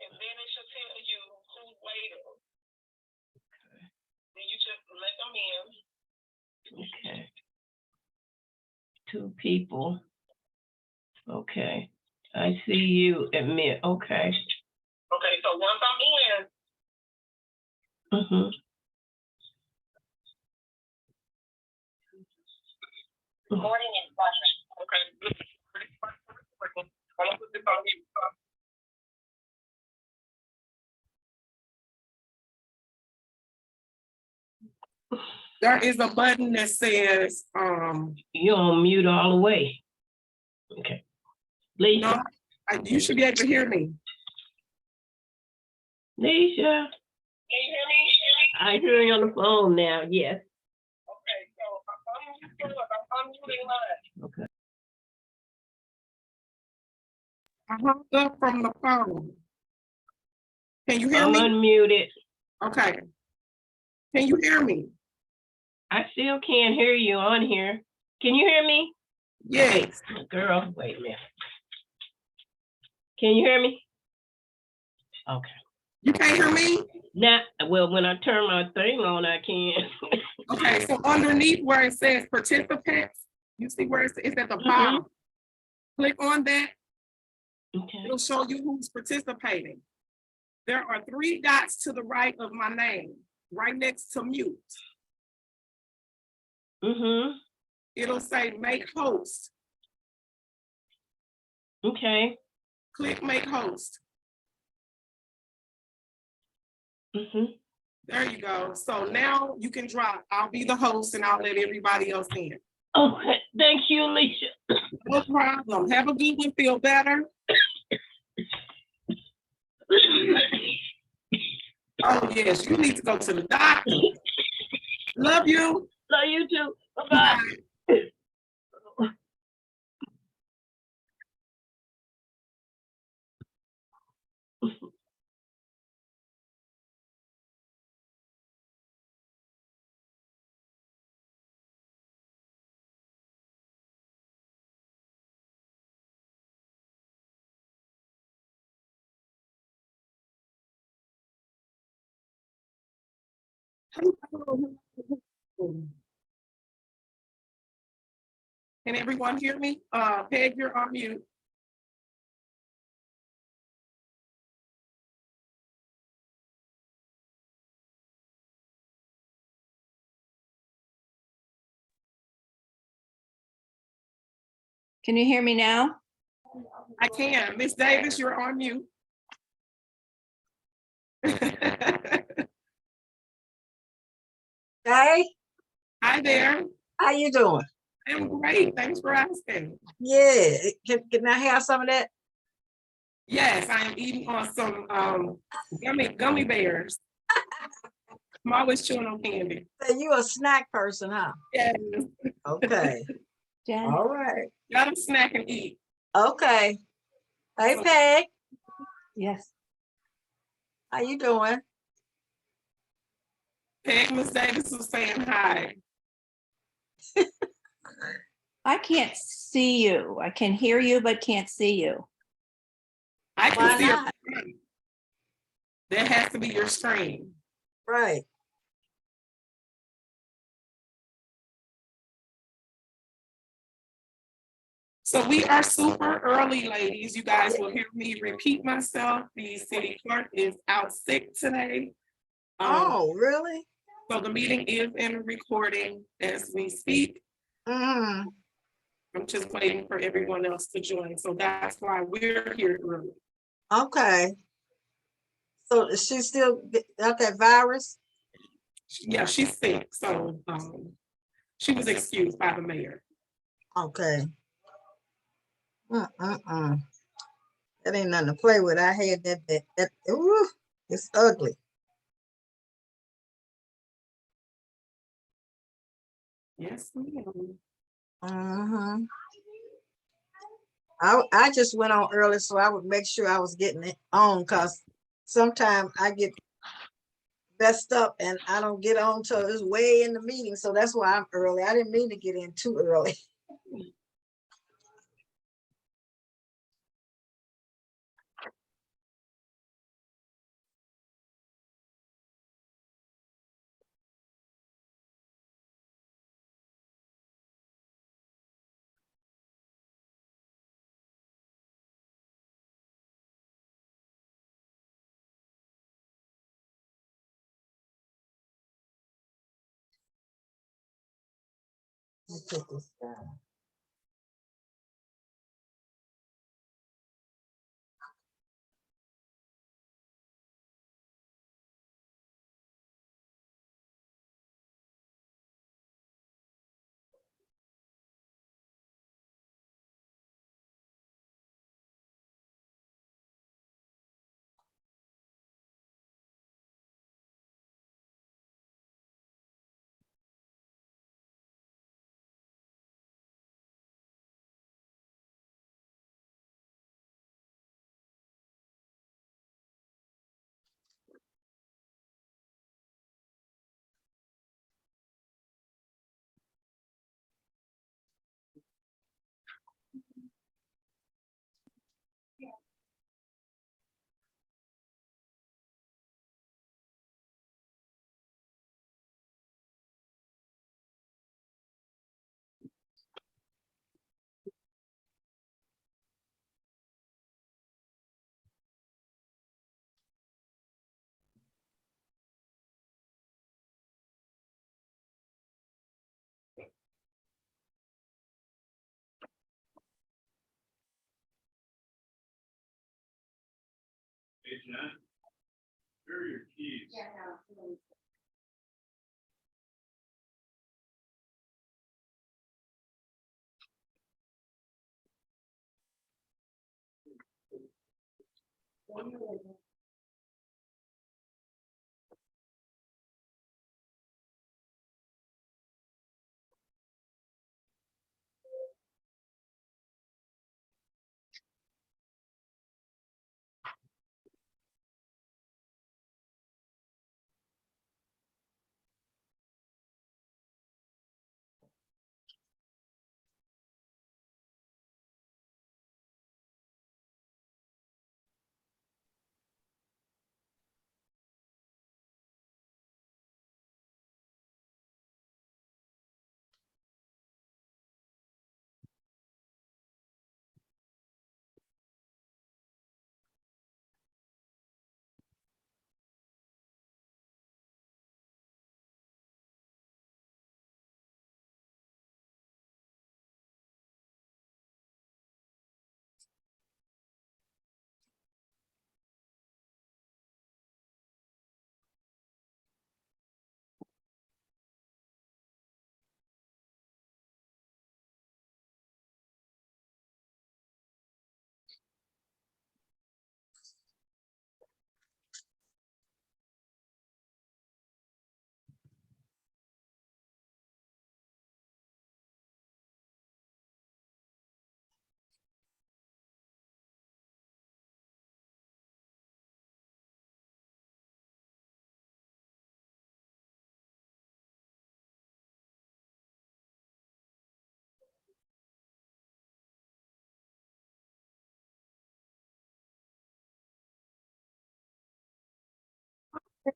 and then it should tell you who's waiting. Then you just let them in. Okay. 2 people. Okay. I see you admit. Okay. Okay, so once I'm in, Mm-hmm. morning is Russia. Okay. I'm gonna put this on you. There is a button that says, You're on mute all the way. Okay. Lisa. no, you should be able to hear me. Lisa. Can you hear me? I hear you on the phone now. Yes. Okay, so I'm muting mine. Okay. I hung up from the phone. Can you hear I'm me? unmuted. Okay. Can you hear me? I still can't hear you on here. Can you hear me? Yes. Girl, wait a minute. Can you hear me? Okay. You can't hear me? Now, well, when I turn my thing on, I can. Okay, so underneath where it says participants, you see where it's at the bottom. Click on that. Okay. It'll show you who's participating. There are 3 dots to the right of my name, right next to mute. It'll say make host. Okay. Click make host. There you go. So now you can drop. I'll be the host and I'll let everybody else in. Okay. Thank you, Alicia. No problem. Have a good one. Feel better. Oh, yes. You need to go to the doctor. Love you. Love you too. Bye-bye. Can everyone hear me? Peg, you're on mute. Can you hear me now? I can. Miss Davis, you're on mute. Hey, Hi there. how you doing? I'm great. Thanks for asking. Yeah, can I have some of that? Yes, I am eating on some gummy bears. I'm always chewing on candy. So you a snack person, huh? Yes. Okay. Jen? All right. Gotta snack and eat. Okay. Hey, Peg, Yes. how you doing? Peg, Miss Davis was saying hi. I can't see you. I can hear you, but can't see you. I can Why see your not? screen. That has to be your screen. Right. So we are super early, ladies. You guys will hear me repeat myself. The city clerk is out sick today. Oh, really? So the meeting is in a recording as we speak. Mm. I'm just waiting for everyone else to join. So that's why we're here early. Okay. So she still got that virus? Yeah, she's sick. So she was excused by the mayor. Okay. That ain't nothing to play with. I had that ooh, it's ugly. Yes, ma'am. I just went on early so I would make sure I was getting it on, because sometimes I get messed up and I don't get on till it's way in the meeting. So that's why I'm early. I didn't mean to get in too early. Let me put this down. Hey, John, where are your keys?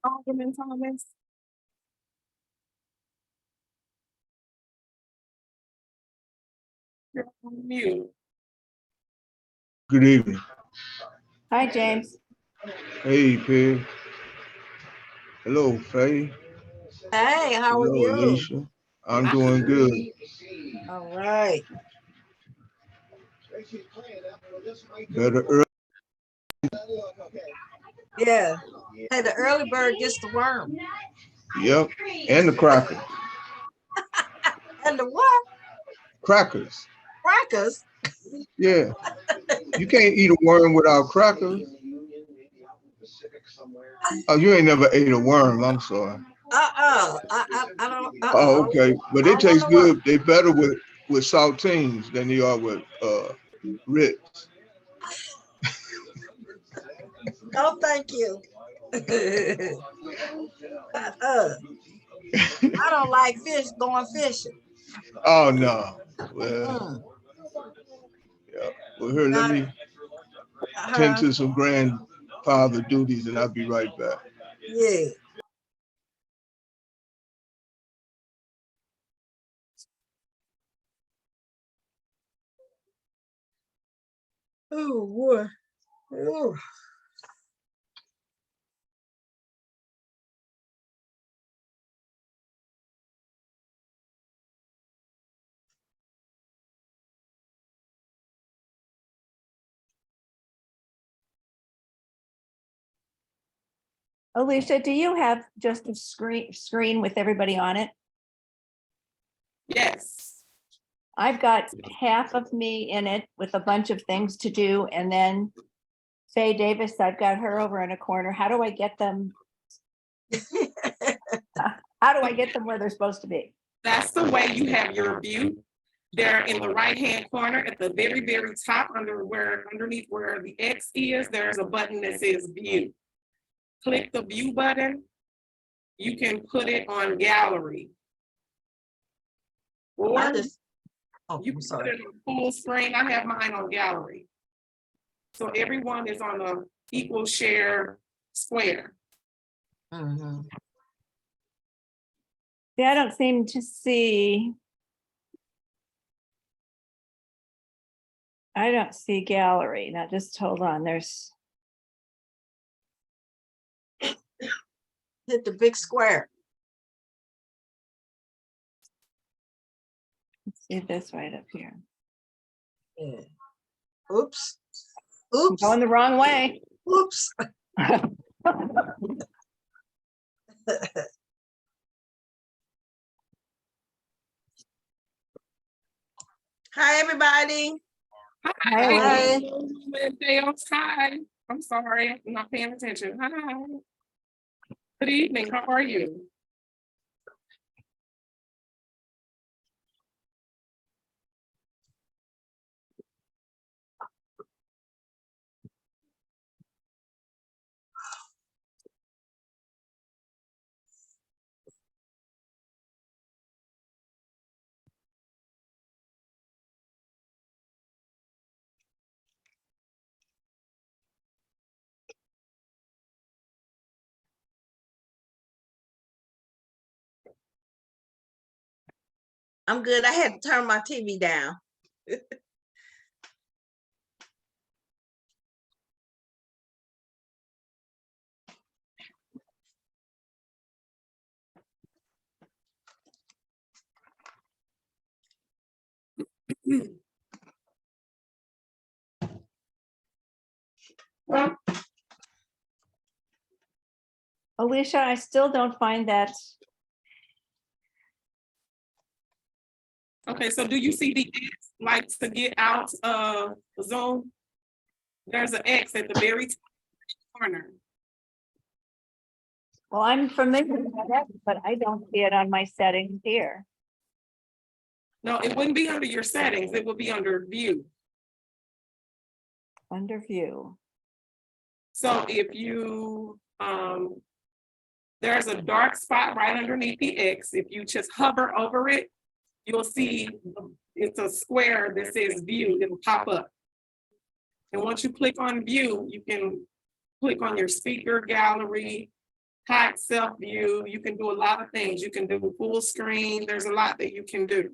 Alderman Thomas. You're on mute. Good evening. Hi, James. Hey, Pig. Hello, Faye. Hey, how are Hello, you? Alicia. I'm doing good. All right. Better early. Yeah. Hey, the early bird gets the worm. Yep. And the crackers. And the what? Crackers. Crackers? Yeah. You can't eat a worm without crackers. Oh, you ain't never ate a worm. I'm sorry. I don't. Oh, okay. But I they don't want taste to worm. good. They better with saltines than they are with Ritz. No, thank you. I don't like fish going fishing. Oh no. Well, Mm. yeah. Well, here, let me tend Uh-huh. to some grandfather duties, and I'll be right back. Yeah. Oh boy. Ooh. Alicia, do you have just a screen with everybody on it? Yes. I've got half of me in it with a bunch of things to do, and then Faye Davis, I've got her over in a corner. How do I get them? How do I get them where they're supposed to be? That's the way you have your view. They're in the right-hand corner at the very, very top underneath where the X is, there's a button that says view. Click the view button. You can put it on gallery. Or I just, oh, you I'm can put sorry. it on full screen. I have mine on gallery. So everyone is on a equal share square. Mhm. See, I don't seem to see. I don't see gallery. Now just hold on. There's, Hit the big square. let's see this right up here. Yeah. Oops. I'm Oops. going the wrong way. Oops. Hi, everybody. Hi. Hi. I'm sorry, I'm not paying attention. Hi. Good evening, how are you? I'm good. I had to turn my TV down. Alicia, I still don't find that. Okay, so do you see the X, like to get out of Zoom? There's an X at the very top corner. Well, I'm familiar with that, but I don't see it on my settings here. No, it wouldn't be under your settings, it would be under view. Under view. So if you, there's a dark spot right underneath the X. If you just hover over it, you'll see it's a square that says view, it'll pop up. And once you click on view, you can click on your speaker gallery, hide self view. You can do a lot of things. You can do full screen. There's a lot that you can do.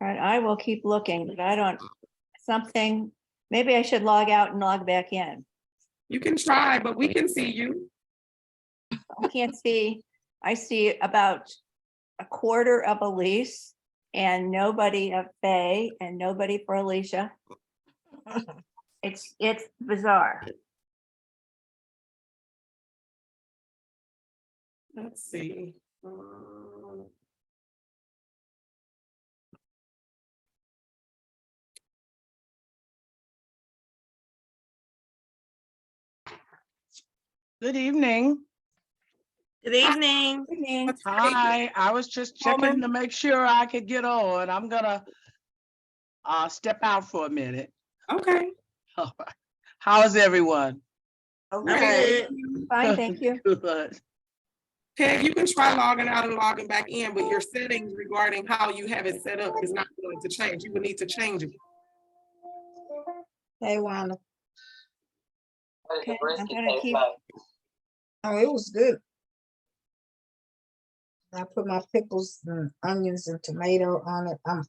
All right, I will keep looking, but I don't, something, maybe I should log out and log back in. You can try, but we can see you. I can't see, I see about a quarter of Elise and nobody of Faye and nobody for Alicia. It's bizarre. Let's see. Good evening. Good evening. Evening. Hi, I was just checking to make sure I could get on. I'm gonna step out for a minute. Okay. How's everyone? I'm Okay. good. Fine, thank you. Good. Peg, you can try logging out and logging back in, but your settings regarding how you have it set up is not going to change. You would need to change it. Hey, Wanda. Okay, I'm gonna keep, Oh, it was good. I put my pickles and onions and tomato on it. I'm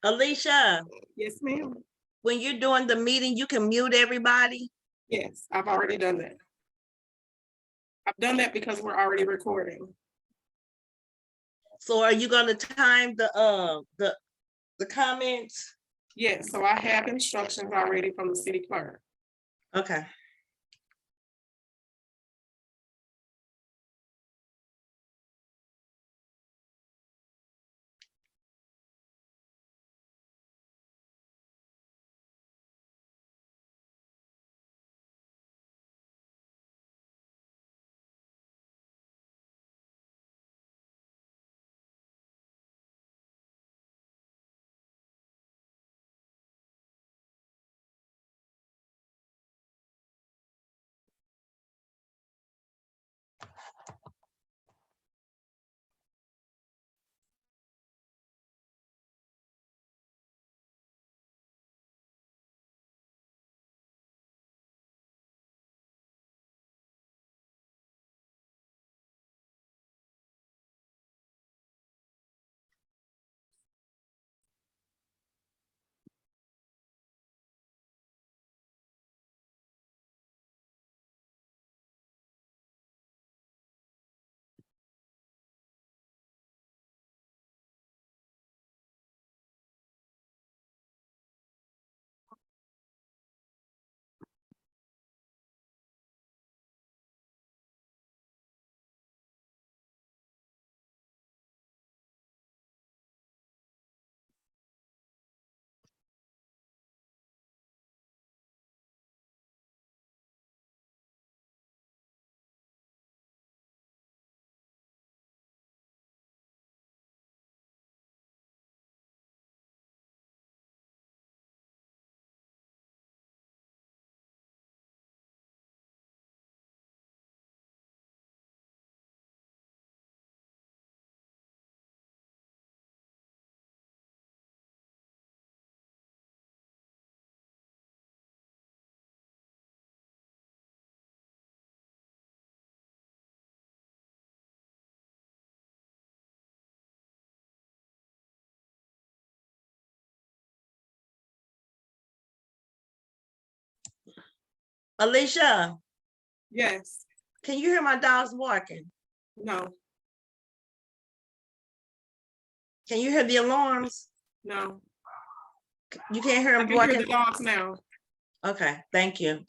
Alicia, Yes, ma'am. when you're doing the meeting, you can mute everybody. Yes, I've already done that. I've done that because we're already recording. So are you gonna time the comments? Yes, so I have instructions already from the city clerk. Okay. Alicia, Yes, can you hear my dogs barking? no, Can you hear the alarms? no. You can't hear I them can hear barking? the dogs now. Okay, thank you.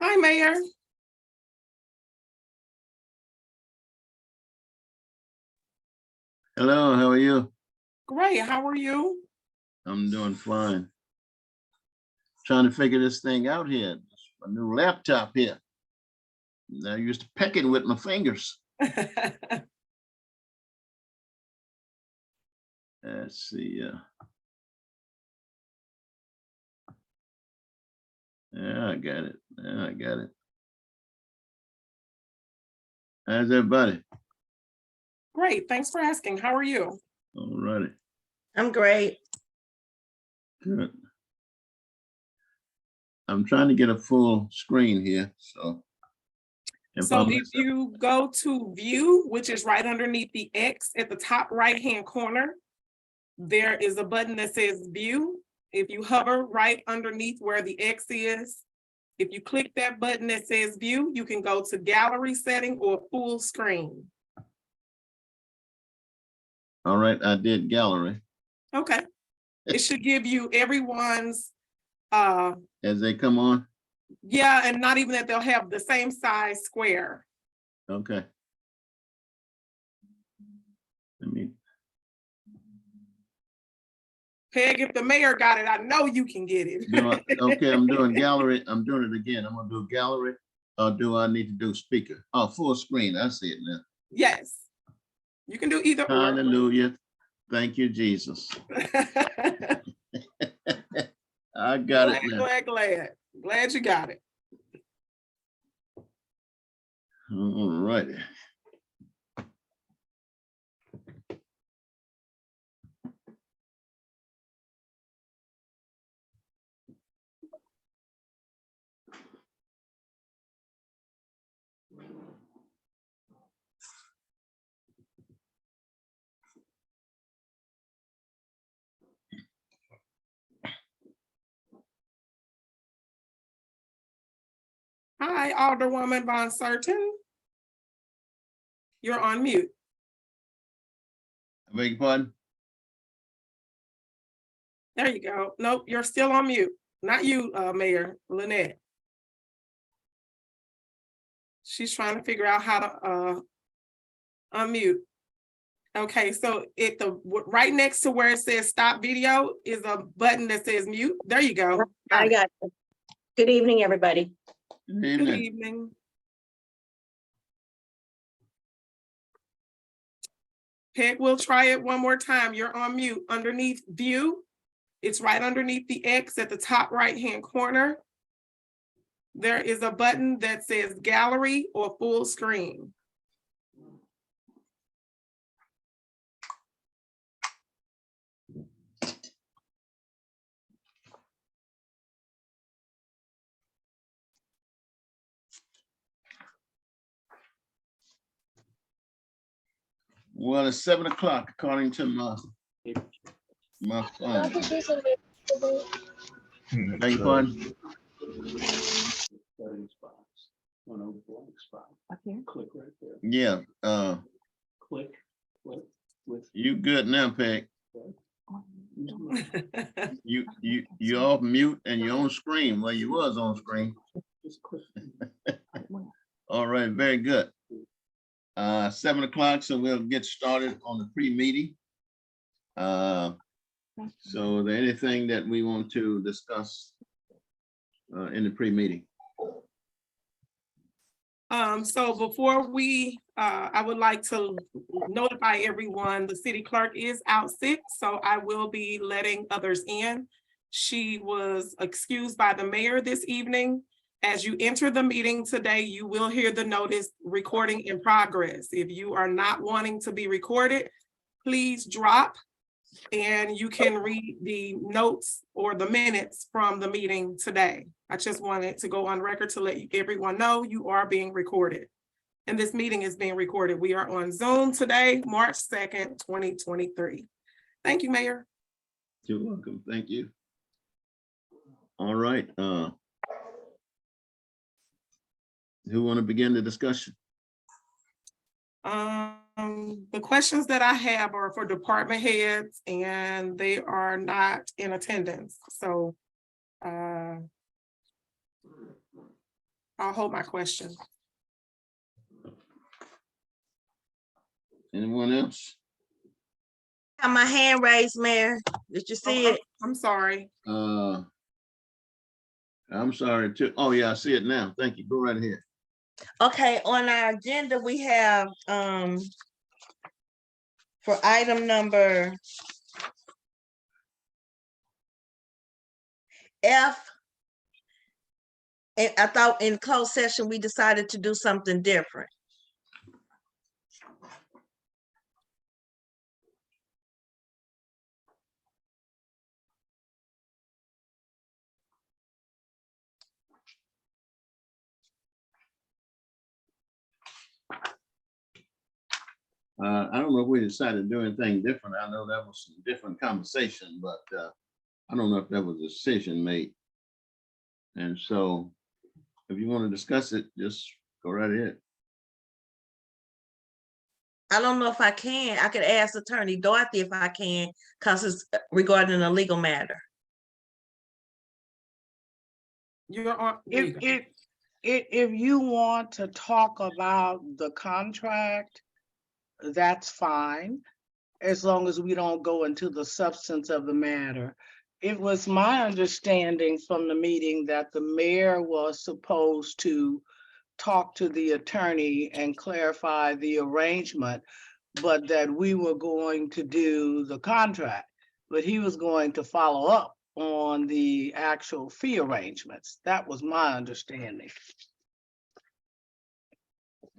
Hi, Mayor. Hello, how are you? Great, how are you? I'm doing fine. Trying to figure this thing out here. My new laptop here. I used to peck it with my fingers. Let's see. Yeah, I got it. Yeah, I got it. How's everybody? Great, thanks for asking. How are you? All righty. I'm great. Good. I'm trying to get a full screen here, so. So if you go to view, which is right underneath the X at the top right-hand corner, there is a button that says view. If you hover right underneath where the X is, if you click that button that says view, you can go to gallery setting or full screen. All right, I did gallery. Okay. It should give you everyone's, uh, As they come on, yeah, and not even that they'll have the same size square. okay. Let me, Peg, if the mayor got it, I know you can get it. okay, I'm doing gallery. I'm doing it again. I'm gonna do gallery. Or do I need to do speaker? Oh, full screen. I see it now. Yes. You can do either or. Hallelujah. Thank you, Jesus. I got it now. Glad you got it. All righty. Hi, Alderwoman Von Certain. You're on mute. I beg your pardon? There you go. Nope, you're still on mute. Not you, Mayor Lynette. She's trying to figure out how to unmute. Okay, so right next to where it says stop video is a button that says mute. There you go. I got it. Good evening, everybody. Good Good evening. evening. Peg, we'll try it one more time. You're on mute underneath view. It's right underneath the X at the top right-hand corner. There is a button that says gallery or full screen. Well, it's 7 o'clock according to my phone. Beg your pardon? Up here? Click right there. Yeah, Click. you good now, Peg. You off mute and you're on screen. Well, you was on screen. Just click. All right, very good. 7 o'clock, so we'll get started on the pre-meeting. So is there anything that we want to discuss in the pre-meeting? So before we, I would like to notify everyone, the city clerk is out sick, so I will be letting others in. She was excused by the mayor this evening. As you enter the meeting today, you will hear the notice recording in progress. If you are not wanting to be recorded, please drop and you can read the notes or the minutes from the meeting today. I just wanted to go on record to let everyone know you are being recorded. And this meeting is being recorded. We are on Zoom today, March 2nd, 2023. Thank you, Mayor. You're welcome. Thank you. All right. Who want to begin the discussion? The questions that I have are for department heads and they are not in attendance. So I'll hold my question. Anyone else? Got my hand raised, Mayor. Did you see it? I'm sorry. I'm sorry too. Oh yeah, I see it now. Thank you. Go right ahead. Okay, on our agenda, we have for item number F. And I thought in closed session, we decided to do something different. I don't know if we decided to do anything different. I know that was some different conversation, but I don't know if that was a decision made. And so if you want to discuss it, just go right ahead. I don't know if I can. I could ask Attorney Dorothy if I can, because it's regarding a legal matter. You're on. If you want to talk about the contract, that's fine, as long as we don't go into the substance of the matter. It was my understanding from the meeting that the mayor was supposed to talk to the attorney and clarify the arrangement, but that we were going to do the contract, but he was going to follow up on the actual fee arrangements. That was my understanding.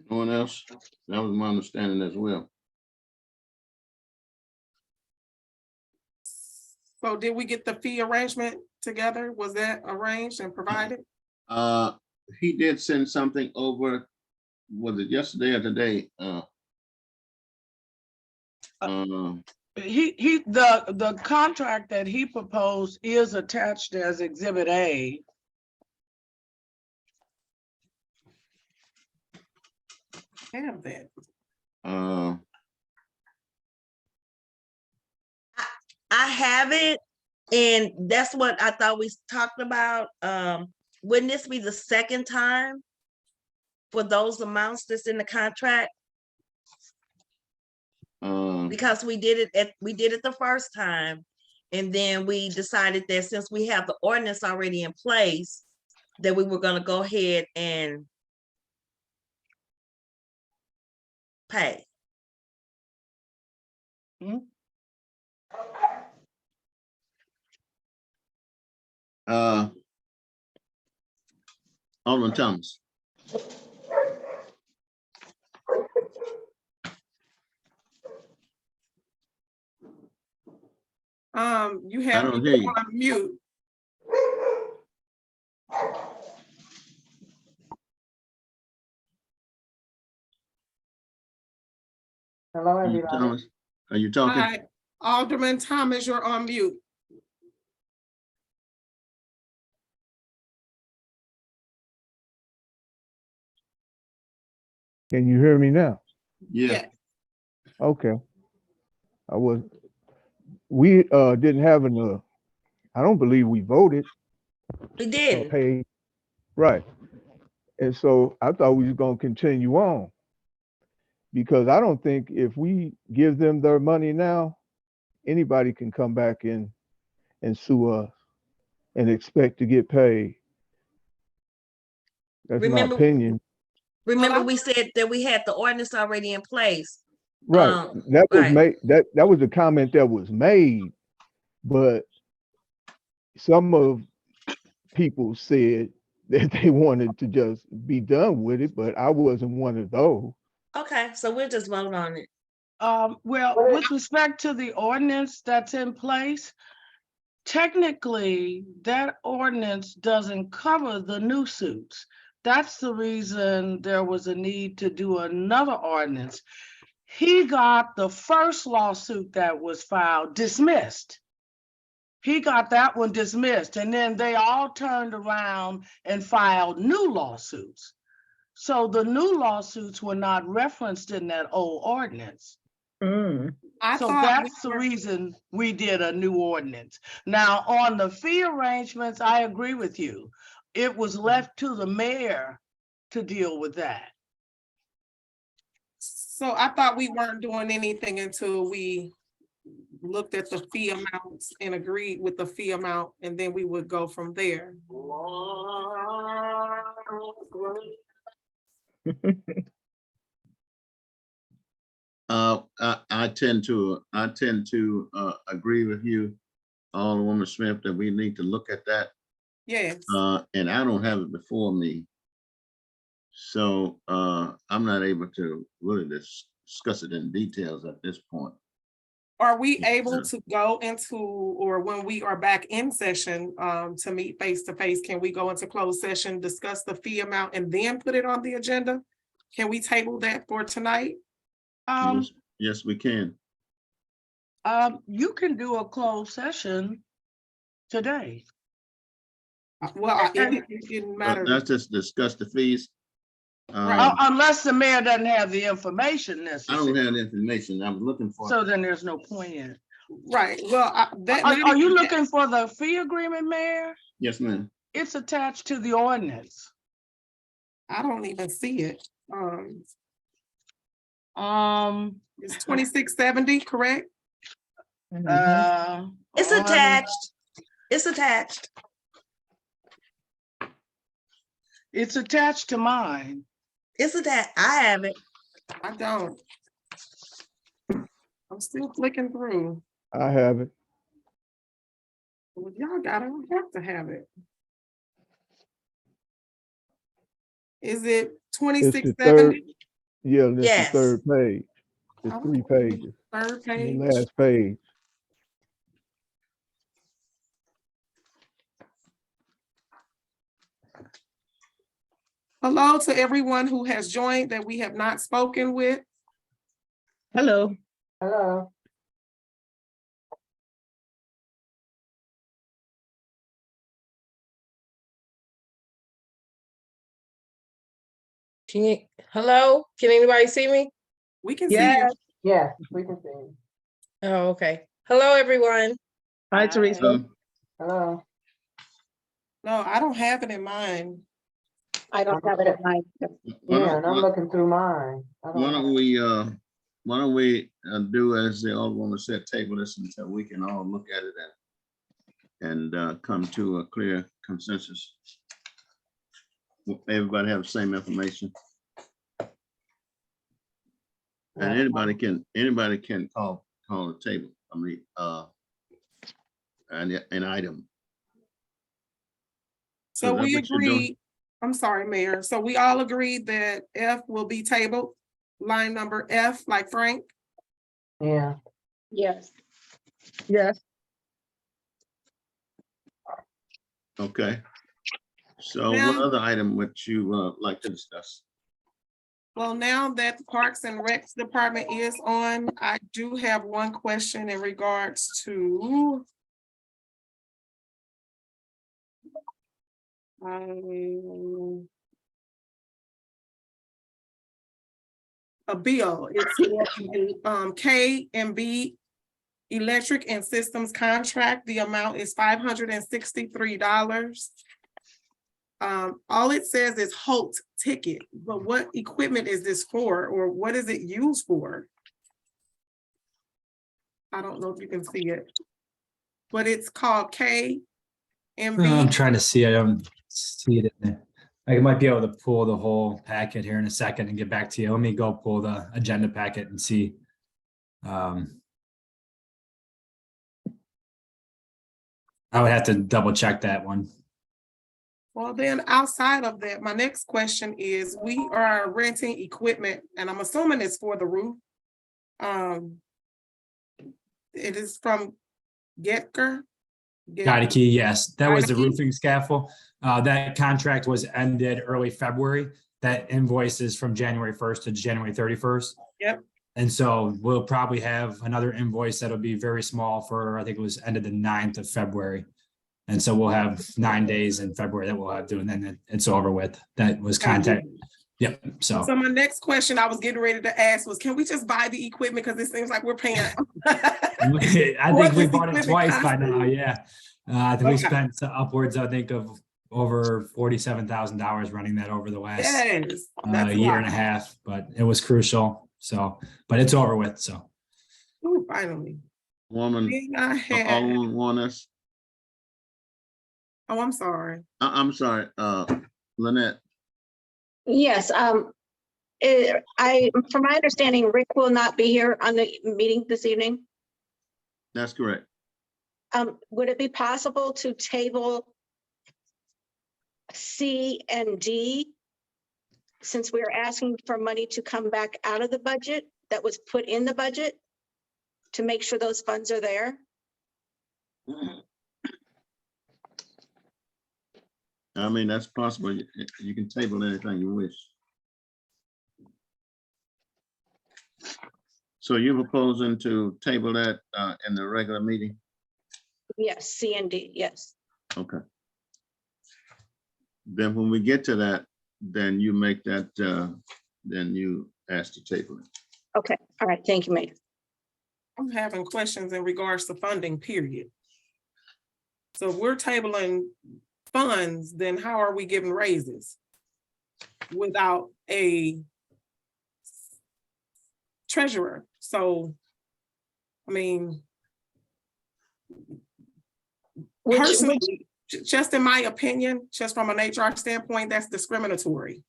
No one else? That was my understanding as well. So did we get the fee arrangement together? Was that arranged and provided? He did send something over, was it yesterday or today? The contract that he proposed is attached as Exhibit A. Have that. I have it, and that's what I thought we talked about. Wouldn't this be the second time for those amounts that's in the contract? Because we did it the first time, and then we decided that since we have the ordinance already in place, that we were gonna go ahead and pay. Alderman Thomas. You have I don't hear you. on mute. Hello, Alderman everybody. Thomas, are you talking? Hi, Alderman Thomas, you're on mute. Can you hear me now? Yeah. Okay. We didn't have I don't believe we voted. We did. Pay. Right. And so I thought we was gonna continue on. Because I don't think if we give them their money now, anybody can come back in and sue us and expect to get paid. That's my opinion. Remember, we said that we had the ordinance already in place. Right. That was right. made. That was a comment that was made, but some of people said that they wanted to just be done with it, but I wasn't one of those. Okay, so we'll just vote on it. Well, with respect to the ordinance that's in place, technically, that ordinance doesn't cover the new suits. That's the reason there was a need to do another ordinance. He got the first lawsuit that was filed dismissed. He got that one dismissed, and then they all turned around and filed new lawsuits. So the new lawsuits were not referenced in that old ordinance. So that's the reason we did a new ordinance. Now, on the fee arrangements, I agree with you. It was left to the mayor to deal with that. So I thought we weren't doing anything until we looked at the fee amounts and agreed with the fee amount, and then we would go from there. I tend to agree with you, Alderwoman Smith, that we need to look at that. Yes. And I don't have it before me. So I'm not able to really discuss it in details at this point. Are we able to go into, or when we are back in session to meet face to face, can we go into closed session, discuss the fee amount and then put it on the agenda? Can we table that for tonight? Yes, we can. You can do a closed session today. Well, And- it didn't But matter. let's just discuss the fees. Right. Unless the mayor doesn't have the information I don't necessary, have the information. I'm looking for. so then there's no point in it. Right, well, that. Are you looking for the fee agreement, Mayor? Yes, ma'am. It's attached to the ordinance. I don't even see it. It's 2670, correct? It's attached. It's attached. It's attached to mine. It's attached. I have it. I don't. I'm still flicking through. I have it. Well, y'all got it, I have to have it. Is it It's 2670? Yeah, and it's the Yes. third page. It's 3 pages. Third The page. last page. Hello to everyone who has joined that we have not spoken with. Hello. Hello. Hello, can anybody see me? We can see you. Yes, we can see you. Oh, okay. Hello, everyone. Hi, Teresa. Hello. No, I don't have it in mind. I don't have it at night. looking through mine. Why don't we do as the Alderwoman said, table this until we can all look at it and come to a clear consensus. Everybody have the same information. And anybody can call the table. I mean, an item. So that's we what you're doing? agreed, I'm sorry, Mayor. So we all agreed that F will be tabled, line number F, like Frank. Yeah. Yes. Yes. Okay. So what Now- other item would you like to discuss? Well, now that the Parks and Recs Department is on, I do have one question in regards to a bill. It's K and B Electric and Systems Contract. The amount is $563. All it says is Holt ticket, but what equipment is this for, or what is it used for? I don't know if you can see it, but it's called K and B. I'm trying to see. I don't see it in there. I might be able to pull the whole packet here in a second and get back to you. Let me go pull the agenda packet and see. I would have to double check that one. Well, then outside of that, my next question is, we are renting equipment and I'm assuming it's for the roof. It is from Getker. Key, yes, that was the Geidecky? roofing scaffold. That contract was ended early February. That invoice is from January 1st to January 31st. Yep. And so we'll probably have another invoice that'll be very small for, I think it was ended the 9th of February. And so we'll have 9 days in February that we'll have to, and then it's over with. That was contact. Yep, so. So my next question I was getting ready to ask was, can we just buy the equipment? Because it seems like we're paying. I What think we does bought it equipment twice by cost? now, yeah. I think we Okay. spent upwards, I think, of over $47,000 running that over the last Yes, that's a year lot. and a half, but it was crucial. So, but it's over with, so. Ooh, finally. Woman, Then I had, Alderwoman Warnes. oh, I'm sorry. I'm sorry, Lynette. Yes, from my understanding, Rick will not be here on the meeting this evening. That's correct. Would it be possible to table C and D? Since we're asking for money to come back out of the budget that was put in the budget to make sure those funds are there? I mean, that's possible. You can table anything you wish. So you're proposing to table that in the regular meeting? Yes, C and D, yes. Okay. Then when we get to that, then you make that, then you ask to table it. Okay, all right, thank you, Mayor. I'm having questions in regards to funding, period. So if we're tabling funds, then how are we giving raises without a treasurer? So, I mean, personally, just in my opinion, just from an HR standpoint, that's discriminatory.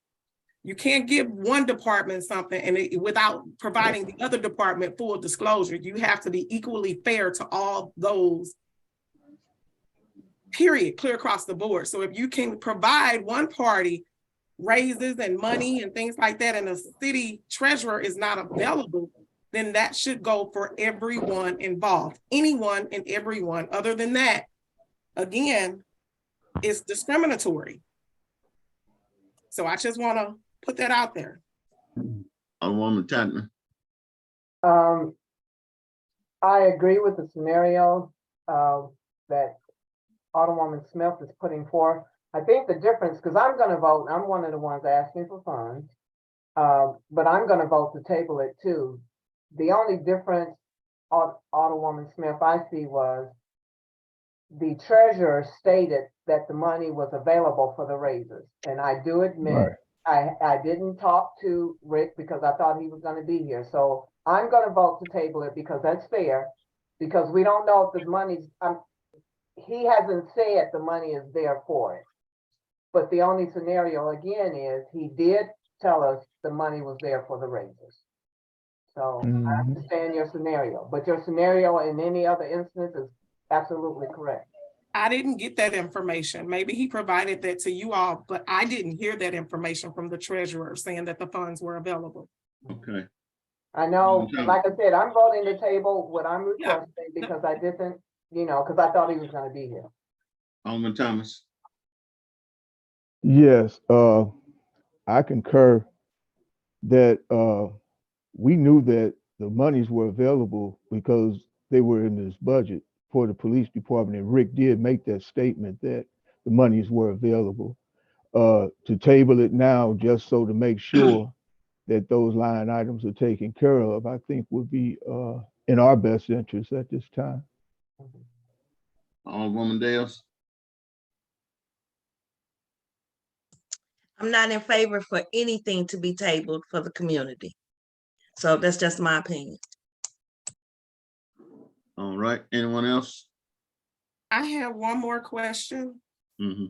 You can't give one department something and without providing the other department full disclosure. You have to be equally fair to all those, period, clear across the board. So if you can provide one party raises and money and things like that, and the city treasurer is not available, then that should go for everyone involved, anyone and everyone. Other than that, again, it's discriminatory. So I just want to put that out there. Alderwoman Tatman. I agree with the scenario that Alderwoman Smith is putting forth. I think the difference, because I'm going to vote, I'm one of the ones asking for funds, but I'm going to vote to table it too. The only difference, Alderwoman Smith, I see was the treasurer stated that the money was available for the raises. And I do admit, I didn't talk to Rick because I thought he was going to be here. So I'm going to vote to table it because that's fair, because we don't know if the money's, he hasn't said the money is there for it. But the only scenario again is he did tell us the money was there for the raises. So I understand your scenario, but your scenario in any other instance is absolutely correct. I didn't get that information. Maybe he provided that to you all, but I didn't hear that information from the treasurer saying that the funds were available. Okay. I know, like I said, I'm voting to table what I'm requesting because I didn't, because I thought he was going to be here. Alderman Thomas. Yes, I concur that we knew that the monies were available because they were in this budget for the police department, and Rick did make that statement that the monies were available. To table it now just so to make sure that those line items are taken care of, I think would be in our best interest at this time. Alderwoman Dales. I'm not in favor for anything to be tabled for the community. So that's just my opinion. All right, anyone else? I have one more question. Mm-hmm.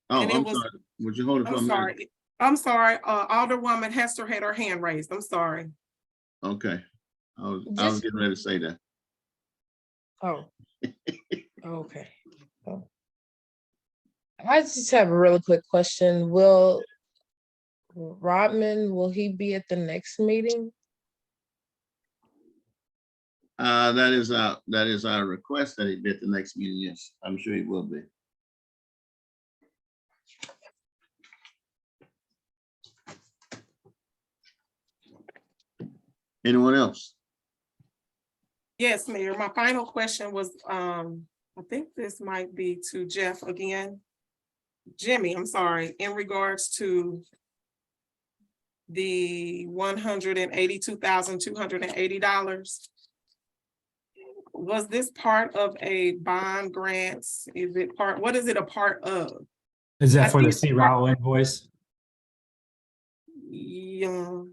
Oh, And it I'm was- sorry. Would you hold it for a I'm minute? sorry. I'm sorry. Alderwoman Hester had her hand raised. I'm sorry. Okay. I was Just- getting ready to say that. Oh, okay. Oh. I just have a really quick question. Will Rodman, will he be at the next meeting? That is our request that he be at the next meeting. Yes, I'm sure he will be. Anyone else? Yes, Mayor. My final question was, I think this might be to Jeff again. Jimmy, I'm sorry, in regards to the $182,280. Was this part of a bond grants? Is it part, what is it a part of? Is I that for the think- C Rowell invoice? Yeah,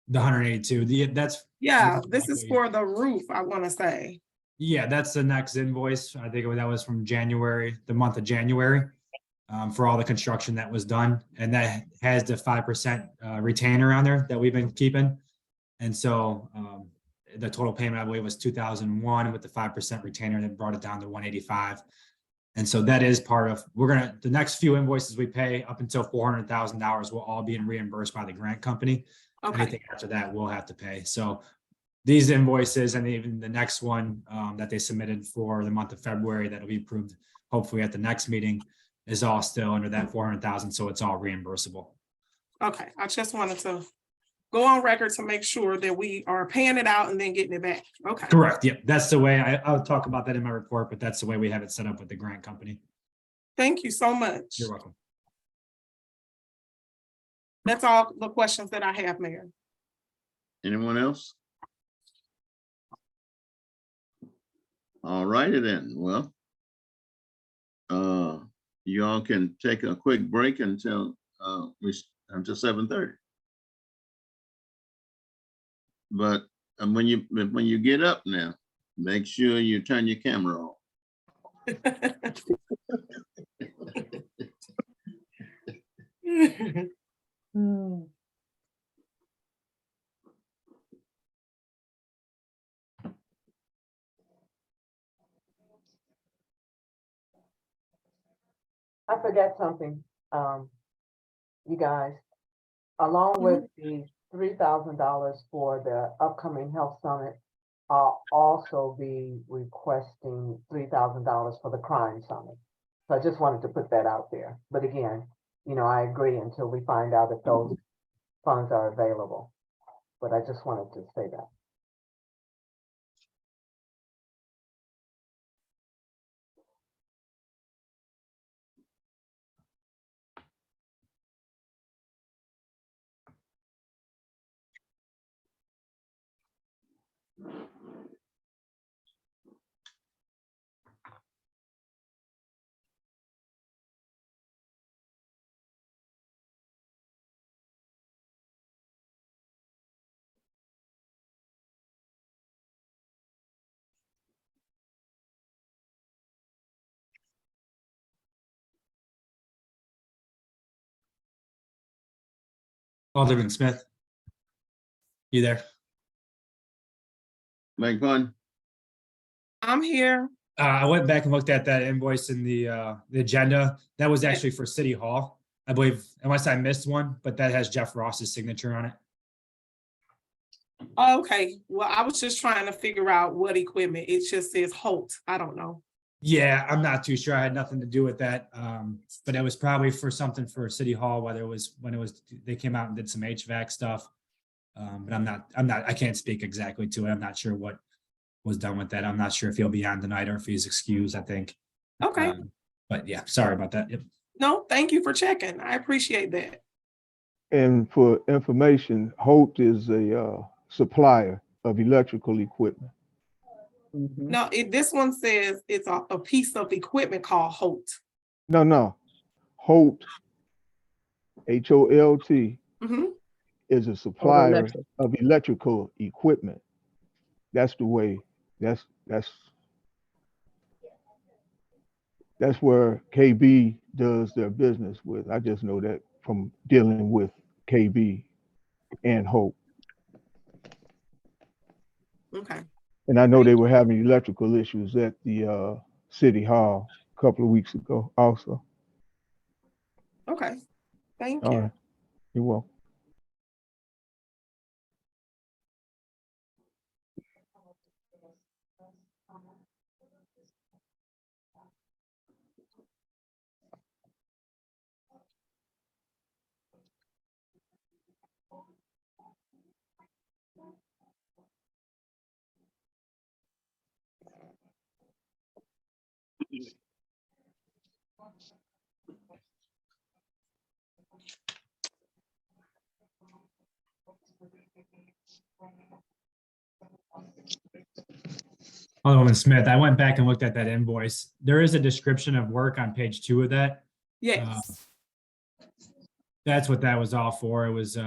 The 182, that's. yeah, this is for the roof, I want to say. Yeah, that's the next invoice. I think that was from January, the month of January, for all the construction that was done. And that has the 5% retainer on there that we've been keeping. And so the total payment, I believe, was 2001 with the 5% retainer that brought it down to 185. And so that is part of, the next few invoices we pay up until $400,000 will all be reimbursed by the grant company. Okay, Anything after that, we'll have to pay. So these invoices and even the next one that they submitted for the month of February that'll be approved hopefully at the next meeting is all still under that 400,000. So it's all reimbursable. okay, I just wanted to go on record to make sure that we are paying it out and then getting it back. Okay. Correct. Yep. That's the way I'll talk about that in my report, but that's the way we have it set up with the grant company. Thank you so much. You're welcome. That's all the questions that I have, Mayor. Anyone else? All righty then, well. You all can take a quick break until until 7:30. But when you get up now, make sure you turn your camera on. I forgot something, you guys. Along with the $3,000 for the upcoming health summit, I'll also be requesting $3,000 for the crime summit. So I just wanted to put that out there. But again, you know, I agree until we find out if those funds are available. But I just wanted to say that. Alderman Smith. You there? Meg Pun? I'm here. I went back and looked at that invoice in the agenda. That was actually for City Hall, I believe, unless I missed one, but that has Jeff Ross's signature on it. Okay, well, I was just trying to figure out what equipment. It just says Holt. I don't know. Yeah, I'm not too sure. I had nothing to do with that. But it was probably for something for City Hall, whether it was when it was, they came out and did some HVAC stuff. But I can't speak exactly to it. I'm not sure what was done with that. I'm not sure if he'll be on tonight or if he's excused, I think. Okay, But yeah, sorry about that. Yep. no, thank you for checking. I appreciate that. And for information, Holt is a supplier of electrical equipment. No, this one says it's a piece of equipment called Holt. No. Holt, Holt, Mhm. is a supplier electric. of electrical equipment. That's the way, that's where KB does their business with. I just know that from dealing with KB and Hope. Okay, And I know they were having electrical issues at the City Hall a couple of weeks ago also. okay. Thank All you. right, you're welcome. Alderman Smith, I went back and looked at that invoice. There is a description of work on page 2 of that. Yes, That's what that was all for. It was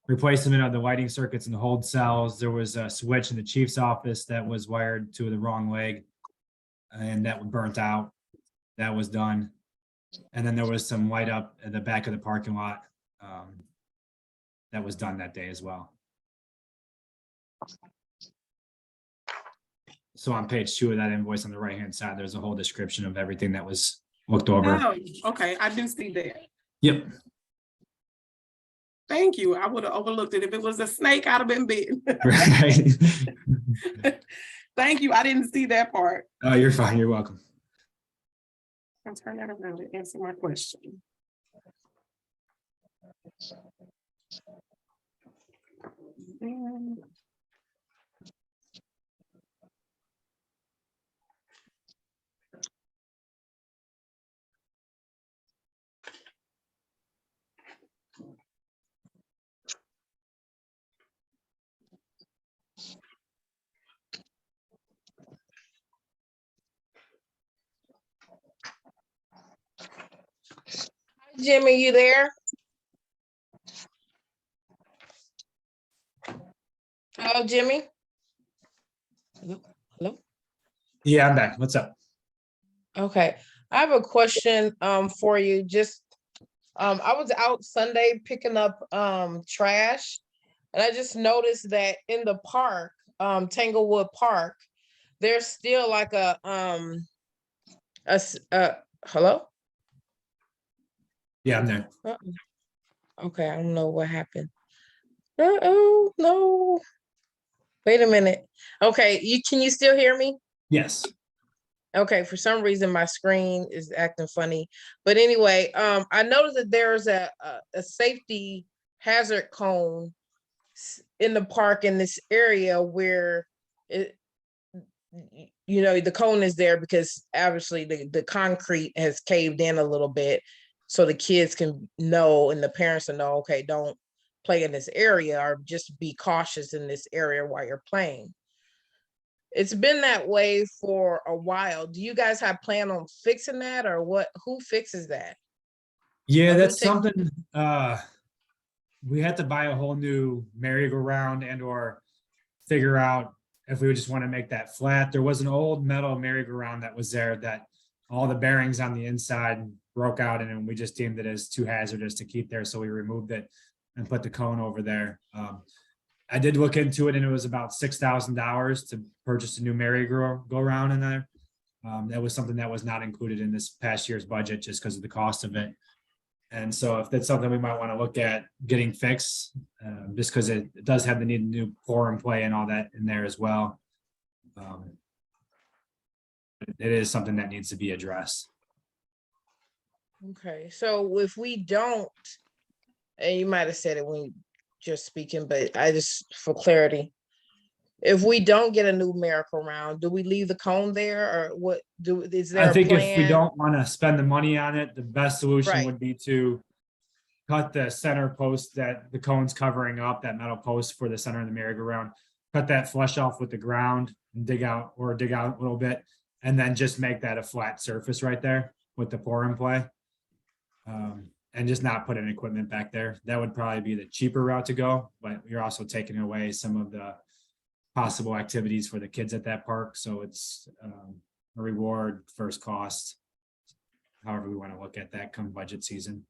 replacement of the lighting circuits in the hold cells. There was a switch in the chief's office that was wired to the wrong leg, and that was burnt out. That was done. And then there was some light up at the back of the parking lot. That was done that day as well. So on page 2 of that invoice on the right-hand side, there's a whole description of everything that was looked over. oh, okay, I do see that. Yep. Thank you. I would have overlooked it. If it was a snake, I'd have been bitten. Right. Thank you. I didn't see that part. Oh, you're fine. You're welcome. I'll turn that around and answer my question. Jimmy, you there? Hello, Jimmy? Hello? Yeah, I'm back. What's up? Okay, I have a question for you. Just I was out Sunday picking up trash, and I just noticed that in the park, Tanglewood Park, there's still like hello? Yeah, I'm there. Uh-oh. Okay, I don't know what happened. Uh-oh, no. Wait a minute. Okay, can you still hear me? Yes. Okay, for some reason my screen is acting funny. But anyway, I noticed that there's a safety hazard cone in the park in this area where it, the cone is there because obviously the concrete has caved in a little bit, so the kids can know and the parents will know, okay, don't play in this area or just be cautious in this area while you're playing. It's been that way for a while. Do you guys have plan on fixing that, or what? Who fixes that? Yeah, Or who that's takes- something, we had to buy a whole new merry-go-round and or figure out if we would just want to make that flat. There was an old metal merry-go-round that was there that all the bearings on the inside broke out and we just deemed it as too hazardous to keep there. So we removed it and put the cone over there. I did look into it and it was about $6,000 to purchase a new merry-go-round in there. That was something that was not included in this past year's budget just because of the cost of it. And so if that's something we might want to look at getting fixed, just because it does have the need new pour and play and all that in there as well. It is something that needs to be addressed. Okay, so if we don't, and you might have said it when just speaking, but I just for clarity, if we don't get a new merry-go-round, do we leave the cone there, or what? Is there I a think if we plan? don't want to spend the money on it, the best solution Right. would be to cut the center post that the cone's covering up, that metal post for the center of the merry-go-round, cut that flush off with the ground and dig out a little bit, and then just make that a flat surface right there with the pour and play. And just not put any equipment back there. That would probably be the cheaper route to go, but you're also taking away some of the possible activities for the kids at that park. So it's a reward first cost, however we want to look at that come budget season.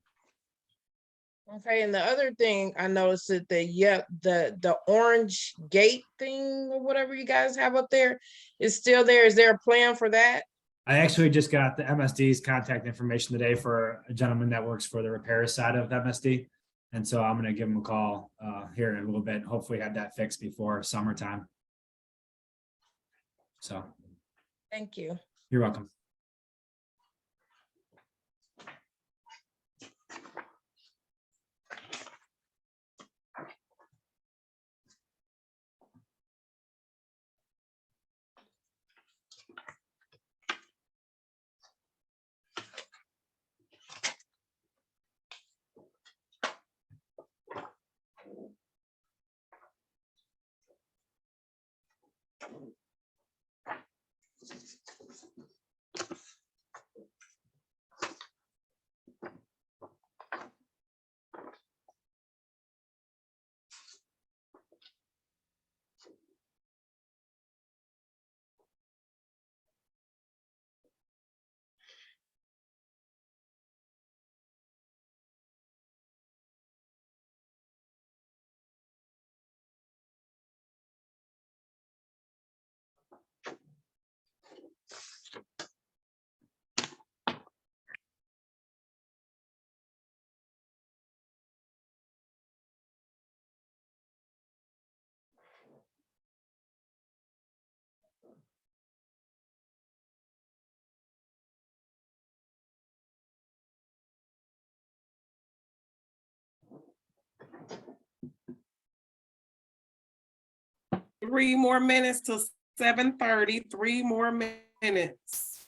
Okay, and the other thing I noticed that the orange gate thing or whatever you guys have up there is still there. Is there a plan for that? I actually just got the MSD's contact information today for a gentleman that works for the repair side of MSD. And so I'm going to give him a call here in a little bit. Hopefully have that fixed before summertime. So. Thank you. You're welcome. 3 more minutes till 7:30, 3 more minutes.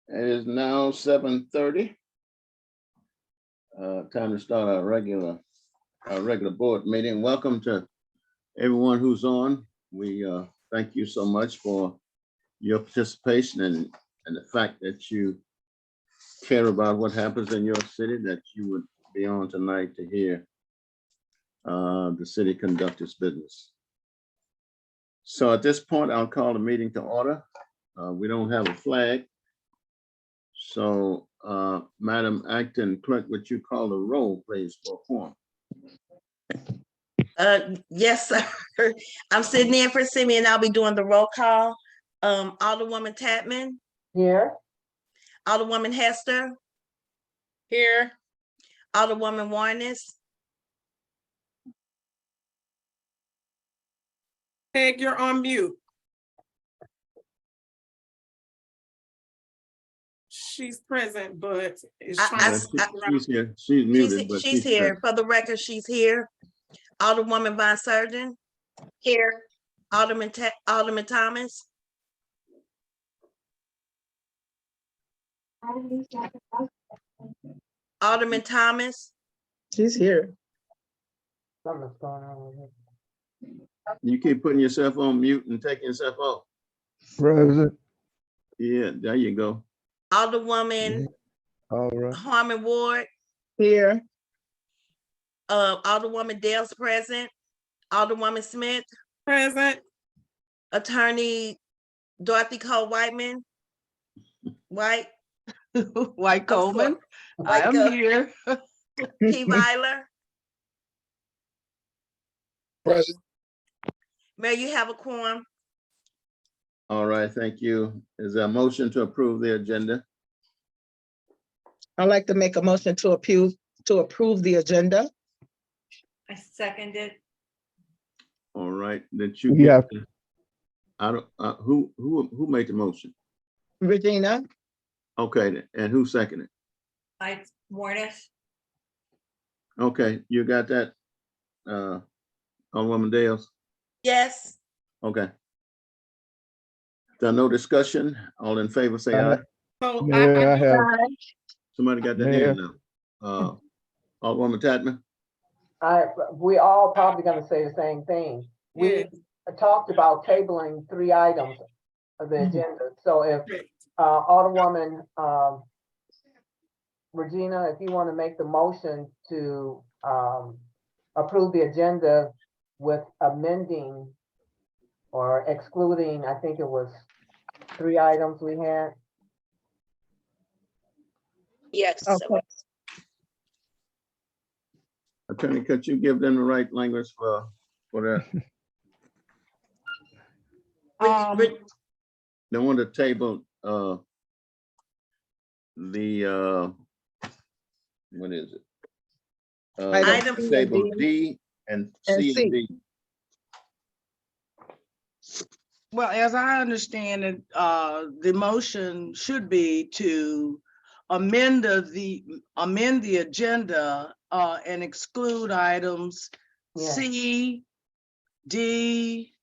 It is now 7:30. Time to start our regular board meeting. Welcome to everyone who's on. We thank you so much for your participation and the fact that you care about what happens in your city, that you would be on tonight to hear the city conduct its business. So at this point, I'll call the meeting to order. We don't have a flag. So, Madam Acting Clerk, would you call the roll, please, for quorum? Yes, sir. I'm sitting in for Simi and I'll be doing the roll call. Alderwoman Tatman, Here, Alderwoman Hester, Here, Alderwoman Warnes, Peg, you're on mute. She's present, but is I- trying I- to. She's here. She's muted, but she's here. For the record, she's here. Alderwoman Von Surgeon, Here. Alderman Thomas, Alderman Thomas, she's here. something's going on with it. You keep putting yourself on mute and taking yourself off. Present. Yeah, there you go. Alderwoman All right. Harmon Ward, Here, Alderwoman Dale's present, Alderwoman Smith, Present. Attorney Dorothy Cole Whiteman, White, White Coleman, I am White here. P. Weiler. Present. Mayor, you have a quorum. All right, thank you. Is there a motion to approve the agenda? I'd like to make a motion to approve the agenda. I second it. All right, did you We get? have- I don't, who made the motion? Regina, Okay, and who seconded? I, Warnes. Okay, you got that? Alderwoman Dales? Yes, Okay. There no discussion? All in favor, say aye. So Mayor, I have, Somebody got their hand up. Alderwoman Tatman? we all probably gonna say the same thing. We talked about tabling 3 items of the agenda. So if Alderwoman Regina, if you want to make the motion to approve the agenda with amending or excluding, I think it was 3 items we had. Yes. Okay. Attorney, could you give them the right language for that? They want to table, what is it? Item C and Table D. D and And C C. and D. Well, as I understand it, the motion should be to amend the agenda and exclude items Yeah. C, D,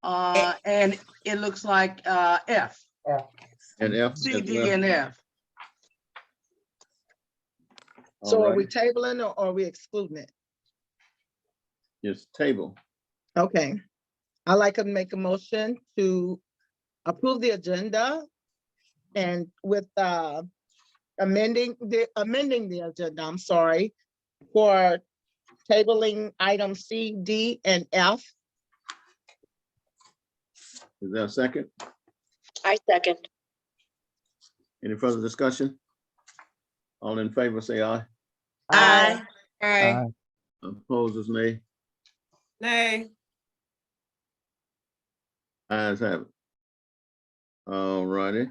and it looks like F, And F C, as D, well. and F. So All are we right, tabling or are we excluding it? just table. Okay. I'd like to make a motion to approve the agenda and with amending the agenda, I'm sorry, for tabling item C, D, and F. Is there a second? I second. Any further discussion? All in favor, say aye. I, Aye. Opposers, nay. Nay. Ayes have it. All righty.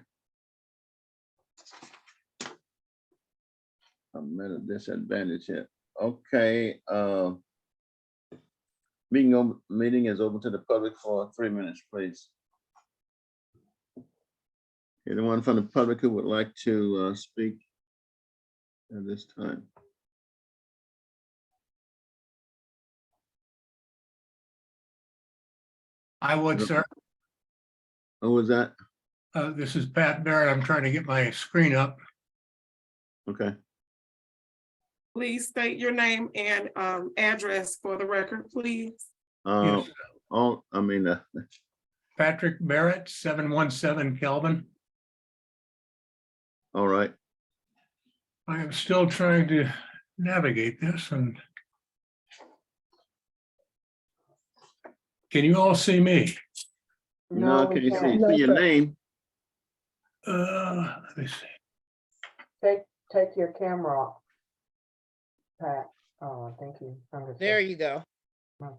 I'm at a disadvantage here. Okay, meeting is open to the public for 3 minutes, please. Anyone from the public who would like to speak at this time? I would, sir. Who was that? This is Pat Barrett. I'm trying to get my screen up. Okay, Please state your name and address for the record, please. Yes. I mean, Patrick Barrett, 717 Kelvin. all right. I am still trying to navigate this and. Can you all see me? No, we can you can't. see your name? Let me see. Take your camera off. Pat, thank you. There you go. Okay.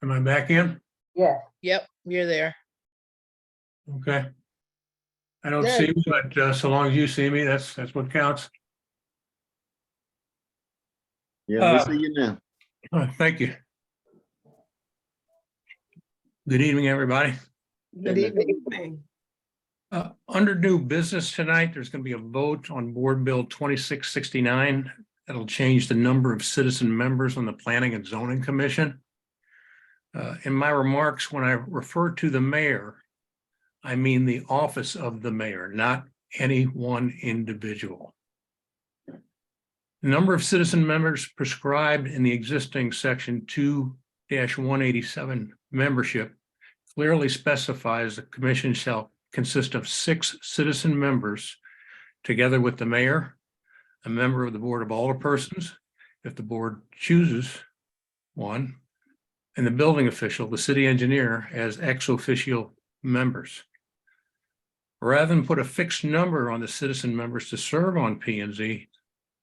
Am I back in? Yes, Yep, you're there. Okay. I don't There see, you you, but so long as you see me, that's what counts. Yeah, we see you now. Thank you. Good evening, everybody. Good evening. Under new business tonight, there's going to be a vote on Board Bill 2669. That'll change the number of citizen members on the Planning and Zoning Commission. In my remarks, when I refer to the mayor, I mean the office of the mayor, not any one individual. The number of citizen members prescribed in the existing section 2-187 membership clearly specifies the commission shall consist of 6 citizen members, together with the mayor, a member of the Board of Alderpersons, if the board chooses one, and the building official, the city engineer, as ex officio members. Rather than put a fixed number on the citizen members to serve on P and Z,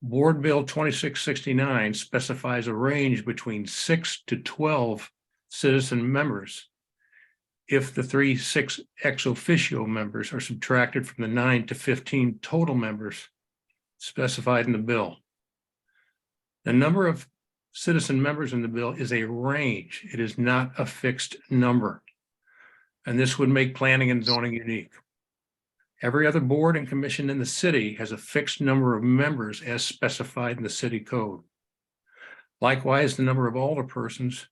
Board Bill 2669 specifies a range between 6 to 12 citizen members if the 6 ex officio members are subtracted from the 9 to 15 total members specified in the bill. The number of citizen members in the bill is a range. It is not a fixed number. And this would make planning and zoning unique. Every other board and commission in the city has a fixed number of members as specified in the city code. Likewise, the number of alderpersons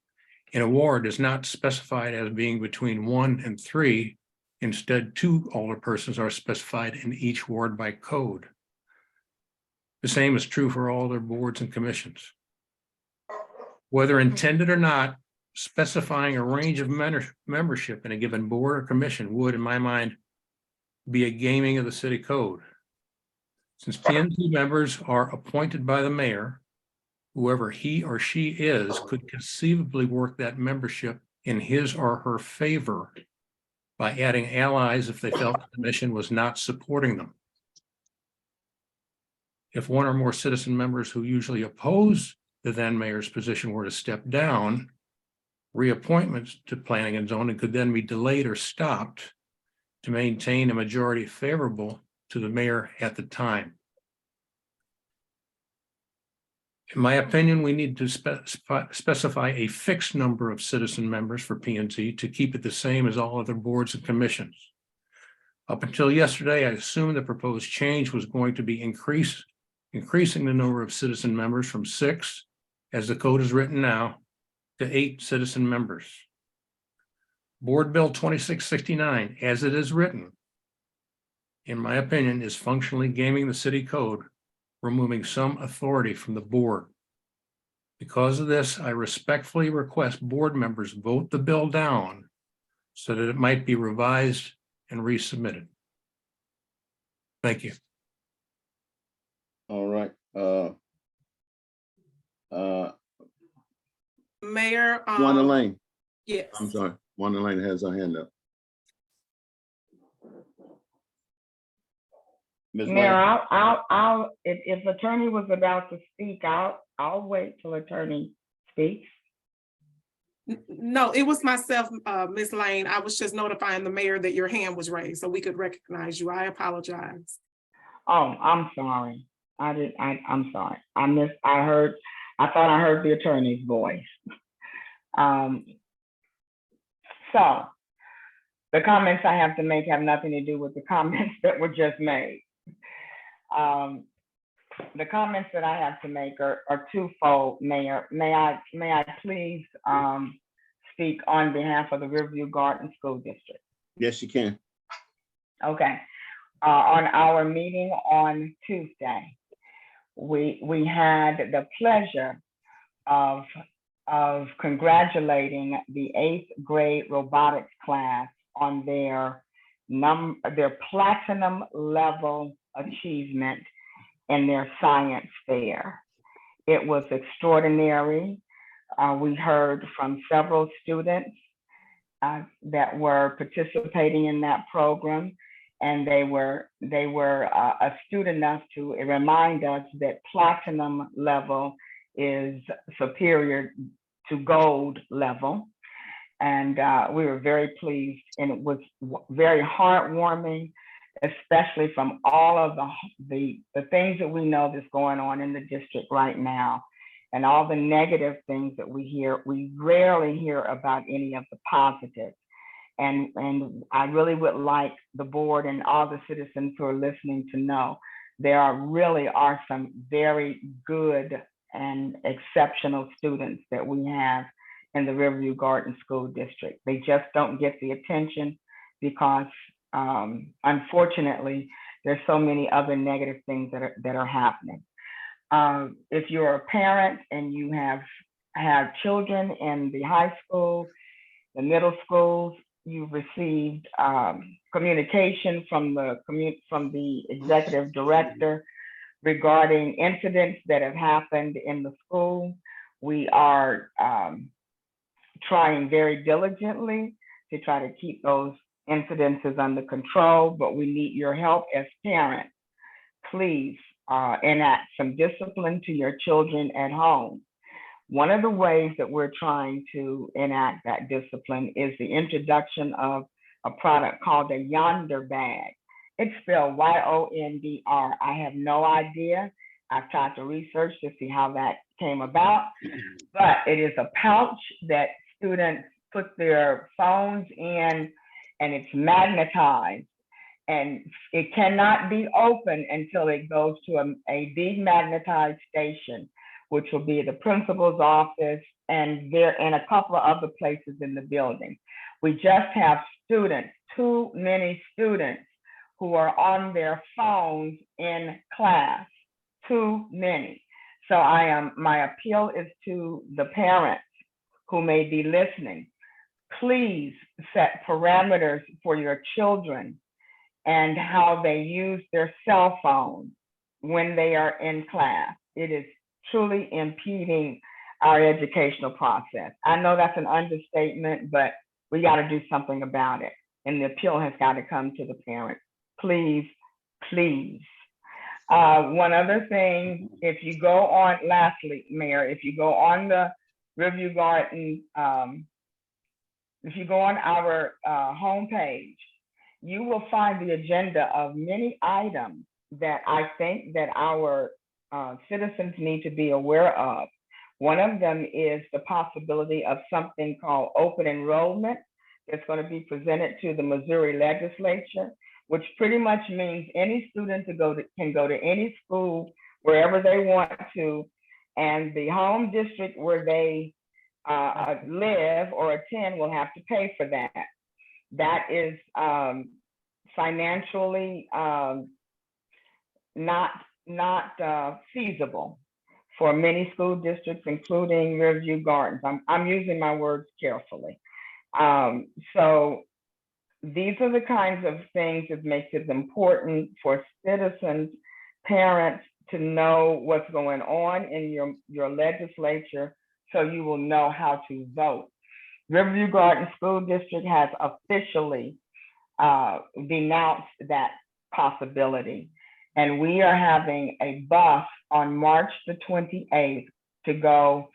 in a ward is not specified as being between 1 and 3. Instead, 2 alderpersons are specified in each ward by code. The same is true for all other boards and commissions. Whether intended or not, specifying a range of membership in a given board or commission would, in my mind, be a gaming of the city code. Since PNC members are appointed by the mayor, whoever he or she is could conceivably work that membership in his or her favor by adding allies if they felt the commission was not supporting them. If one or more citizen members who usually oppose the then mayor's position were to step down, reappointments to planning and zoning could then be delayed or stopped to maintain a majority favorable to the mayor at the time. In my opinion, we need to specify a fixed number of citizen members for PNC to keep it the same as all other boards and commissions. Up until yesterday, I assumed the proposed change was going to be increasing the number of citizen members from 6, as the code is written now, to 8 citizen members. Board Bill 2669, as it is written, in my opinion, is functionally gaming the city code, removing some authority from the board. Because of this, I respectfully request board members vote the bill down so that it might be revised and resubmitted. Thank you. All right. Mayor. Wanda Lane, Yes. I'm sorry, Wanda Lane has her hand up. Ms. Mayor, Lane, if attorney was about to speak, I'll wait till attorney speaks. No, it was myself, Ms. Lane. I was just notifying the mayor that your hand was raised so we could recognize you. I apologize. Oh, I'm sorry. I'm sorry. I thought I heard the attorney's voice. So the comments I have to make have nothing to do with the comments that were just made. The comments that I have to make are twofold, Mayor. May I please speak on behalf of the Riverview Garden School District? yes, you can. Okay. On our meeting on Tuesday, we had the pleasure of congratulating the 8th grade robotics class on their platinum level achievement in their science fair. It was extraordinary. We heard from several students that were participating in that program, and they were astute enough to remind us that platinum level is superior to gold level. And we were very pleased, and it was very heartwarming, especially from all of the things that we know that's going on in the district right now, and all the negative things that we hear. We rarely hear about any of the positives. And I really would like the board and all the citizens who are listening to know there really are some very good and exceptional students that we have in the Riverview Garden School District. They just don't get the attention because unfortunately, there's so many other negative things that are happening. If you're a parent and you have children in the high school, the middle schools, you've received communication from the executive director regarding incidents that have happened in the school. We are trying very diligently to try to keep those incidences under control, but we need your help as parents. Please enact some discipline to your children at home. One of the ways that we're trying to enact that discipline is the introduction of a product called a Yonder bag. It's spelled Y-O-N-D-R. I have no idea. I've tried to research to see how that came about, but it is a pouch that students put their phones in, and it's magnetized, and it cannot be opened until it goes to a demagnetized station, which will be the principal's office and a couple of other places in the building. We just have students, too many students, who are on their phones in class, too many. So my appeal is to the parents who may be listening. Please set parameters for your children and how they use their cell phone when they are in class. It is truly impeding our educational process. I know that's an understatement, but we got to do something about it. And the appeal has got to come to the parents. Please, please. One other thing, if you go on, lastly, Mayor, if you go on the Review Garden, if you go on our homepage, you will find the agenda of many items that I think that our citizens need to be aware of. One of them is the possibility of something called open enrollment that's going to be presented to the Missouri legislature, which pretty much means any student can go to any school wherever they want to, and the home district where they live or attend will have to pay for that. That is financially not feasible for many school districts, including Riverview Gardens. I'm using my words carefully. So these are the kinds of things that makes it important for citizens, parents to know what's going on in your legislature so you will know how to vote. Riverview Garden School District has officially denounced that possibility. And we are having a bus on March the 28th to go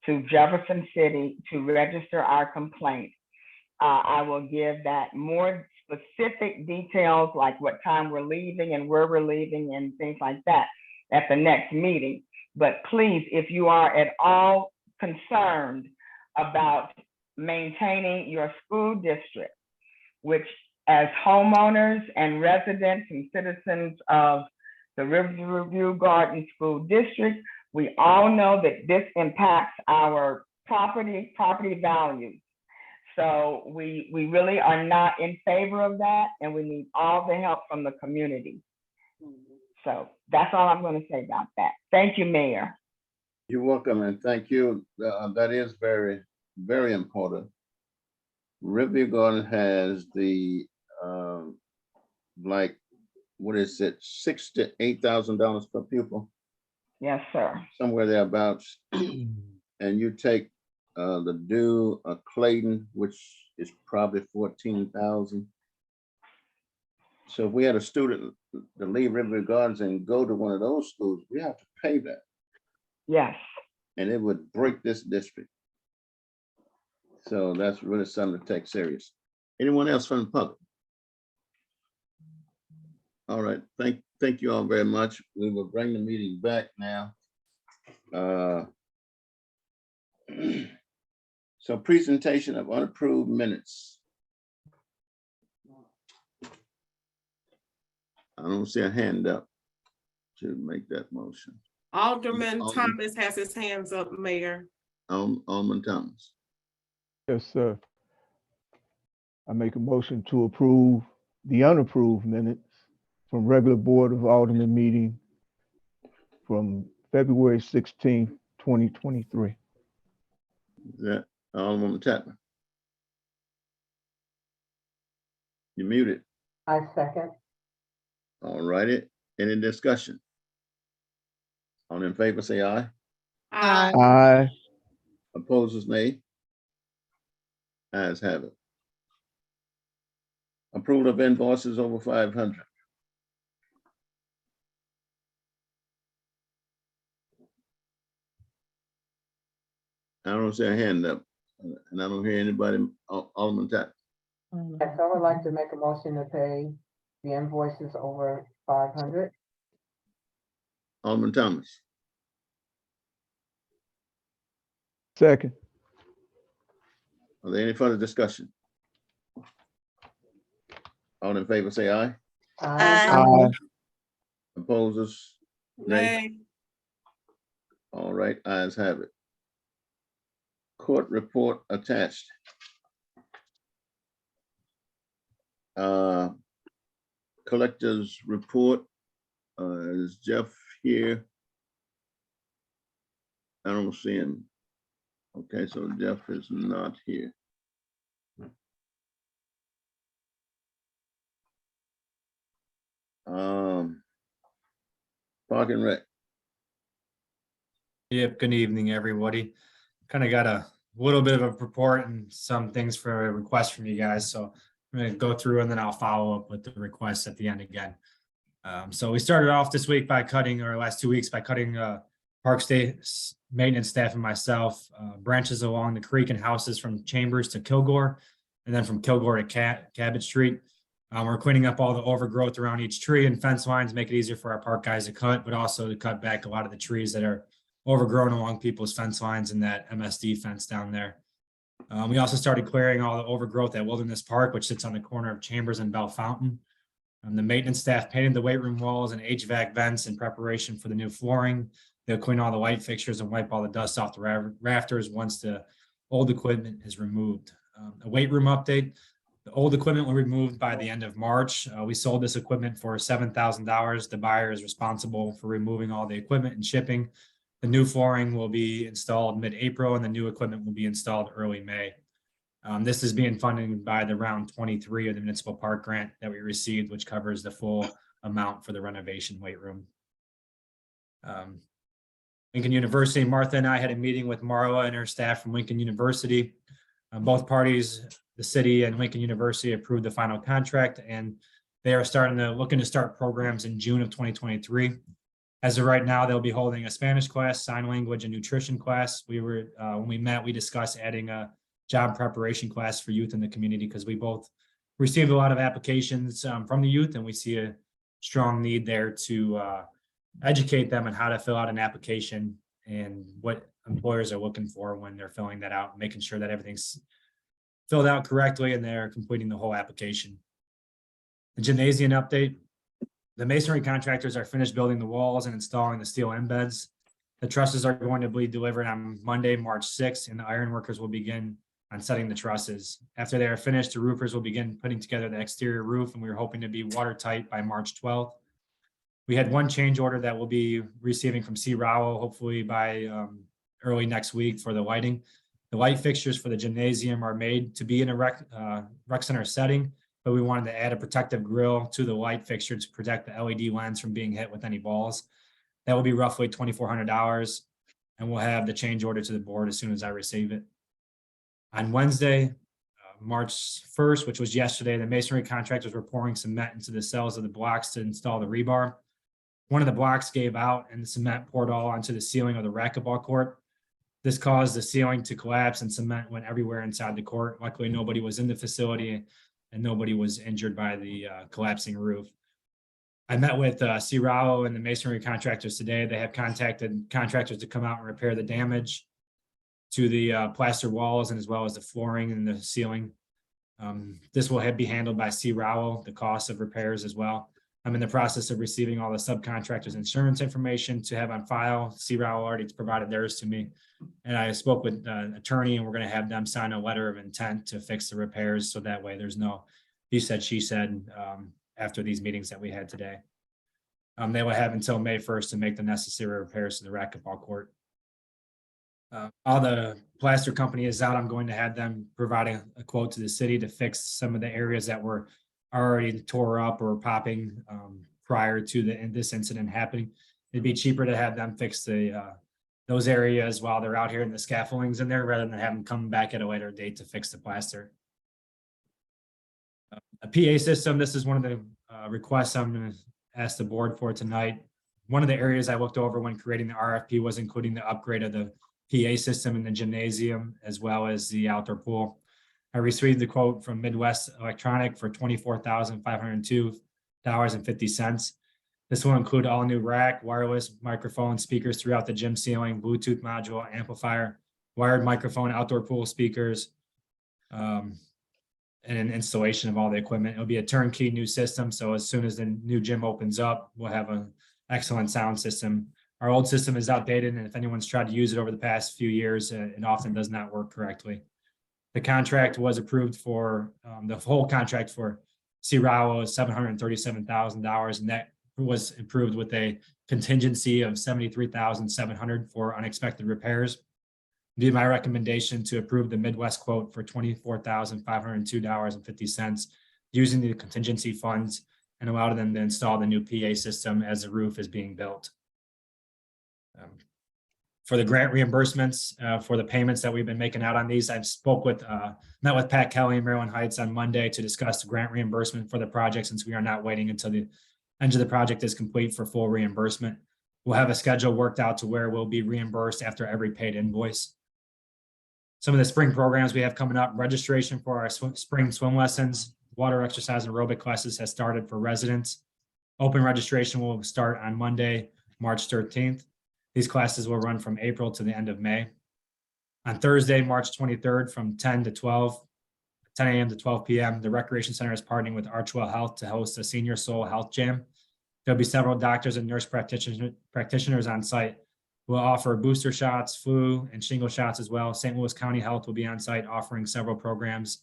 to Jefferson City to register our complaint. I will give that more specific details, like what time we're leaving and where we're leaving and things like that at the next meeting. But please, if you are at all concerned about maintaining your school district, which as homeowners and residents and citizens of the Riverview Garden School District, we all know that this impacts our property values. So we really are not in favor of that, and we need all the help from the community. So that's all I'm going to say about that. Thank you, Mayor. You're welcome, and thank you. That is very, very important. Riverview Garden has the like, what is it, $6,000 to $8,000 per pupil? Yes, sir. Somewhere thereabouts. And you take the due Clayton, which is probably 14,000. So if we had a student to leave Riverview Gardens and go to one of those schools, we have to pay that. Yes. And it would break this district. So that's really something to take serious. Anyone else from the public? All right, thank you all very much. We will bring the meeting back now. So presentation of unapproved minutes. I don't see a hand up to make that motion. Alderman Thomas has his hands up, Mayor. Alderman Thomas. Yes, sir. I make a motion to approve the unapproved minutes from regular Board of Aldermen meeting from February 16th, 2023. Is that Alderman Tapman? You're muted. I second. All righty. Any discussion? All in favor, say aye. Aye. Opposers, nay. Ayes have it. Approval of invoices over 500. I don't see a hand up, and I don't hear anybody. Alderman Tapp. Yes, I would like to make a motion to pay the invoices over 500. Alderman Thomas. Second. Are there any further discussion? All in favor, say aye. Aye. Opposers, nay. Nay. All right, ayes have it. Court report attached. Collector's report. Is Jeff here? I don't see him. Okay, so Jeff is not here. Park and Rec. Yep, good evening, everybody. Kind of got a little bit of a report and some things for a request from you guys. So I'm gonna go through and then I'll follow up with the requests at the end again. So we started off this week by cutting, or last 2 weeks by cutting park maintenance staff and myself, branches along the creek and houses from Chambers to Kilgore, and then from Kilgore to Cabot Street. We're cleaning up all the overgrowth around each tree and fence lines, make it easier for our park guys to cut, but also to cut back a lot of the trees that are overgrown along people's fence lines and that MSD fence down there. We also started clearing all the overgrowth at Wilderness Park, which sits on the corner of Chambers and Bell Fountain. The maintenance staff painted the weight room walls and HVAC vents in preparation for the new flooring. They'll clean all the light fixtures and wipe all the dust off the rafters once the old equipment is removed. A weight room update. The old equipment was removed by the end of March. We sold this equipment for $7,000. The buyer is responsible for removing all the equipment and shipping. The new flooring will be installed mid-April and the new equipment will be installed early May. This is being funded by the round 23 of the municipal park grant that we received, which covers the full amount for the renovation weight room. Lincoln University, Martha and I had a meeting with Marla and her staff from Lincoln University. Both parties, the city and Lincoln University, approved the final contract, and they are looking to start programs in June of 2023. As of right now, they'll be holding a Spanish class, sign language, and nutrition class. When we met, we discussed adding a job preparation class for youth in the community because we both received a lot of applications from the youth, and we see a strong need there to educate them on how to fill out an application and what employers are looking for when they're filling that out, making sure that everything's filled out correctly and they're completing the whole application. The gymnasium update. The masonry contractors are finished building the walls and installing the steel embeds. The trusses are going to be delivered on Monday, March 6th, and the iron workers will begin on setting the trusses. After they are finished, the roofers will begin putting together the exterior roof, and we are hoping to be watertight by March 12th. We had one change order that we'll be receiving from C. Rowell, hopefully by early next week for the lighting. The light fixtures for the gymnasium are made to be in a rec center setting, but we wanted to add a protective grill to the light fixture to protect the LED lens from being hit with any balls. That will be roughly $2,400, and we'll have the change order to the board as soon as I receive it. On Wednesday, March 1st, which was yesterday, the masonry contractors were pouring cement into the cells of the blocks to install the rebar. One of the blocks gave out and the cement poured all onto the ceiling of the racquetball court. This caused the ceiling to collapse and cement went everywhere inside the court. Luckily, nobody was in the facility and nobody was injured by the collapsing roof. I met with C. Rowell and the masonry contractors today. They have contacted contractors to come out and repair the damage to the plaster walls and as well as the flooring and the ceiling. This will be handled by C. Rowell, the cost of repairs as well. I'm in the process of receiving all the subcontractors' insurance information to have on file. C. Rowell already provided theirs to me. And I spoke with an attorney and we're going to have them sign a letter of intent to fix the repairs. So that way there's no he said, she said after these meetings that we had today. They will have until May 1st to make the necessary repairs to the racquetball court. All the plaster company is out. I'm going to have them providing a quote to the city to fix some of the areas that were already tore up or popping prior to this incident happening. It'd be cheaper to have them fix those areas while they're out here in the scaffoldings in there rather than have them come back at a later date to fix the plaster. A PA system, this is one of the requests I'm going to ask the board for tonight. One of the areas I looked over when creating the RFP was including the upgrade of the PA system in the gymnasium as well as the outdoor pool. I received the quote from Midwest Electronic for $24,502.50. This will include all new rack, wireless microphone speakers throughout the gym ceiling, Bluetooth module, amplifier, wired microphone, outdoor pool speakers, and an installation of all the equipment. It'll be a turnkey new system. So as soon as the new gym opens up, we'll have an excellent sound system. Our old system is outdated, and if anyone's tried to use it over the past few years, it often does not work correctly. The contract was approved for the whole contract for C. Rowell is $737,000, and that was approved with a contingency of 73,700 for unexpected repairs. Be my recommendation to approve the Midwest quote for $24,502.50 using the contingency funds and allow them to install the new PA system as the roof is being built. For the grant reimbursements, for the payments that we've been making out on these, I've met with Pat Kelly in Maryland Heights on Monday to discuss the grant reimbursement for the project, since we are not waiting until the end of the project is complete for full reimbursement. We'll have a schedule worked out to where we'll be reimbursed after every paid invoice. Some of the spring programs we have coming up, registration for our spring swim lessons, water exercise and aerobic classes has started for residents. Open registration will start on Monday, March 13th. These classes will run from April to the end of May. On Thursday, March 23rd, from 10 a.m. to 12 p.m., the Recreation Center is partnering with Archwell Health to host a Senior Soul Health Jam. There'll be several doctors and nurse practitioners on site. We'll offer booster shots, flu, and shingle shots as well. St. Louis County Health will be on site offering several programs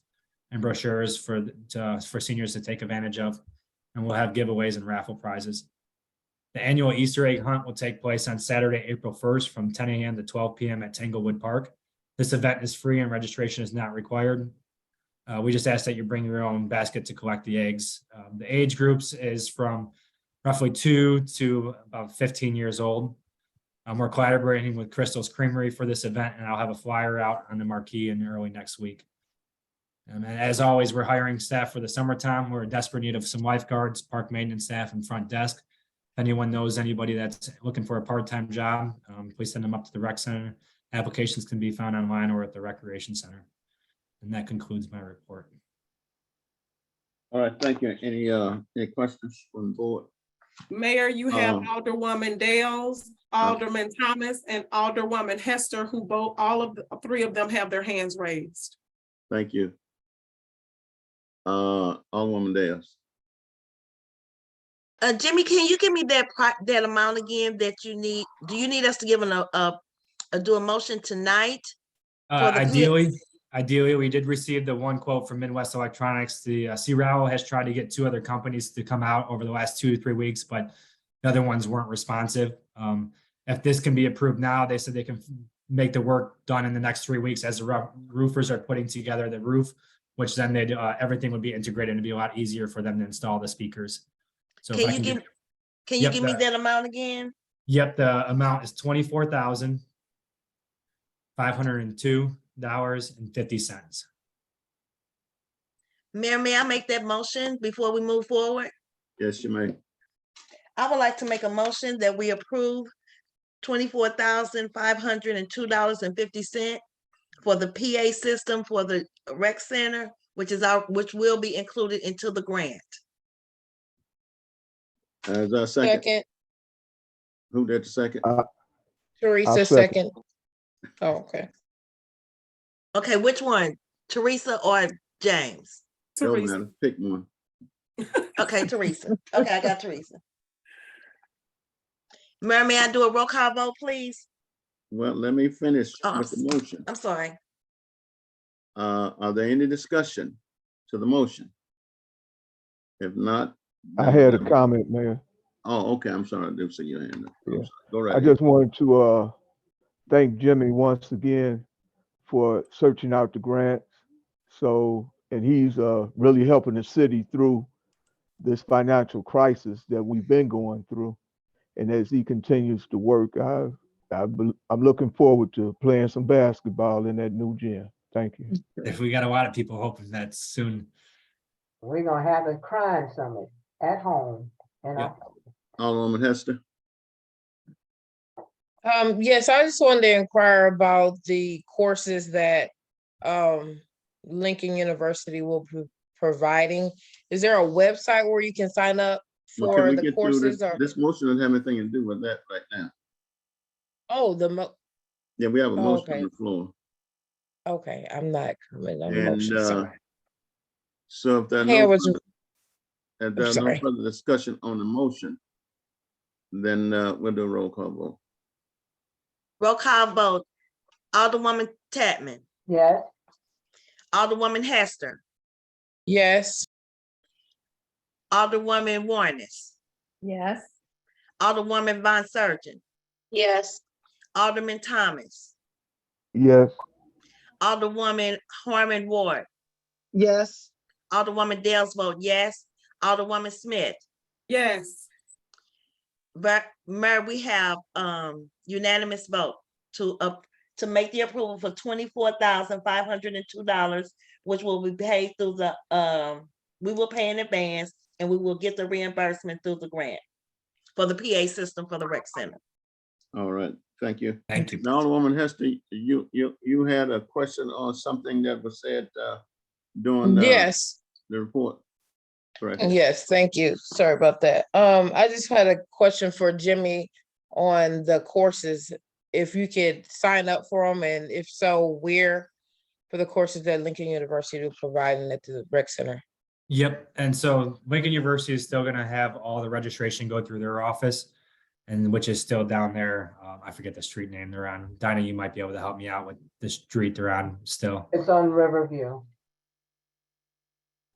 and brochures for seniors to take advantage of. And we'll have giveaways and raffle prizes. The annual Easter egg hunt will take place on Saturday, April 1st from 10 a.m. to 12 p.m. at Tanglewood Park. This event is free and registration is not required. We just ask that you bring your own basket to collect the eggs. The age groups is from roughly 2 to about 15 years old. We're collaborating with Crystal's Creamery for this event, and I'll have a flyer out on the marquee in early next week. And as always, we're hiring staff for the summertime. We're in desperate need of some lifeguards, park maintenance staff, and front desk. If anyone knows anybody that's looking for a part-time job, please send them up to the rec center. Applications can be found online or at the recreation center. And that concludes my report. All right, thank you. Any questions from the board? Mayor, you have Alderwoman Dales, Alderman Thomas, and Alderwoman Hester, who three of them have their hands raised. Thank you. Alderwoman Dales. Jimmy, can you give me that amount again that you need? Do you need us to give do a motion tonight? Ideally, we did receive the one quote from Midwest Electronics. The CRAO has tried to get 2 other companies to come out over the last 2 to 3 weeks, but the other ones weren't responsive. If this can be approved now, they said they can make the work done in the next 3 weeks as the roofers are putting together the roof, which then everything would be integrated and it'd be a lot easier for them to install the speakers. So can you give me that amount again? Yep, the amount is $24,502.50. Mayor, may I make that motion before we move forward? Yes, you may. I would like to make a motion that we approve $24,502.50 for the PA system for the rec center, which will be included into the grant. Is that a second? Second, Who did the second? Teresa, I'll second. Oh, okay. Okay, which one? Teresa or James? Don't Teresa. matter. Pick one. Okay, Teresa. Okay, I got Teresa. Mayor, may I do a roll call vote, please? Well, let me finish Oh, with the motion. I'm sorry. Are there any discussion to the motion? If not. I had a comment, Mayor. Oh, okay. I'm sorry. I didn't see your hand up. Yeah. Go right I ahead. just wanted to thank Jimmy once again for searching out the grants. And he's really helping the city through this financial crisis that we've been going through. And as he continues to work, I'm looking forward to playing some basketball in that new gym. Thank you. If we got a lot of people hoping that soon. We're gonna have a crime summit at home. Yeah. Alderwoman Hester. Yes, I just wanted to inquire about the courses that Lincoln University will be providing. Is there a website where you can sign up Well, can for we the get through courses? this motion doesn't have anything to do with that right now. Yeah, we have a motion on the floor. Okay, I'm not coming on the And motion. Sorry. so if there are Hey, I no was- further- if there's no sorry. further discussion on the motion, then we'll do a roll call vote. Roll call vote. Alderwoman Tatman, Yes, Alderwoman Hester, Yes, Alderwoman Warnes, Yes. Alderwoman Von Surgeon, Yes. Alderman Thomas, Yes. Alderwoman Harmon Ward, Yes. Alderwoman Dales vote yes, Alderwoman Smith. Yes. But Mayor, we have unanimous vote to make the approval for $24,502, which will be paid through the we will pay in advance and we will get the reimbursement through the grant for the PA system for the rec center. All right, thank you. Thank you. Now, Alderwoman Hester, you had a question on something that was said during Yes. the report. Correct. Yes, thank you. Sorry about that. I just had a question for Jimmy on the courses. If you could sign up for them, and if so, where for the courses that Lincoln University is providing at the rec center? Yep. And so Lincoln University is still going to have all the registration go through their office, and which is still down there. I forget the street name they're on. Dinah, you might be able to help me out with the street they're on still. It's on Riverview.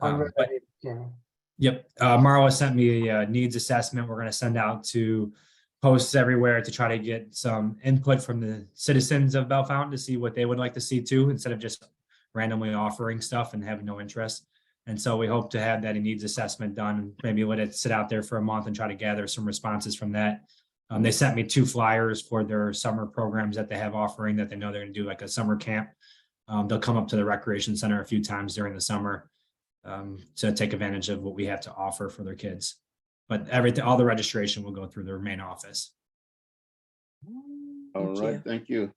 On But Riverview, Jimmy. yep, Marla sent me a needs assessment we're going to send out to posts everywhere to try to get some input from the citizens of Bell Fountain to see what they would like to see too, instead of just randomly offering stuff and having no interest. And so we hope to have that needs assessment done and maybe let it sit out there for a month and try to gather some responses from that. They sent me 2 flyers for their summer programs that they have offering that they know they're going to do, like a summer camp. They'll come up to the recreation center a few times during the summer to take advantage of what we have to offer for their kids. But everything, all the registration will go through their main office. All right, thank you.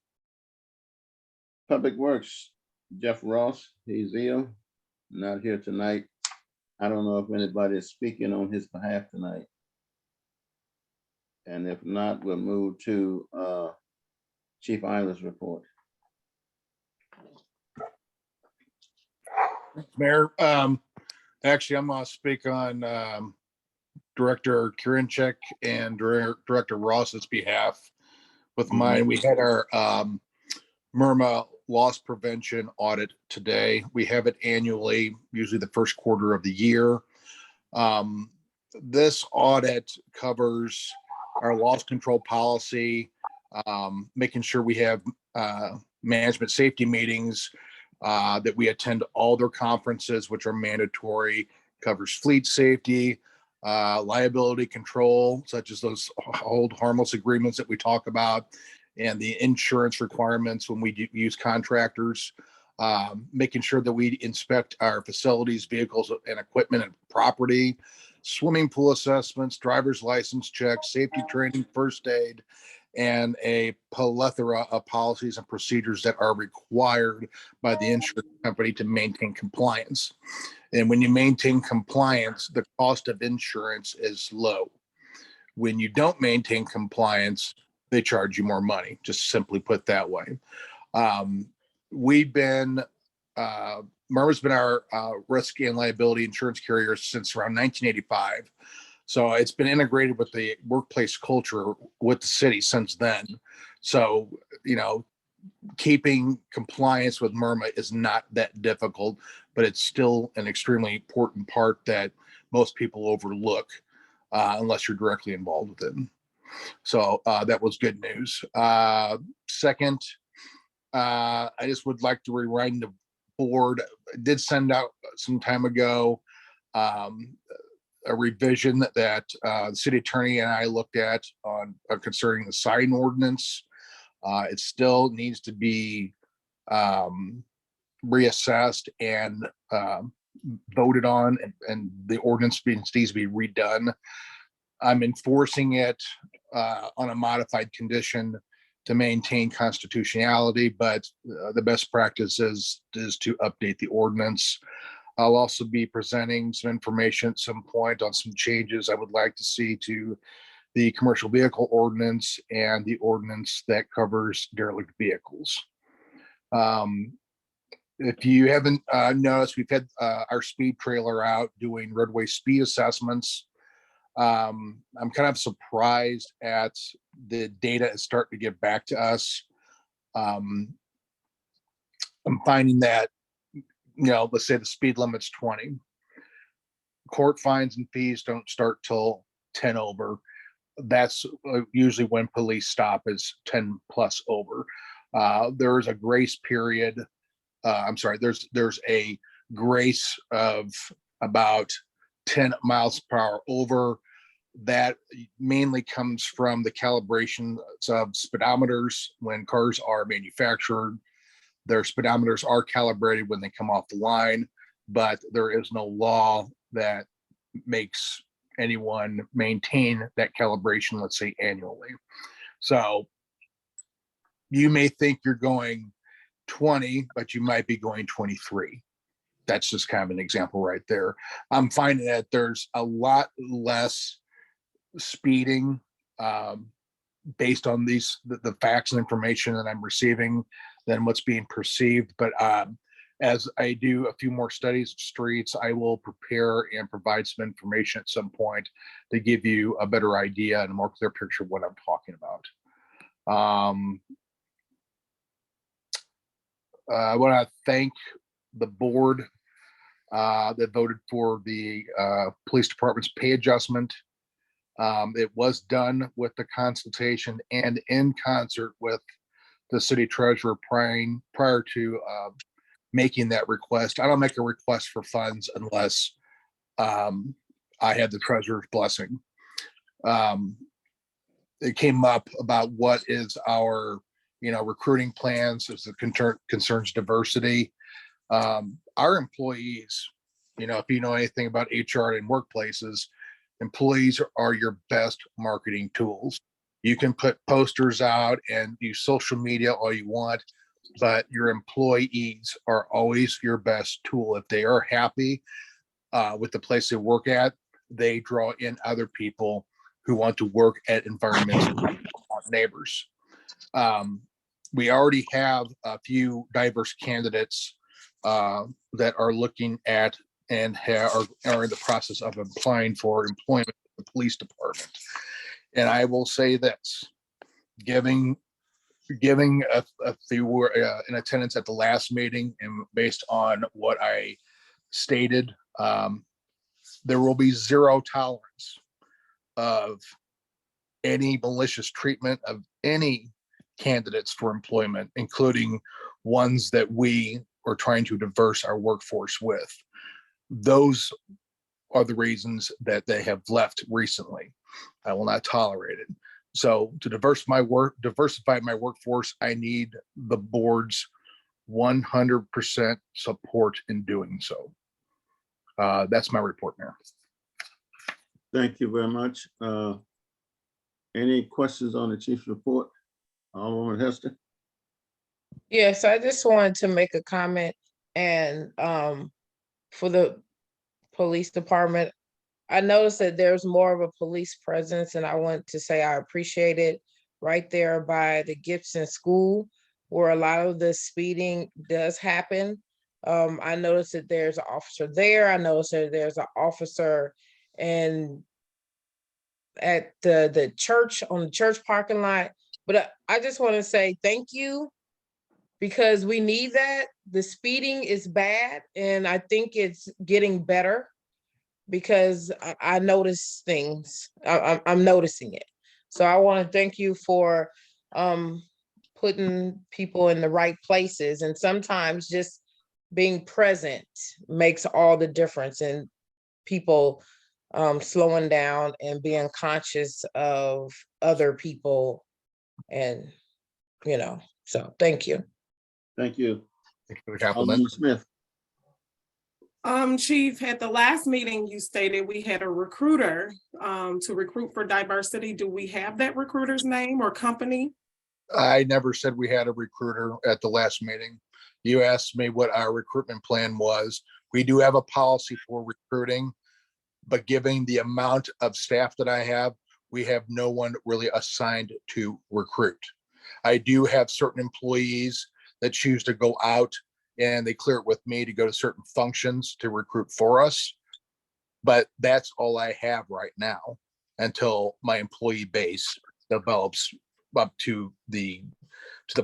Public Works, Jeff Ross, he's ill, not here tonight. I don't know if anybody is speaking on his behalf tonight. And if not, we'll move to Chief Isler's report. Mayor, actually, I'm gonna speak on Director Kirinchek and Director Ross's behalf. With mine, we had our MIRMA loss prevention audit today. We have it annually, usually the first quarter of the year. This audit covers our loss control policy, making sure we have management safety meetings, that we attend all their conferences, which are mandatory, covers fleet safety, liability control, such as those hold harmless agreements that we talk about, and the insurance requirements when we use contractors, making sure that we inspect our facilities, vehicles, and equipment and property, swimming pool assessments, driver's license checks, safety training, first aid, and a plethora of policies and procedures that are required by the insurance company to maintain compliance. And when you maintain compliance, the cost of insurance is low. When you don't maintain compliance, they charge you more money, just simply put that way. We've been, MIRMA's been our risk and liability insurance carrier since around 1985. So it's been integrated with the workplace culture with the city since then. So, you know, keeping compliance with MIRMA is not that difficult, but it's still an extremely important part that most people overlook unless you're directly involved with it. So that was good news. Second, I just would like to remind the board, I did send out some time ago a revision that the city attorney and I looked at on concerning the sign ordinance. It still needs to be reassessed and voted on, and the ordinance needs to be redone. I'm enforcing it on a modified condition to maintain constitutionality, but the best practice is to update the ordinance. I'll also be presenting some information at some point on some changes I would like to see to the commercial vehicle ordinance and the ordinance that covers derelict vehicles. If you haven't noticed, we've had our speed trailer out doing roadway speed assessments. I'm kind of surprised at the data is starting to get back to us. I'm finding that, you know, let's say the speed limit's 20. Court fines and fees don't start till 10 over. That's usually when police stop is 10 plus over. There's a grace period. I'm sorry, there's a grace of about 10 miles per hour over. That mainly comes from the calibration of speedometers. When cars are manufactured, their speedometers are calibrated when they come off the line, but there is no law that makes anyone maintain that calibration, let's say annually. So you may think you're going 20, but you might be going 23. That's just kind of an example right there. I'm finding that there's a lot less speeding based on the facts and information that I'm receiving than what's being perceived. But as I do a few more studies of streets, I will prepare and provide some information at some point to give you a better idea and a more clear picture of what I'm talking about. I want to thank the board that voted for the police department's pay adjustment. It was done with the consultation and in concert with the city treasurer prior to making that request. I don't make a request for funds unless I had the treasurer's blessing. It came up about what is our recruiting plans as it concerns diversity. Our employees, if you know anything about HR and workplaces, employees are your best marketing tools. You can put posters out and use social media all you want, but your employees are always your best tool. If they are happy with the place they work at, they draw in other people who want to work at environments neighbors. We already have a few diverse candidates that are looking at and are in the process of applying for employment in the police department. And I will say this, giving if they were in attendance at the last meeting and based on what I stated, there will be zero tolerance of any malicious treatment of any candidates for employment, including ones that we are trying to diverse our workforce with. Those are the reasons that they have left recently. I will not tolerate it. So to diversify my workforce, I need the board's 100% support in doing so. That's my report, Mayor. Thank you very much. Any questions on the chief's report? Alderwoman Hester? Yes, I just wanted to make a comment and for the police department, I noticed that there's more of a police presence and I want to say I appreciate it right there by the Gibson School where a lot of the speeding does happen. I noticed that there's an officer there. I noticed that there's an officer and at the church on the church parking lot. But I just want to say thank you because we need that. The speeding is bad and I think it's getting better because I notice things. I'm noticing it. So I want to thank you for putting people in the right places. And sometimes just being present makes all the difference in people slowing down and being conscious of other people. And, so thank you. Thank you. Thank you for the compliment. Alderwoman Smith? Chief, at the last meeting, you stated we had a recruiter to recruit for diversity. Do we have that recruiter's name or company? I never said we had a recruiter at the last meeting. You asked me what our recruitment plan was. We do have a policy for recruiting, but given the amount of staff that I have, we have no one really assigned to recruit. I do have certain employees that choose to go out and they clear it with me to go to certain functions to recruit for us. But that's all I have right now until my employee base develops up to the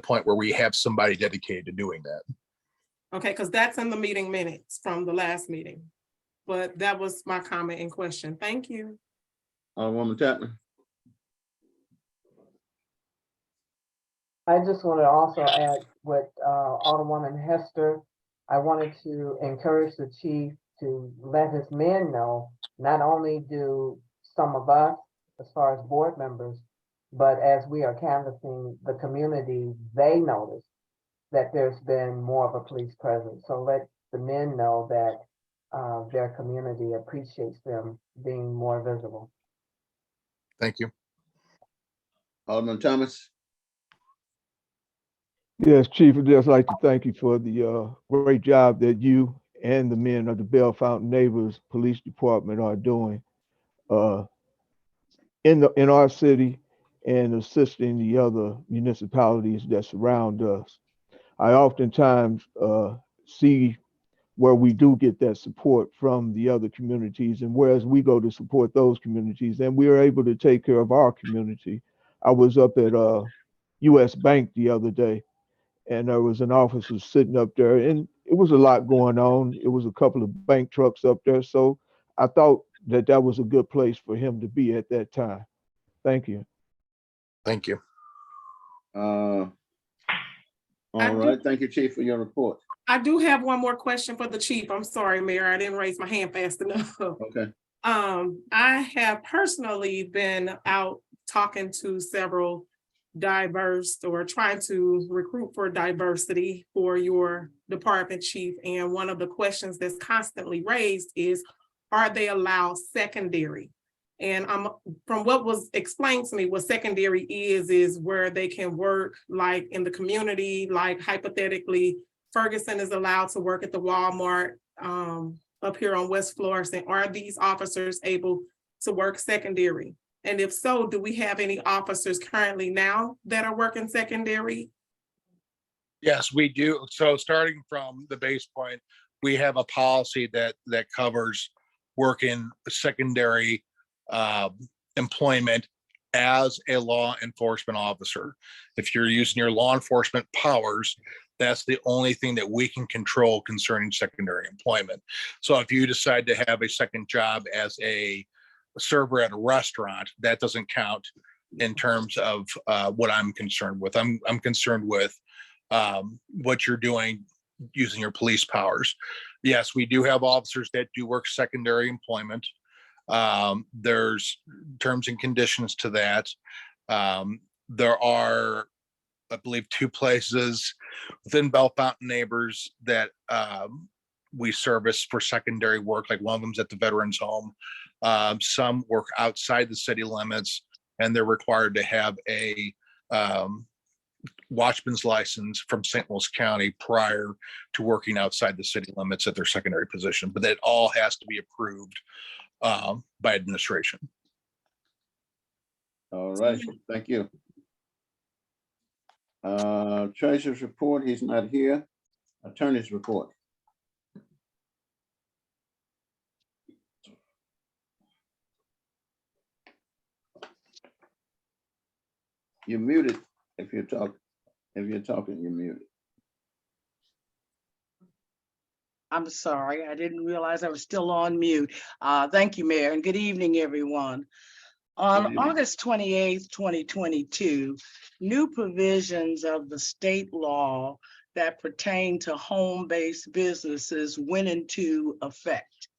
point where we have somebody dedicated to doing that. Okay, because that's in the meeting minutes from the last meeting. But that was my comment in question. Thank you. Alderwoman Chapman. I just want to also add with Alderwoman Hester. I wanted to encourage the chief to let his men know, not only do some of us, as far as board members, but as we are canvassing the community, they notice that there's been more of a police presence. So let the men know that their community appreciates them being more visible. Thank you. Alderman Thomas. Yes, Chief, I'd just like to thank you for the great job that you and the men of the Bell Fountain Neighbors Police Department are doing in our city and assisting the other municipalities that surround us. I oftentimes see where we do get that support from the other communities, and whereas we go to support those communities, and we are able to take care of our community. I was up at U.S. Bank the other day, and there was an officer sitting up there, and it was a lot going on. It was a couple of bank trucks up there, so I thought that that was a good place for him to be at that time. Thank you. Thank you. All right, thank you, Chief, for your report. I do have one more question for the chief. I'm sorry, Mayor, I didn't raise my hand fast enough. Okay. I have personally been out talking to several diverse or trying to recruit for diversity for your department, chief. And one of the questions that's constantly raised is, are they allowed secondary? And from what was explained to me, what secondary is where they can work like in the community, like hypothetically, Ferguson is allowed to work at the Walmart up here on West Florissant. Are these officers able to work secondary? And if so, do we have any officers currently now that are working secondary? Yes, we do. So starting from the base point, we have a policy that covers working secondary employment as a law enforcement officer. If you're using your law enforcement powers, that's the only thing that we can control concerning secondary employment. So if you decide to have a second job as a server at a restaurant, that doesn't count in terms of what I'm concerned with. I'm concerned with what you're doing using your police powers. Yes, we do have officers that do work secondary employment. There's terms and conditions to that. There are, I believe, 2 places within Bell Fountain Neighbors that we service for secondary work, like one of them's at the Veterans Home. Some work outside the city limits, and they're required to have a watchman's license from St. Louis County prior to working outside the city limits at their secondary position. But that all has to be approved by administration. All right, thank you. Treasurer's report, he's not here. Attorney's report. You're muted if you're talking. If you're talking, you're muted. I'm sorry, I didn't realize I was still on mute. Thank you, Mayor, and good evening, everyone. On August 28th, 2022, new provisions of the state law that pertain to home-based businesses went into effect.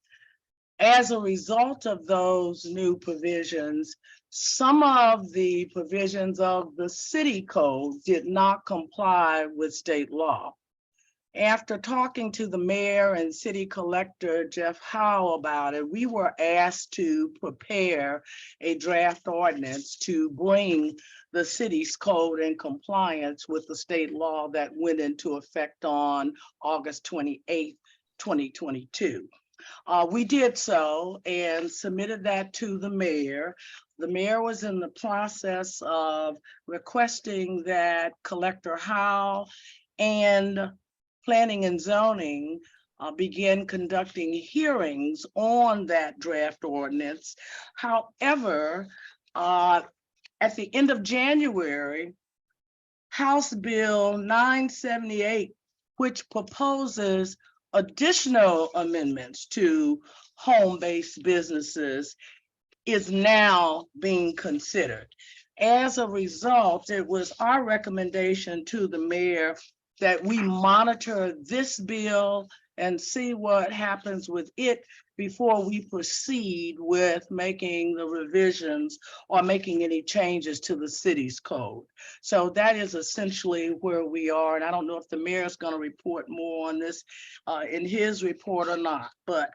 As a result of those new provisions, some of the provisions of the city code did not comply with state law. After talking to the mayor and city collector, Jeff Howe, about it, we were asked to prepare a draft ordinance to bring the city's code in compliance with the state law that went into effect on August 28th, 2022. We did so and submitted that to the mayor. The mayor was in the process of requesting that Collector Howe and Planning and Zoning begin conducting hearings on that draft ordinance. However, at the end of January, House Bill 978, which proposes additional amendments to home-based businesses, is now being considered. As a result, it was our recommendation to the mayor that we monitor this bill and see what happens with it before we proceed with making the revisions or making any changes to the city's code. So that is essentially where we are. And I don't know if the mayor is going to report more on this in his report or not, but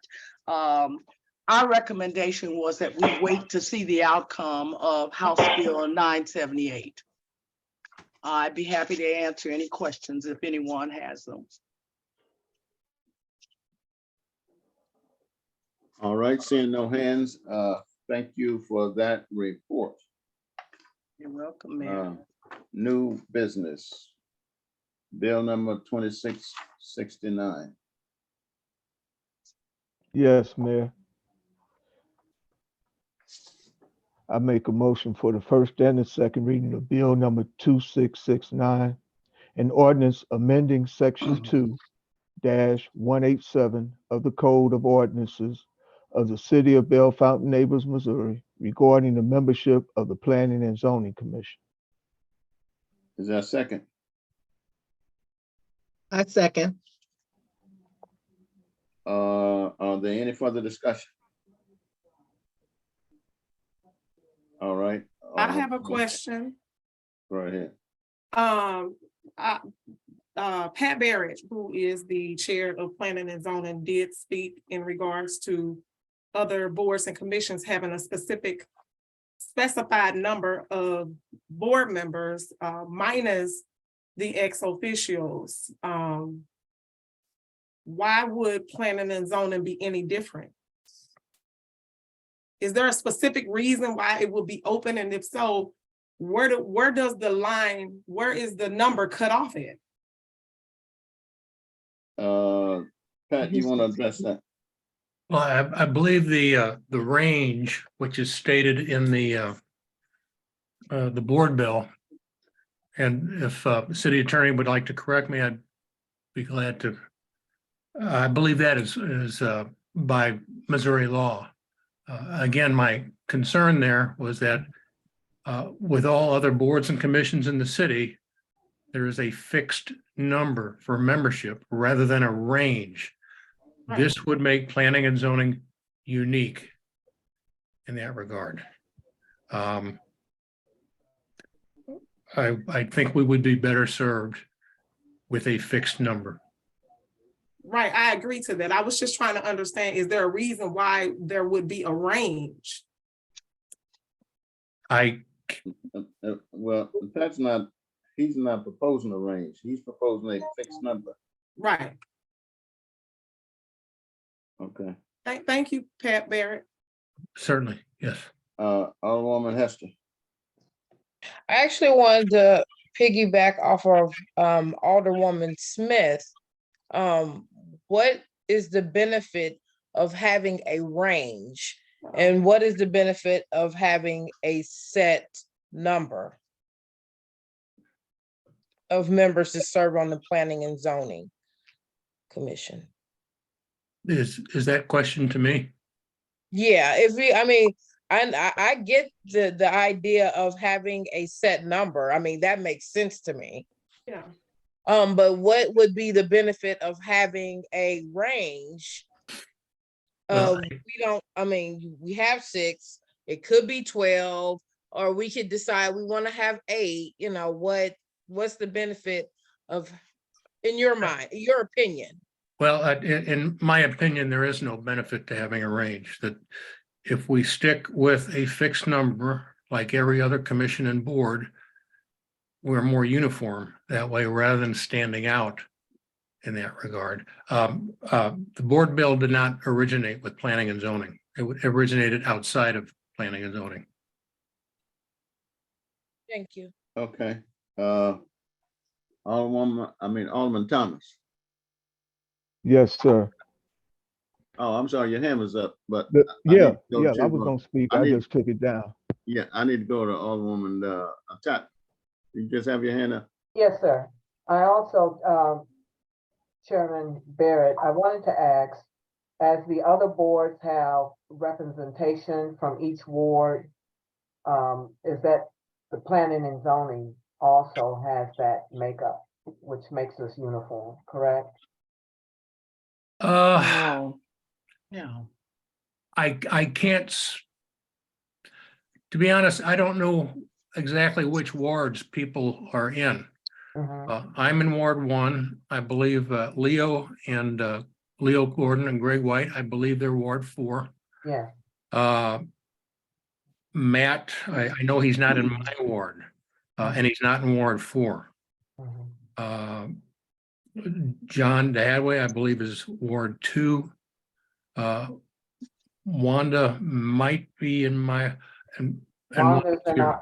our recommendation was that we wait to see the outcome of House Bill 978. I'd be happy to answer any questions if anyone has them. All right, seeing no hands, thank you for that report. You're welcome, Mayor. New business. Bill number 2669. Yes, Mayor. I make a motion for the first and the second reading of Bill number 2669, an ordinance amending Section 2-187 of the Code of Ordinances of the City of Belle Fountain Neighbors, Missouri, regarding the membership of the Planning and Zoning Commission. Is there a second? I second. Are there any further discussion? All right. I have a question. Go ahead. Pat Barrett, who is the chair of Planning and Zoning, did speak in regards to other boards and commissions having a specified number of board members, minus the ex officios. Why would Planning and Zoning be any different? Is there a specific reason why it will be open? And if so, where does the line, where is the number cut off at? Pat, you want to address that? Well, I believe the range, which is stated in the board bill, and if the city attorney would like to correct me, I'd be glad to. I believe that is by Missouri law. Again, my concern there was that with all other boards and commissions in the city, there is a fixed number for membership rather than a range. Right. This would make planning and zoning unique in that regard. I think we would be better served with a fixed number. Right, I agree to that. I was just trying to understand, is there a reason why there would be a range? Well, Pat's not, he's not proposing a range. He's proposing a fixed number. Right. Okay. Thank you, Pat Barrett. Certainly, yes. Alderwoman Hester. I actually wanted to piggyback off of Alderwoman Smith. What is the benefit of having a range? And what is the benefit of having a set number of members to serve on the Planning and Zoning Commission? Is that question to me? Yeah, I get the idea of having a set number. I mean, that makes sense to me. Yeah. But what would be the benefit of having a range? Well, We have 6, it could be 12, or we could decide we want to have 8, what's the benefit of, in your mind, your opinion? Well, in my opinion, there is no benefit to having a range. That if we stick with a fixed number, like every other commission and board, we're more uniform that way rather than standing out in that regard. The board bill did not originate with planning and zoning. It originated outside of planning and zoning. Thank you. Okay. Alderman Thomas. Yes, sir. Oh, I'm sorry, your hand was up, but I I was gonna speak. I just took it down. Yeah, I need to go to Alderwoman Tot. You just have your hand up. Yes, sir. I also, Chairman Barrett, I wanted to ask, as the other boards have representation from each ward, is that the planning and zoning also has that makeup, which makes us uniform, correct? No, Yeah. I can't, to be honest, I don't know exactly which wards people are in. Mhm. I'm in Ward 1. I believe Leo Gordon and Greg White, I believe they're Ward 4. Yeah, Matt, I know he's not in my ward, and he's not in Ward 4. mhm. John Hadway, I believe, is Ward 2. Wanda might be in my, and Wanda's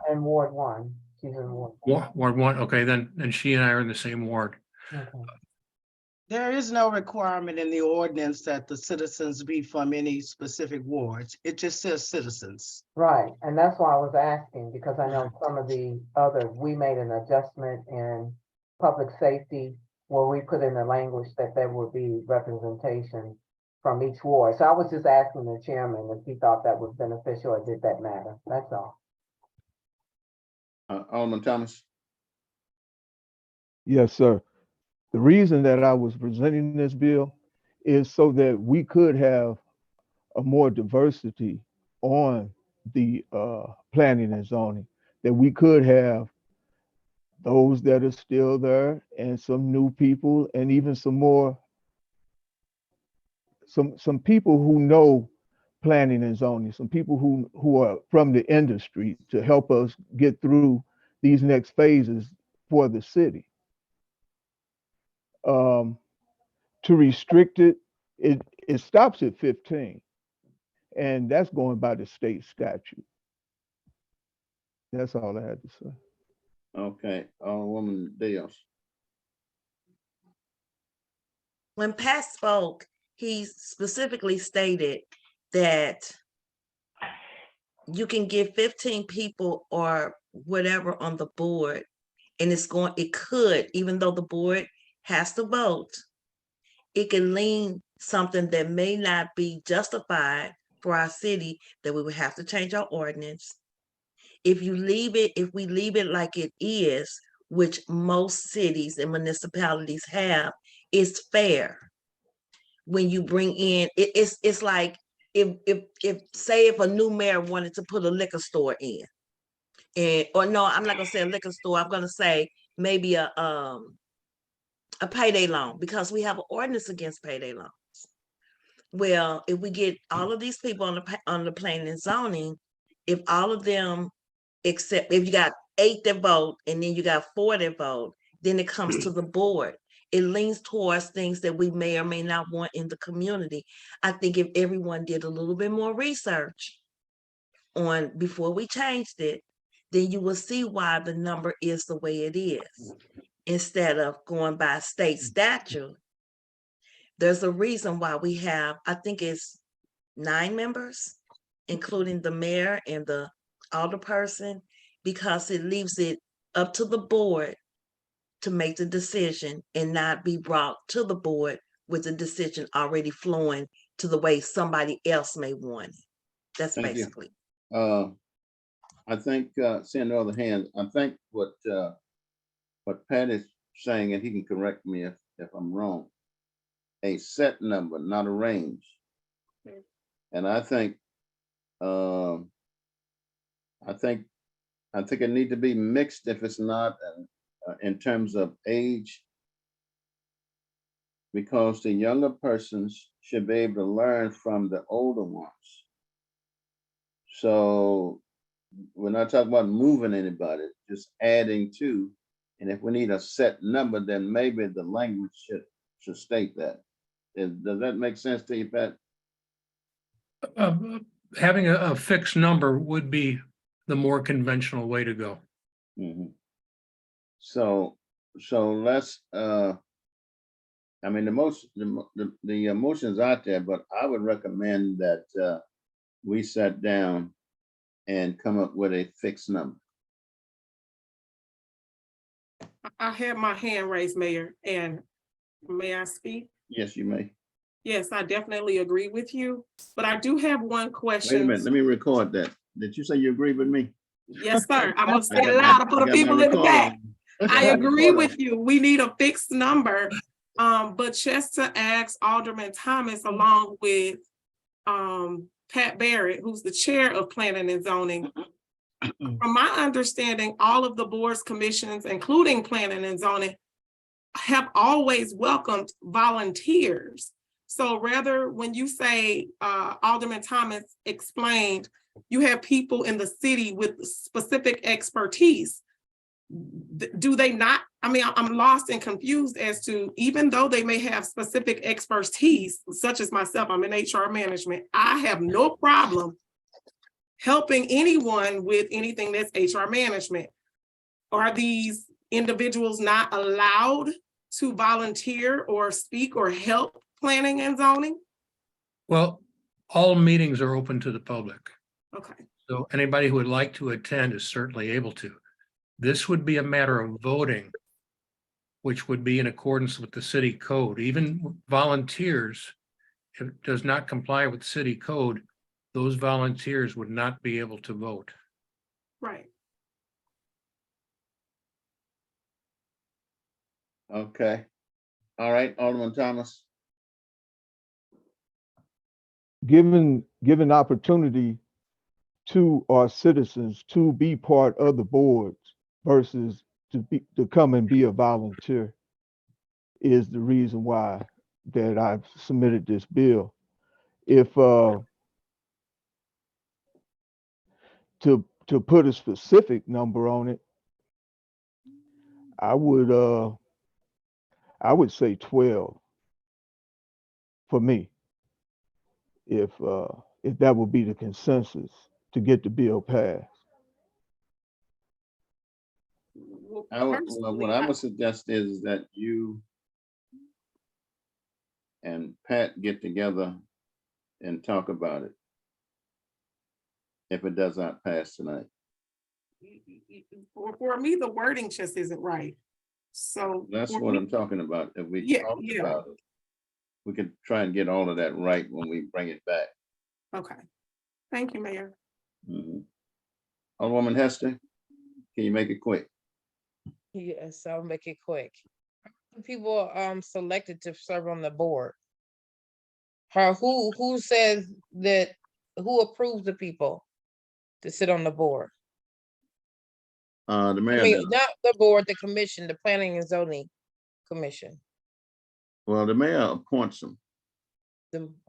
in Ward 1. She's in Ward 1. Ward 1. Okay, then she and I are in the same ward. Okay. There is no requirement in the ordinance that the citizens be from any specific wards. It just says citizens. Right, and that's why I was asking, because I know some of the other, we made an adjustment in public safety where we put in the language that there would be representation from each ward. So I was just asking the chairman if he thought that was beneficial or did that matter? That's all. Alderman Thomas. Yes, sir. The reason that I was presenting this bill is so that we could have a more diversity on the planning and zoning, that we could have those that are still there and some new people and even some more, some people who know planning and zoning, some people who are from the industry to help us get through these next phases for the city. To restrict it, it stops at 15, and that's going by the state statute. That's all I had to say. Okay, Alderwoman Diaz. When Pat spoke, he specifically stated that you can get 15 people or whatever on the board, and it could, even though the board has to vote, it can lean something that may not be justified for our city, that we would have to change our ordinance. If we leave it like it is, which most cities and municipalities have, it's fair. When you bring in, it's like if say if a new mayor wanted to put a liquor store in, or no, I'm not gonna say a liquor store, I'm gonna say maybe a payday loan, because we have an ordinance against payday loans. Well, if we get all of these people on the planning and zoning, if all of them, except if you got 8 that vote and then you got 4 that vote, then it comes to the board. It leans towards things that we may or may not want in the community. I think if everyone did a little bit more research on before we changed it, then you will see why the number is the way it is. Instead of going by state statute, there's a reason why we have, I think it's 9 members, including the mayor and the alderperson, because it leaves it up to the board to make the decision and not be brought to the board with the decision already flowing to the way somebody else may want it. That's Thank you. basically. I think, seeing no other hand, I think what Pat is saying, and he can correct me if I'm wrong, a set number, not a range. And I think it need to be mixed if it's not in terms of age, because the younger persons should be able to learn from the older ones. So we're not talking about moving anybody, just adding to. And if we need a set number, then maybe the language should state that. Does that make sense to you, Pat? Having a fixed number would be the more conventional way to go. Mm-hmm. So let's, I mean, the motion's out there, but I would recommend that we sat down and come up with a fixed number. I have my hand raised, Mayor, and may I speak? Yes, you may. Yes, I definitely agree with you, but I do have one Wait a question. minute, let me record that. Did you say you agree with me? Yes, sir. I'm gonna say I it got louder my- for I the got my people in the recorder back. on. I got my agree recorder with you. We need a fixed number. But just to ask Alderman Thomas along with Pat Barrett, who's the chair of planning and zoning. From my understanding, all of the boards, commissions, including planning and zoning, have always welcomed volunteers. So rather, when you say Alderman Thomas explained, you have people in the city with specific expertise. Do they not? I mean, I'm lost and confused as to, even though they may have specific expertise, such as myself, I'm in HR management, I have no problem helping anyone with anything that's HR management. Are these individuals not allowed to volunteer or speak or help planning and zoning? Well, all meetings are open to the public. Okay, So anybody who would like to attend is certainly able to. This would be a matter of voting, which would be in accordance with the city code. Even volunteers, if it does not comply with city code, those volunteers would not be able to vote. right. Okay. All right, Alderman Thomas. Given opportunity to our citizens to be part of the boards versus to come and be a volunteer is the reason why that I've submitted this bill. If to put a specific number on it, I would say 12 for me. If that would be the consensus to get the bill passed. Well, What personally, I would suggest is that you and Pat get together and talk about it if it does not pass tonight. for me, the wording just isn't right. So That's for what me- I'm talking about. If we Yeah, talk yeah. about it, we could try and get all of that right when we bring it back. Okay, thank you, Mayor. Mhm. Alderwoman Hester, can you make it quick? Yes, I'll make it quick. People selected to serve on the board. Who says that, who approves the people to sit on the board? The I mayor mean, does. not the board, the commission, the planning and zoning commission. Well, the mayor appoints them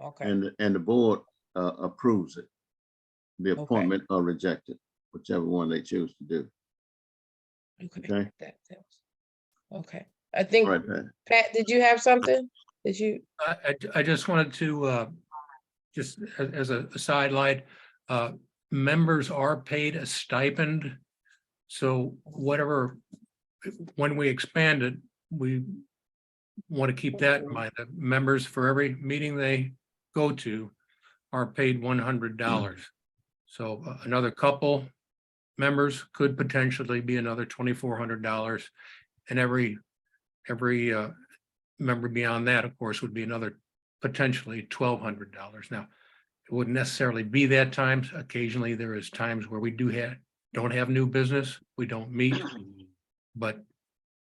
Okay, and the board approves it. The Okay. appointment or rejected, whichever one they choose to do. Okay. Okay. I think, All right, Pat. Pat, did you have something? Did you? I just wanted to, just as a sidelight, members are paid a stipend. So whatever, when we expand it, we want to keep that in mind. The members for every meeting they go to are paid $100. So another couple members could potentially be another $2,400. And every member beyond that, of course, would be another potentially $1,200. Now, it wouldn't necessarily be that times. Occasionally, there is times where we don't have new business, we don't meet, but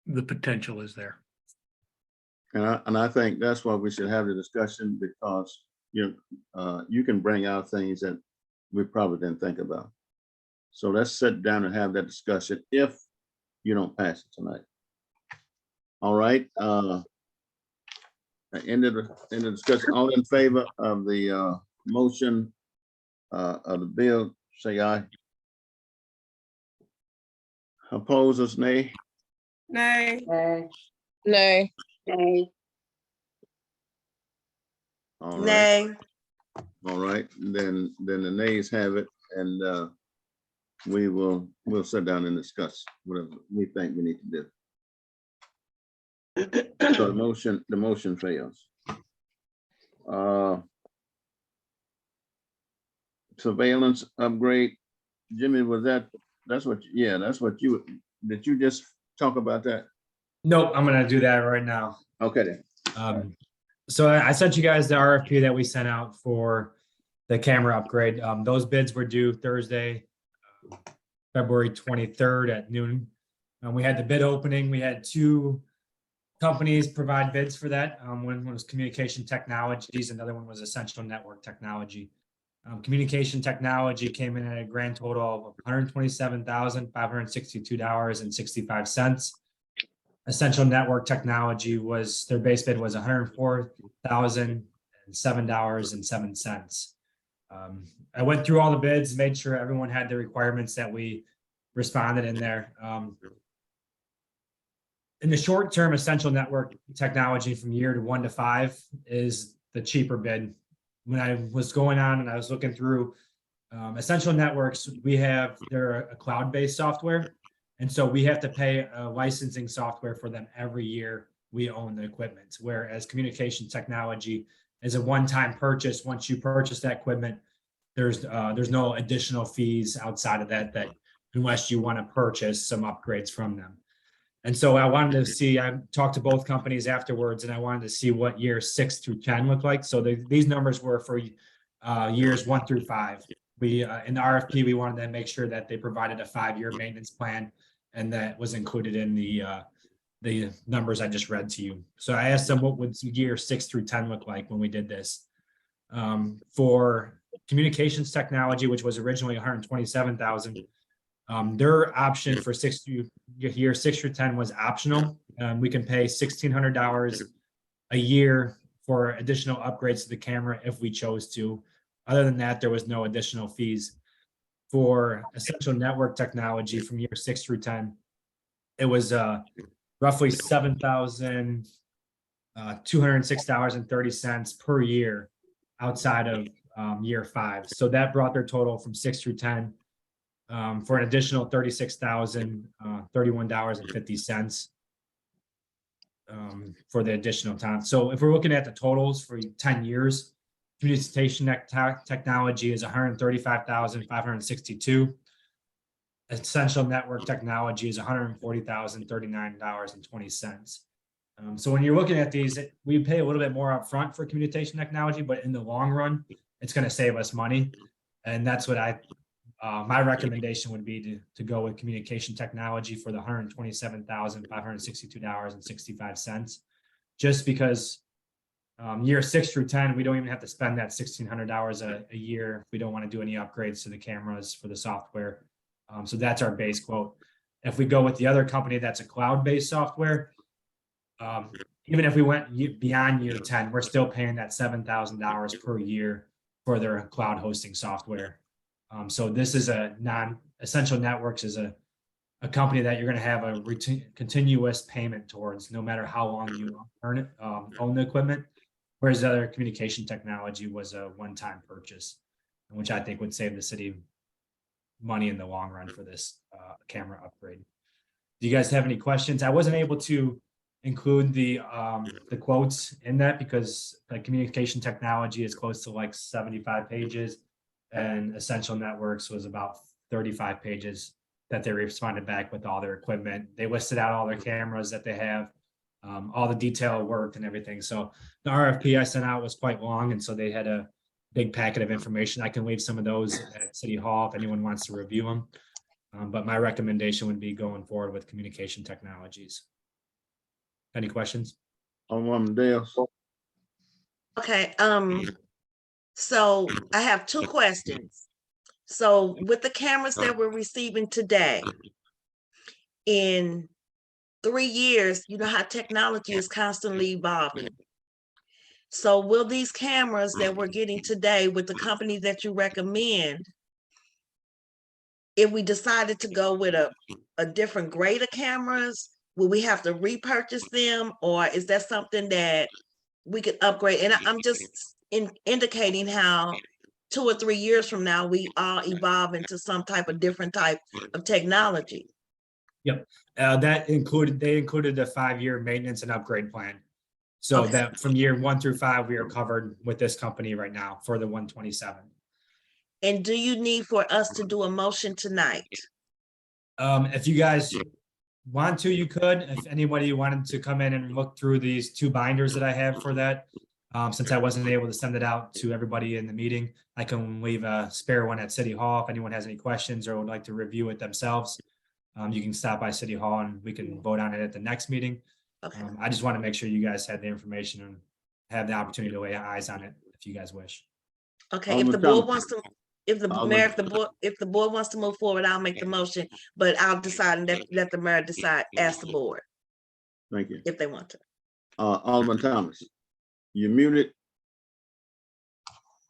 the potential is there. And I think that's why we should have the discussion, because you can bring out things that we probably didn't think about. So let's sit down and have that discussion if you don't pass it tonight. All right. End of the discussion. All in favor of the motion of the bill, say aye. Opposers, nay. Nay. Nay. All right. All right, then the nays have it, and we'll sit down and discuss whatever we think we need to do. So the motion fails. Surveillance upgrade, Jimmy, that's what you, did you just talk about that? Nope, I'm gonna do that right now. Okay then. So I sent you guys the RFP that we sent out for the camera upgrade. Those bids were due Thursday, February 23rd at noon. We had the bid opening. We had two companies provide bids for that. One was Communication Technologies, another one was Essential Network Technology. Communication Technology came in at a grand total of $127,562.65. Essential Network Technology was, their base bid was $104,007.07. I went through all the bids, made sure everyone had the requirements that we responded in there. In the short term, Essential Network Technology from year to 1 to 5 is the cheaper bid. When I was going on and I was looking through Essential Networks, they're a cloud-based software. And so we have to pay a licensing software for them every year we own the equipment. Whereas Communication Technology is a one-time purchase. Once you purchase that equipment, there's no additional fees outside of that unless you want to purchase some upgrades from them. And so I wanted to see, I talked to both companies afterwards, and I wanted to see what year 6 through 10 looked like. So these numbers were for years 1 through 5. We in the RFP, we wanted to make sure that they provided a 5-year maintenance plan, and that was included in the numbers I just read to you. So I asked them what would year 6 through 10 look like when we did this. For Communications Technology, which was originally $127,000. Their option for year 6 through 10 was optional. We can pay $1,600 a year for additional upgrades to the camera if we chose to. Other than that, there was no additional fees. For Essential Network Technology from year 6 through 10, it was roughly $7,206.30 per year outside of year 5. So that brought their total from 6 through 10 for an additional $36,031.50 for the additional time. So if we're looking at the totals for 10 years, Communication Technology is $135,562. Essential Network Technology is $140,039.20. So when you're looking at these, we pay a little bit more upfront for Communication Technology, but in the long run, it's going to save us money. And that's what my recommendation would be to go with Communication Technology for the $127,562.65, just because year 6 through 10, we don't even have to spend that $1,600 a year if we don't want to do any upgrades to the cameras for the software. So that's our base quote. If we go with the other company that's a cloud-based software, even if we went beyond year 10, we're still paying that $7,000 per year for their cloud hosting software. So this is Essential Networks is a company that you're going to have a continuous payment towards, no matter how long you own the equipment. Whereas the other Communication Technology was a one-time purchase, which I think would save the city money in the long run for this camera upgrade. Do you guys have any questions? I wasn't able to include the quotes in that because the Communication Technology is close to like 75 pages, and Essential Networks was about 35 pages that they responded back with all their equipment. They listed out all their cameras that they have, all the detail work and everything. So the RFP I sent out was quite long, and so they had a big packet of information. I can leave some of those at City Hall if anyone wants to review them. But my recommendation would be going forward with Communication Technologies. Any questions? Alderwoman Dales. Okay, so I have 2 questions. So with the cameras that we're receiving today, in 3 years, you know how technology is constantly evolving. So will these cameras that we're getting today with the company that you recommend, if we decided to go with a different grade of cameras, will we have to repurchase them, or is that something that we could upgrade? And I'm just indicating how 2 or 3 years from now, we all evolve into some different type of technology. Yep, they included a 5-year maintenance and upgrade plan. So Okay. that from year 1 through 5, we are covered with this company right now for the 127. And do you need for us to do a motion tonight? If you guys want to, you could. If anybody wanted to come in and look through these 2 binders that I have for that, Since I wasn't able to send it out to everybody in the meeting, I can leave a spare one at City Hall if anyone has any questions or would like to review it themselves. You can stop by City Hall and we can vote on it at the next meeting. Okay, I just want to make sure you guys had the information and have the opportunity to lay eyes on it if you guys wish. okay. If the Alderman board Thomas. wants to, if the Alderman- mayor, if the board wants to move forward, I'll make the motion, but I'll decide and let the mayor decide, ask the board Thank you. if they want to. Alderman Thomas, you're muted.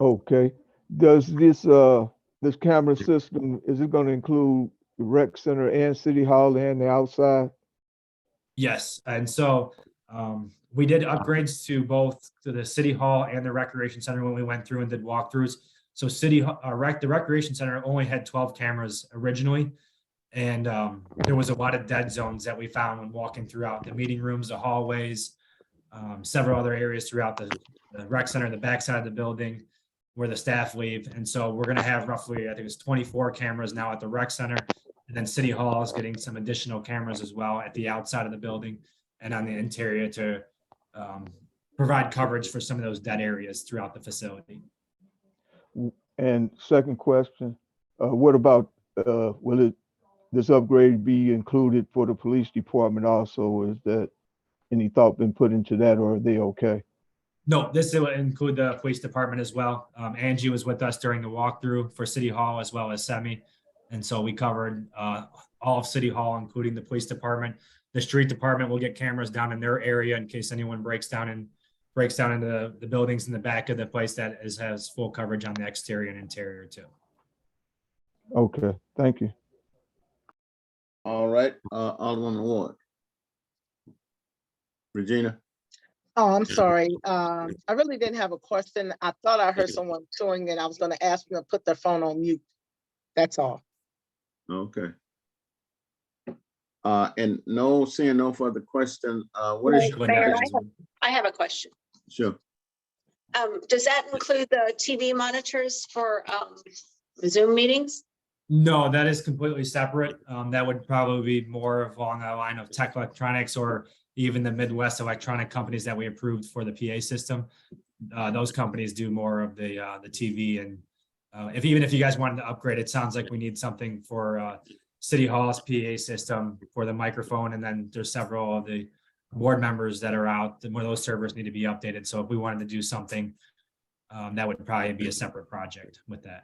Okay, does this camera system, is it gonna include the rec center and city hall and the outside? Yes, and so we did upgrades to both to the City Hall and the Recreation Center when we went through and did walkthroughs. So the Recreation Center only had 12 cameras originally. And there was a lot of dead zones that we found when walking throughout the meeting rooms, the hallways, several other areas throughout the rec center, the backside of the building where the staff leave. And so we're going to have roughly, I think it's 24 cameras now at the rec center. And then City Hall is getting some additional cameras as well at the outside of the building and on the interior to provide coverage for some of those dead areas throughout the facility. And second question, what about, will this upgrade be included for the police department also? Is that any thought been put into that, or are they okay? No, this will include the police department as well. Angie was with us during the walkthrough for City Hall as well as Semi. And so we covered all of City Hall, including the police department. The street department will get cameras down in their area in case anyone breaks down into the buildings in the back of the place that has full coverage on the exterior and interior too. Okay, thank you. All right, Alderman Ward. Regina, Oh, I'm sorry. I really didn't have a question. I thought I heard someone chewing and I was gonna ask them to put their phone on mute. That's all. okay. And seeing no further question, what is? Mayor, I have a question. Sure. Does that include the TV monitors for Zoom meetings? No, that is completely separate. That would probably be more along the line of Tech Electronics or even the Midwest electronic companies that we approved for the PA system. Those companies do more of the TV. And even if you guys wanted to upgrade, it sounds like we need something for City Hall's PA system for the microphone. And then there's several of the board members that are out, and where those servers need to be updated. So if we wanted to do something, that would probably be a separate project with that.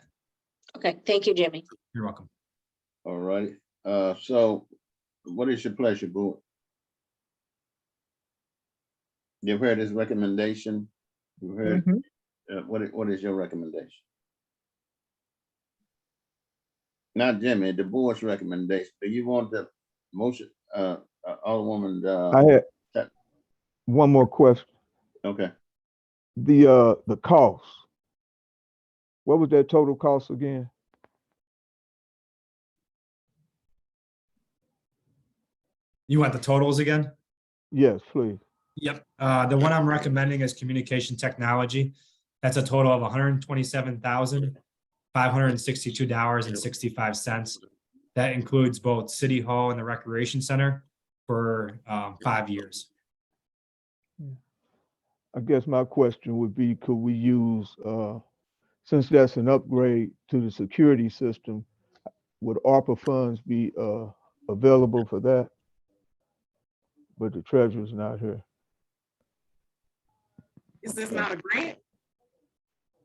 Okay, thank you, Jimmy. You're welcome. All right, so what is your pleasure, board? You've heard his recommendation. You heard, what is your recommendation? Not Jimmy, the board's recommendation. Do you want the motion, Alderwoman? I had one more question. Okay, The cost. What was that total cost again? You want the totals again? Yes, please. Yep. The one I'm recommending is communication technology. That's a total of $127,562.65. That includes both City Hall and the Recreation Center for 5 years. I guess my question would be, could we use, since that's an upgrade to the security system, would ARPA funds be available for that? But the treasurer's not here. Is this not a grant?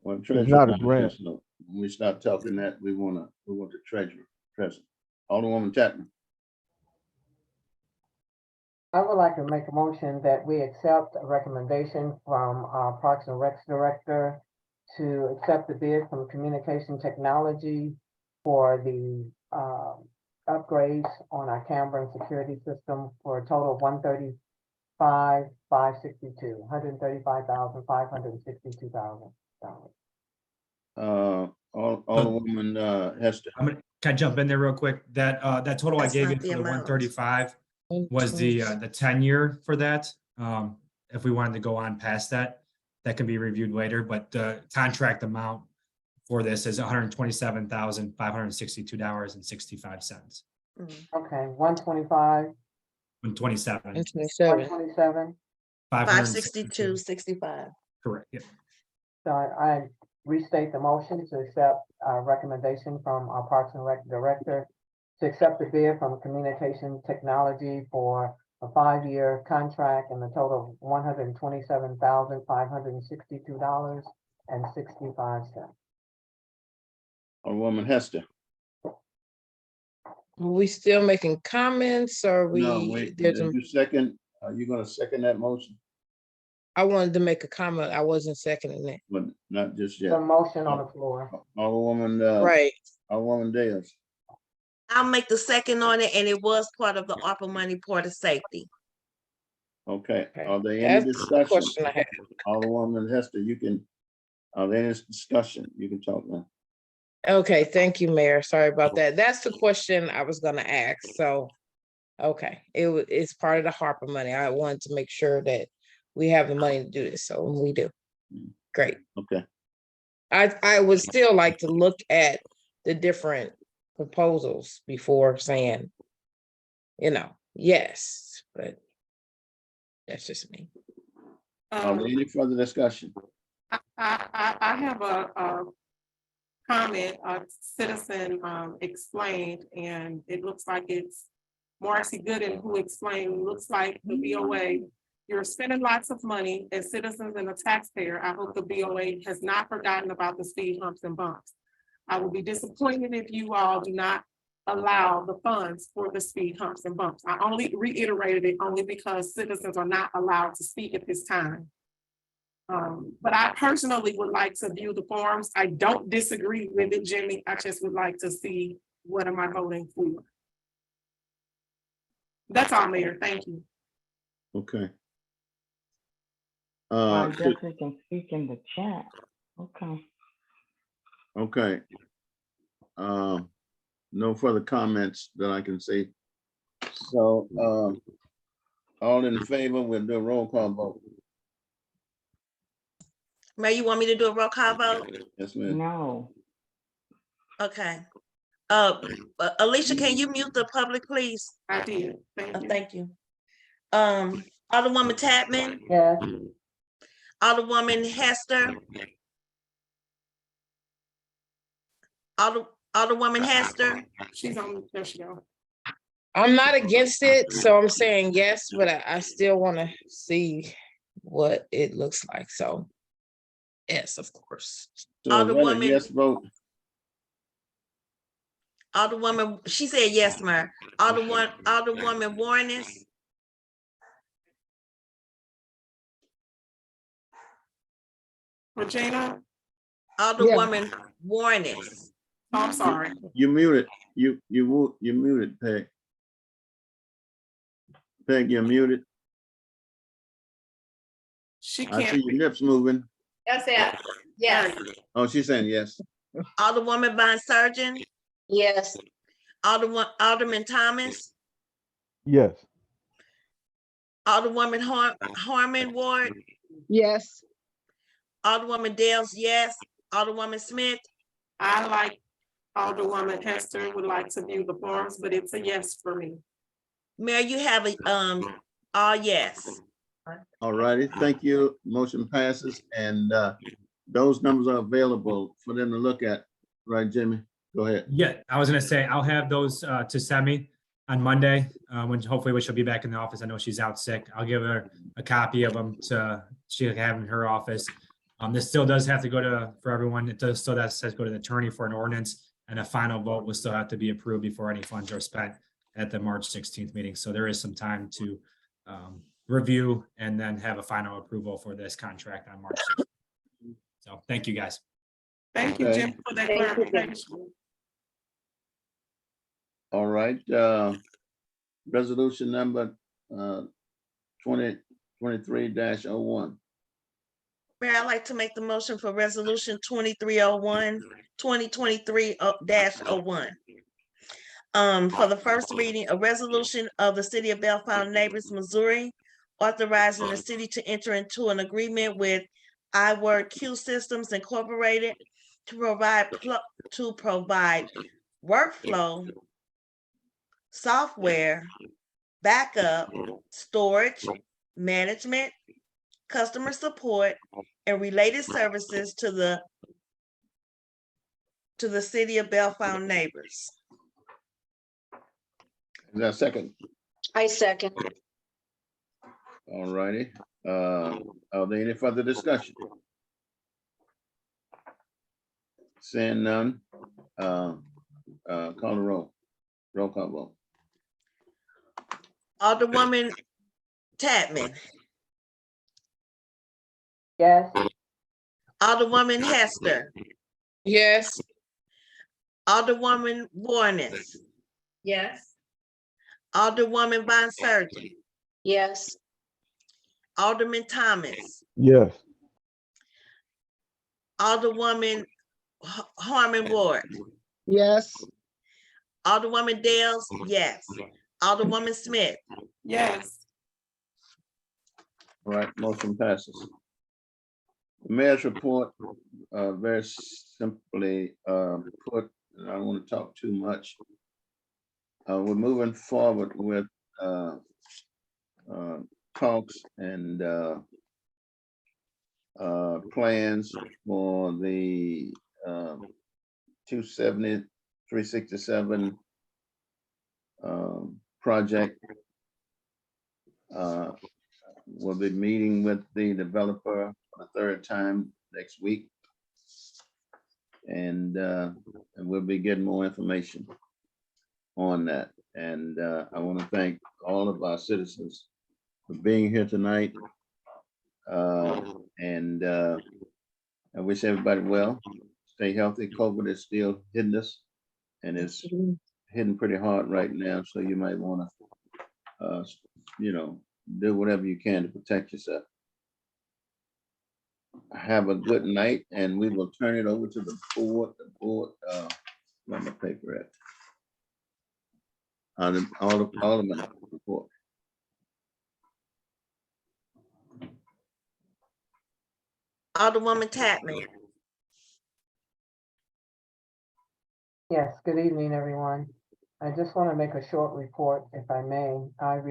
well, It's not a grant. When we start talking that, we want the treasurer present. Alderwoman Chapman. I would like to make a motion that we accept a recommendation from our Parks and Recs Director to accept the bid from Communication Technology for the upgrades on our camera and security system for a total of $135,562. Alderwoman Hester. Can I jump in there real quick? That total I That's gave not you the for the amount. 135 was the 10-year for that. If we wanted to go on past that, that can be reviewed later, but the contract amount for this is $127,562.65. Okay, 125, 127. 127. 127. 562.65. Correct. Yeah. So I restate the motion to accept recommendation from our Parks and Rec director to accept the bid from Communication Technology for a 5-year contract and the total of $127,562.65. Alderwoman Hester. Are we still making comments or No, we, wait, there's did a, you second, are you gonna second that motion? I wanted to make a comment. I wasn't seconding that. But not just The yet. motion on the floor. Alderwoman, Right. Alderwoman Dales. I'll make the second on it, and it was part of the ARPA money, part of safety. Okay, Okay. are there any That's the discussion? question I had. Alderwoman Hester, you can, are there any discussion? You can talk now. Okay, thank you, Mayor. Sorry about that. That's the question I was gonna ask, so. Okay, it's part of the Harper money. I wanted to make sure that we have the money to do this, so we do. Great. Okay, I would still like to look at the different proposals before saying, yes, but that's just me. are there any further discussion? I have a comment, a citizen explained, and it looks like it's Marcy Gooden who explained, looks like the BOA, you're spending lots of money as citizens and a taxpayer. I hope the BOA has not forgotten about the speed humps and bumps. I will be disappointed if you all do not allow the funds for the speed humps and bumps. I only reiterated it only because citizens are not allowed to speak at this time. But I personally would like to view the forms. I don't disagree with it, Jimmy. I just would like to see what am I voting for. That's all, Mayor. Thank you. Okay. I guess we can speak in the chat. Okay. Okay. No further comments that I can see. So, all in favor, we'll do a roll call vote. Mayor, you want me to do a roll call vote? Yes, ma'am. No. Okay. Alicia, can you mute the public, please? I did. Thank you. Thank you. Alderwoman Tapman, Yes. Alderwoman Hester. Alderwoman Hester. She's on, there she go. I'm not against it, so I'm saying yes, but I still want to see what it looks like, so. Yes, of course. So is that a Alderwoman- yes vote? Alderwoman, she said yes, Mayor. Alderwoman Warnes. Regina, Alderwoman Warnes. oh, I'm sorry. You muted. You muted, Peg. Peg, you're muted. She I see can't. your lips moving. That's it. Yes. Oh, she's saying yes. Alderwoman Von Surgeon. Yes. Alderman Thomas. Yes. Alderwoman Harmon Ward. Yes. Alderwoman Dales, yes. Alderwoman Smith. I like Alderwoman Hester would like to view the forms, but it's a yes for me. Mayor, you have a, all yes. All righty, thank you. Motion passes, and those numbers are available for them to look at. Right, Jimmy? Go ahead. Yeah, I was gonna say, I'll have those to send me on Monday, when she'll be back in the office. I know she's out sick. I'll give her a copy of them she can have in her office. This still does have to go for everyone. It still has to go to the attorney for an ordinance, and a final vote will still have to be approved before any funds are spent at the March 16th meeting. So there is some time to review and then have a final approval for this contract on March 16th. So thank you, guys. Thank you, Okay. Jim, for that Thank you, Jim. clarification. All right, resolution number 2023-01. Mayor, I'd like to make the motion for resolution 2301, 2023-01. For the first reading, a resolution of the city of Bellflower Neighbors, Missouri, authorizing the city to enter into an agreement with iWordQ Systems Incorporated to provide workflow software, backup, storage, management, customer support, and related services to the city of Bellefonte neighbors. Is that a second? I second. All righty. Are there any further discussion? Seeing none, call the roll. Roll call vote. Alderwoman Tapman, Yes, Alderwoman Hester, Yes. Alderwoman Warnes, Yes. Alderwoman Von Surgeon, Yes. Alderman Thomas, Yes. Alderwoman Harmon Ward, Yes. Alderwoman Dales, yes. Alderwoman Smith, Yes. All right, motion passes. The mayor's report, very simply put, and I don't want to talk too much. We're moving forward with talks and plans for the 270, 367 project. We'll be meeting with the developer for the third time next week. And we'll be getting more information on that. And I want to thank all of our citizens for being here tonight. And I wish everybody well. Stay healthy. COVID is still hitting us, and it's hitting pretty hard right now. So you might want to, do whatever you can to protect yourself. Have a good night, and we will turn it over to the board. The board, where's my paper at? All of my report. Alderwoman Tapman, yes, good evening, everyone. I just want to make a short report, if I may. I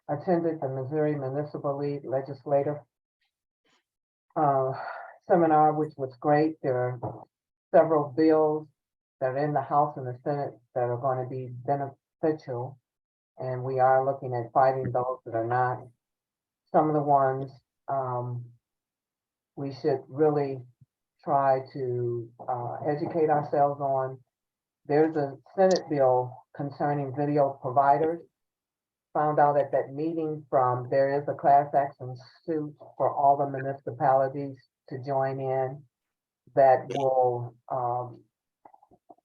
attended the Missouri Municipal League Legislative seminar, which was great. There are several bills that are in the House and the Senate that are going to be beneficial. And we are looking at fighting those that are not. Some of the ones we should really try to educate ourselves on. There's a Senate bill concerning video providers. Found out at that meeting there is a class action suit for all the municipalities to join in that will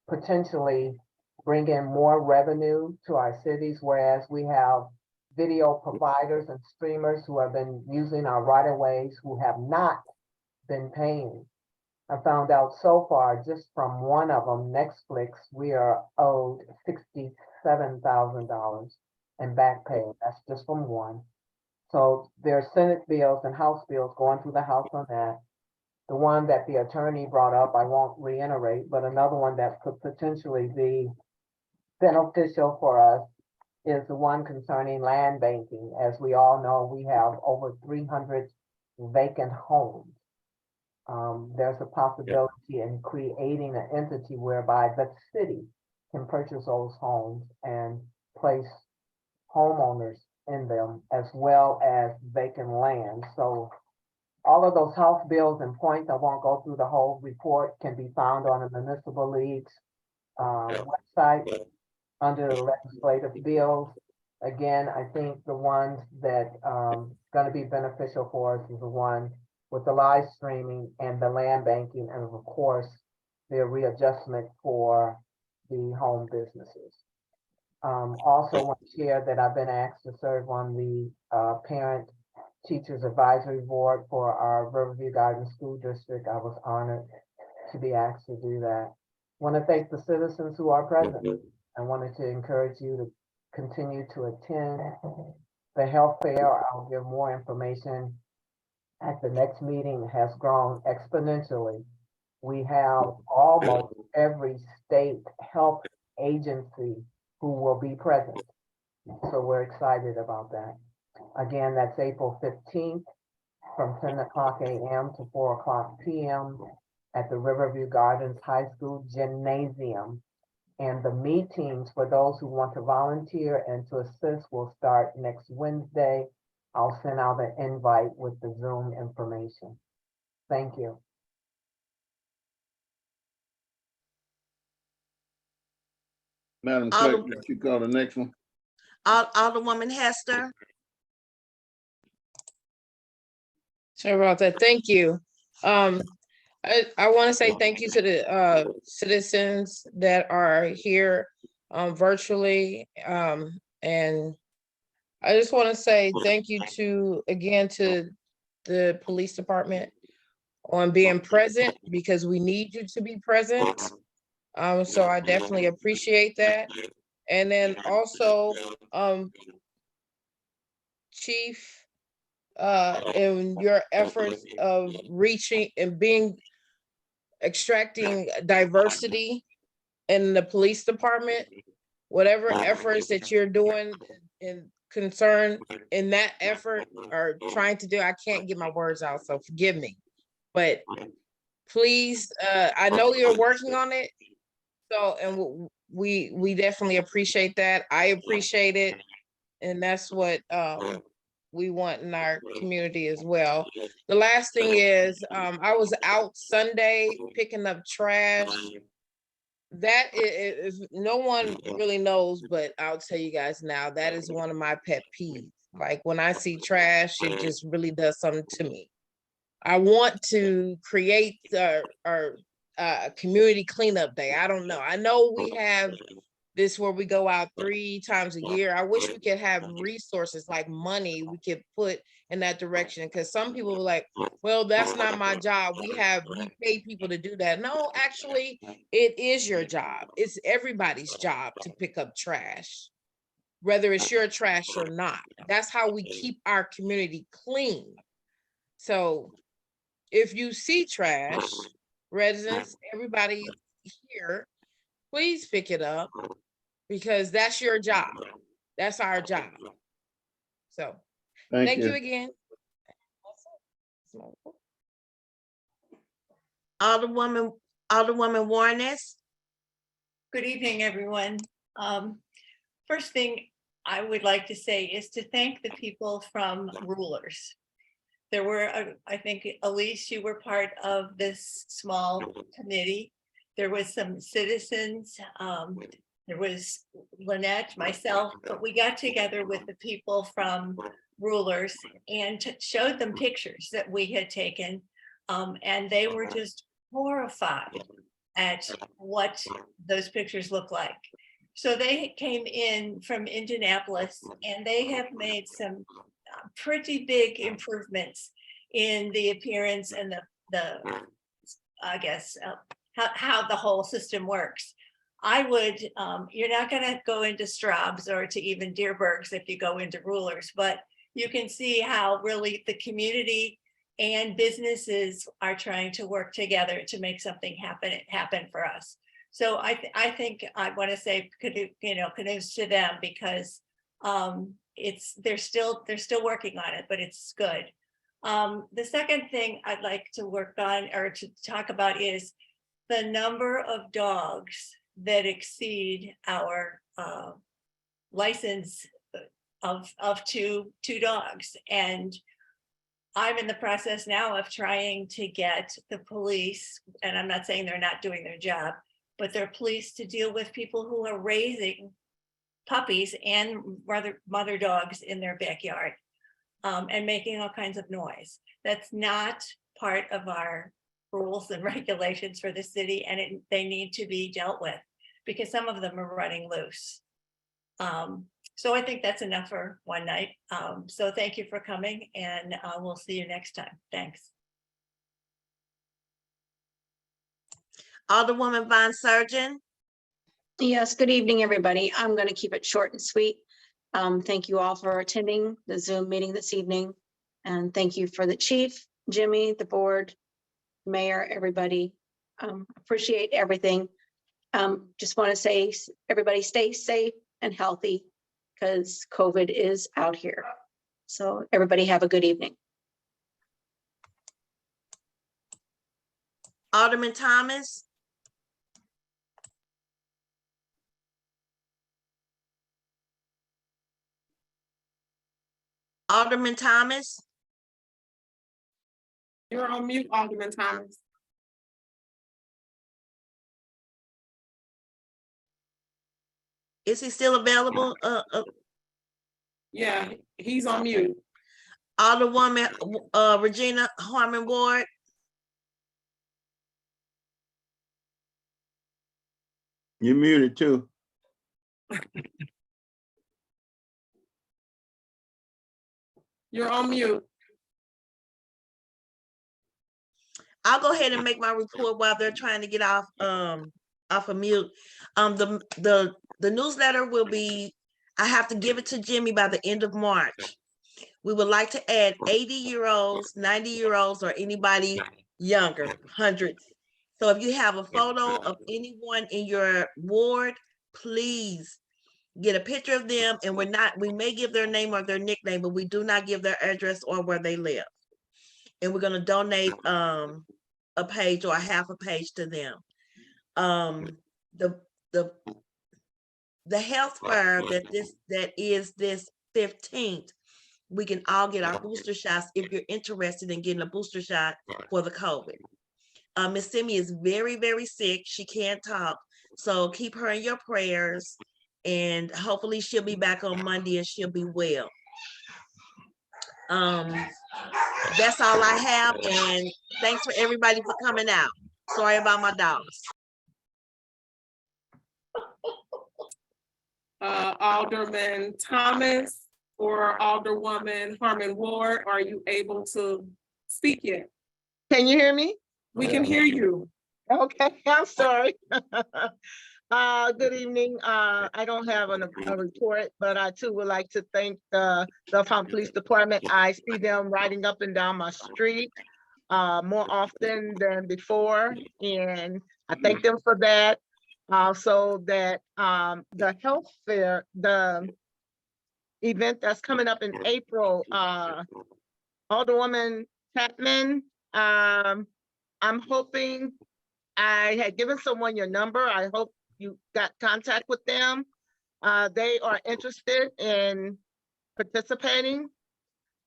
potentially bring in more revenue to our cities, whereas we have video providers and streamers who have been using our right-of-ways who have not been paying. I found out so far, just from one of them, Netflix, we are owed $67,000 in back pay. That's just from one. So there are Senate bills and House bills going through the House on that. The one that the attorney brought up, I won't reiterate, but another one that could potentially be beneficial for us is the one concerning land banking. As we all know, we have over 300 vacant homes. There's a possibility in creating an entity whereby the city can purchase those homes and place homeowners in them, as well as vacant land. So all of those House bills and points, I won't go through the whole report, can be found on the Municipal League's website under the legislative bills. Again, I think the ones that going to be beneficial for us is the one with the live streaming and the land banking, and of course, the readjustment for the home businesses. Also want to share that I've been asked to serve on the Parent Teachers Advisory Board for our Riverview Gardens School District. I was honored to be asked to do that. Want to thank the citizens who are present. I wanted to encourage you to continue to attend the health fair. I'll give more information at the next meeting. It has grown exponentially. We have almost every state health agency who will be present. So we're excited about that. Again, that's April 15th from 10 o'clock a.m. to 4 o'clock p.m. at the Riverview Gardens High School Gymnasium. And the meetings for those who want to volunteer and to assist will start next Wednesday. I'll send out an invite with the Zoom information. Thank you. Madam Clerk, did you call the next one? Alderwoman Hester. Sorry about that. Thank you. I want to say thank you to the citizens that are here virtually. And I just want to say thank you to the police department on being present, because we need you to be present. So I definitely appreciate that. And then also, Chief, in your efforts of reaching and extracting diversity in the police department, whatever efforts that you're doing in concern in that effort or trying to do, I can't get my words out, so forgive me. But please, I know you're working on it. So, and we definitely appreciate that. I appreciate it. And that's what we want in our community as well. The last thing is, I was out Sunday picking up trash. That is, no one really knows, but I'll tell you guys now, that is one of my pet peeves. Like when I see trash, it just really does something to me. I want to create our community cleanup day. I don't know. I know we have this where we go out 3 times a year. I wish we could have resources like money we could put in that direction, because some people are like, well, that's not my job. We pay people to do that. No, actually, it is your job. It's everybody's job to pick up trash, whether it's your trash or not. That's how we keep our community clean. So if you see trash, residents, everybody here, please pick it up, because that's your job. That's our job. So thank you again. Alderwoman Warnes. Good evening, everyone. First thing I would like to say is to thank the people from Rulers. There were, I think, Elise, you were part of this small committee. There was some citizens, there was Lynette, myself, but we got together with the people from Rulers and showed them pictures that we had taken. And they were just horrified at what those pictures look like. So they came in from Indianapolis and they have made some pretty big improvements in the appearance and the I guess, how the whole system works. I would, you're not going to go into Straub's or to even Deerberg's if you go into Rulers, but you can see how really the community and businesses are trying to work together to make something happen for us. So I think I want to say, kudos to them, because they're still working on it, but it's good. The second thing I'd like to work on or to talk about is the number of dogs that exceed our license of two dogs. And I'm in the process now of trying to get the police, and I'm not saying they're not doing their job, but they're police to deal with people who are raising puppies and mother dogs in their backyard and making all kinds of noise. That's not part of our rules and regulations for the city, and they need to be dealt with because some of them are running loose. So I think that's enough for one night. So thank you for coming, and we'll see you next time. Thanks. Alderwoman Von Surgeon. Yes, good evening, everybody. I'm going to keep it short and sweet. Thank you all for attending the Zoom meeting this evening. And thank you for the chief, Jimmy, the board, mayor, everybody. Appreciate everything. Just want to say, everybody stay safe and healthy because COVID is out here. So everybody have a good evening. Alderman Thomas. Alderman Thomas. You're on mute, Alderman Thomas. Is he still available? Yeah, he's on mute. Alderwoman, Regina Harmon Ward. You're muted too. You're on mute. I'll go ahead and make my report while they're trying to get off of mute. The newsletter will be, I have to give it to Jimmy by the end of March. We would like to add 80-year-olds, 90-year-olds, or anybody younger, hundreds. So if you have a photo of anyone in your ward, please get a picture of them. And we may give their name or their nickname, but we do not give their address or where they live. And we're going to donate a page or a half a page to them. The health fair that is this 15th, we can all get our booster shots if you're interested in getting a booster shot for the COVID. Miss Simi is very, very sick. She can't talk. So keep her in your prayers, and hopefully she'll be back on Monday and she'll be well. That's all I have, and thanks for everybody for coming out. Sorry about my dogs. Alderman Thomas or Alderwoman Harmon Ward, are you able to speak yet? Can you hear me? We can hear you. Okay, I'm sorry. Good evening. I don't have a report, but I too would like to thank the Fountain Police Department. I see them riding up and down my street more often than before, and I thank them for that. So that the health fair, the event that's coming up in April, Alderwoman Chapman, I'm hoping, I had given someone your number. I hope you got contact with them. They are interested in participating.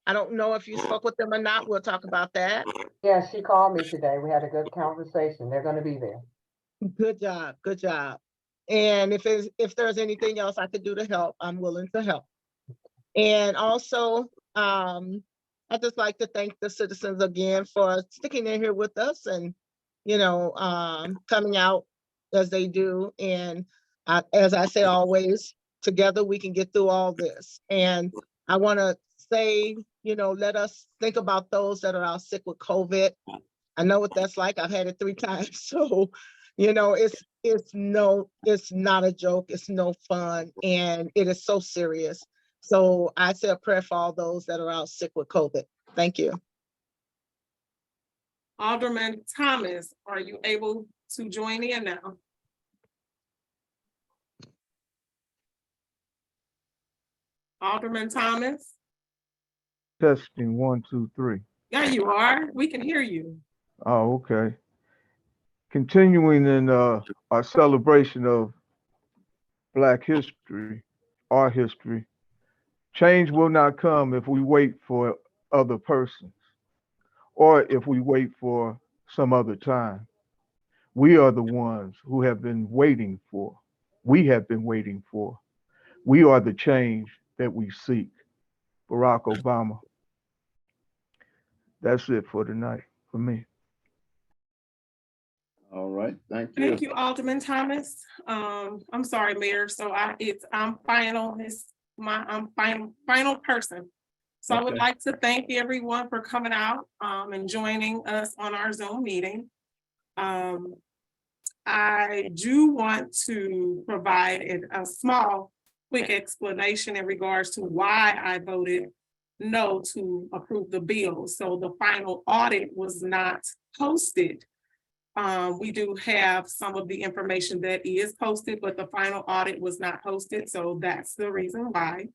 I don't know if you spoke with them or not. We'll talk about that. Yeah, she called me today. We had a good conversation. They're gonna be there. Good job, good job. And if there's anything else I could do to help, I'm willing to help. And also, I'd just like to thank the citizens again for sticking in here with us and, coming out as they do. And as I say always, together we can get through all this. And I want to say, let us think about those that are out sick with COVID. I know what that's like. I've had it 3 times. So, it's not a joke. It's no fun. And it is so serious. So I say a prayer for all those that are out sick with COVID. Thank you. Alderman Thomas, are you able to join in now? Alderman Thomas? Testing 1, 2, 3. There you are. We can hear you. Oh, okay. Continuing in our celebration of Black history, our history, change will not come if we wait for other persons or if we wait for some other time. We are the ones who have been waiting for. We have been waiting for. We are the change that we seek. Barack Obama. That's it for tonight for me. All right, thank you. Thank you, Alderman Thomas. I'm sorry, Mayor. So I'm final. I'm final person. So I would like to thank everyone for coming out and joining us on our Zoom meeting. I do want to provide a small, quick explanation in regards to why I voted no to approve the bill. So the final audit was not posted. We do have some of the information that is posted, but the final audit was not posted. So that's the reason why.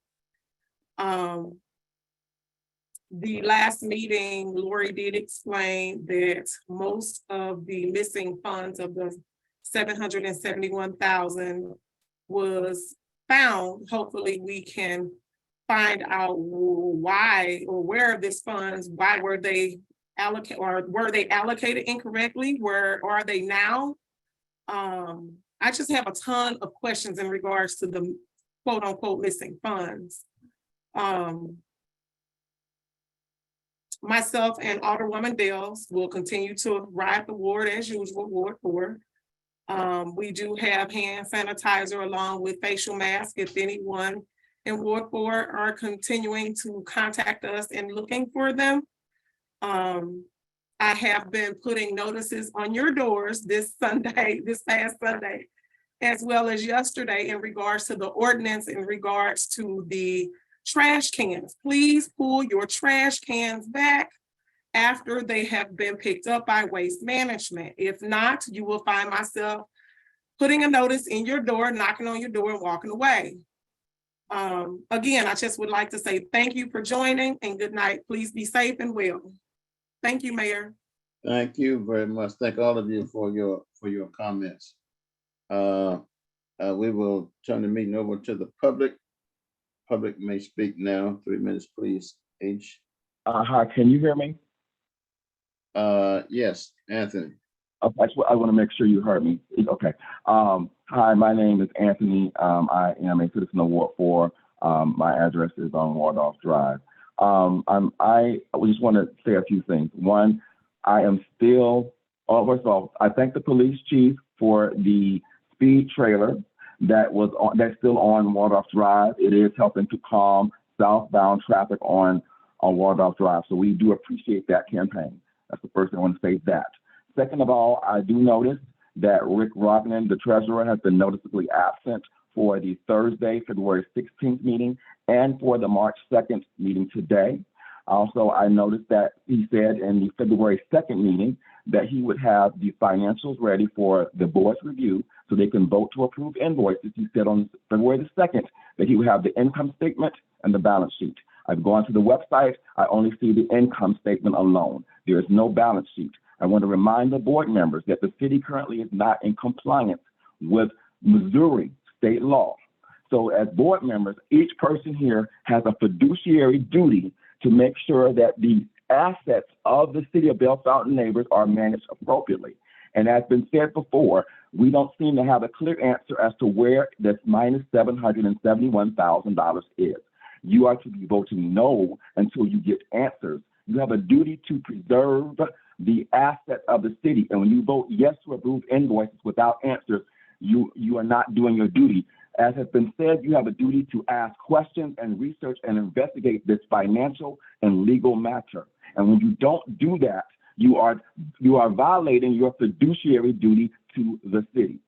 The last meeting, Lori did explain that most of the missing funds of the 771,000 was found. Hopefully we can find out why or where this funds, why were they allocated, or were they allocated incorrectly? Where are they now? I just have a ton of questions in regards to the quote unquote missing funds. Myself and Alderwoman Dales will continue to ride the ward as usual, Ward 4. We do have hand sanitizer along with facial mask if anyone in Ward 4 are continuing to contact us and looking for them. I have been putting notices on your doors this past Sunday, as well as yesterday in regards to the ordinance in regards to the trash cans. Please pull your trash cans back after they have been picked up by Waste Management. If not, you will find myself putting a notice in your door, knocking on your door and walking away. Again, I just would like to say thank you for joining and good night. Please be safe and well. Thank you, Mayor. Thank you very much. Thank all of you for your comments. We will turn the meeting over to the public. Public may speak now. 3 minutes, please. H. Hi, can you hear me? Yes, Anthony. I want to make sure you heard me. Okay. Hi, my name is Anthony. I am a citizen of Ward 4. My address is on Waldorf Drive. I just want to say a few things. One, I am still, first of all, I thank the police chief for the speed trailer that's still on Waldorf Drive. It is helping to calm southbound traffic on Waldorf Drive. So we do appreciate that campaign. That's the first thing I want to say that. Second of all, I do notice that Rick Rognan, the treasurer, has been noticeably absent for the Thursday, February 16th meeting and for the March 2nd meeting today. Also, I noticed that he said in the February 2nd meeting that he would have the financials ready for the board's review so they can vote to approve invoices. He said on February the 2nd that he would have the income statement and the balance sheet. I've gone to the website. I only see the income statement alone. There is no balance sheet. I want to remind the board members that the city currently is not in compliance with Missouri state law. So as board members, each person here has a fiduciary duty to make sure that the assets of the city of Belle Fountain neighbors are managed appropriately. And as been said before, we don't seem to have a clear answer as to where this minus $771,000 is. You are to be voting no until you get answers. You have a duty to preserve the assets of the city. And when you vote yes to approve invoices without answers, you are not doing your duty. As has been said, you have a duty to ask questions and research and investigate this financial and legal matter. And when you don't do that, you are violating your fiduciary duty to the city.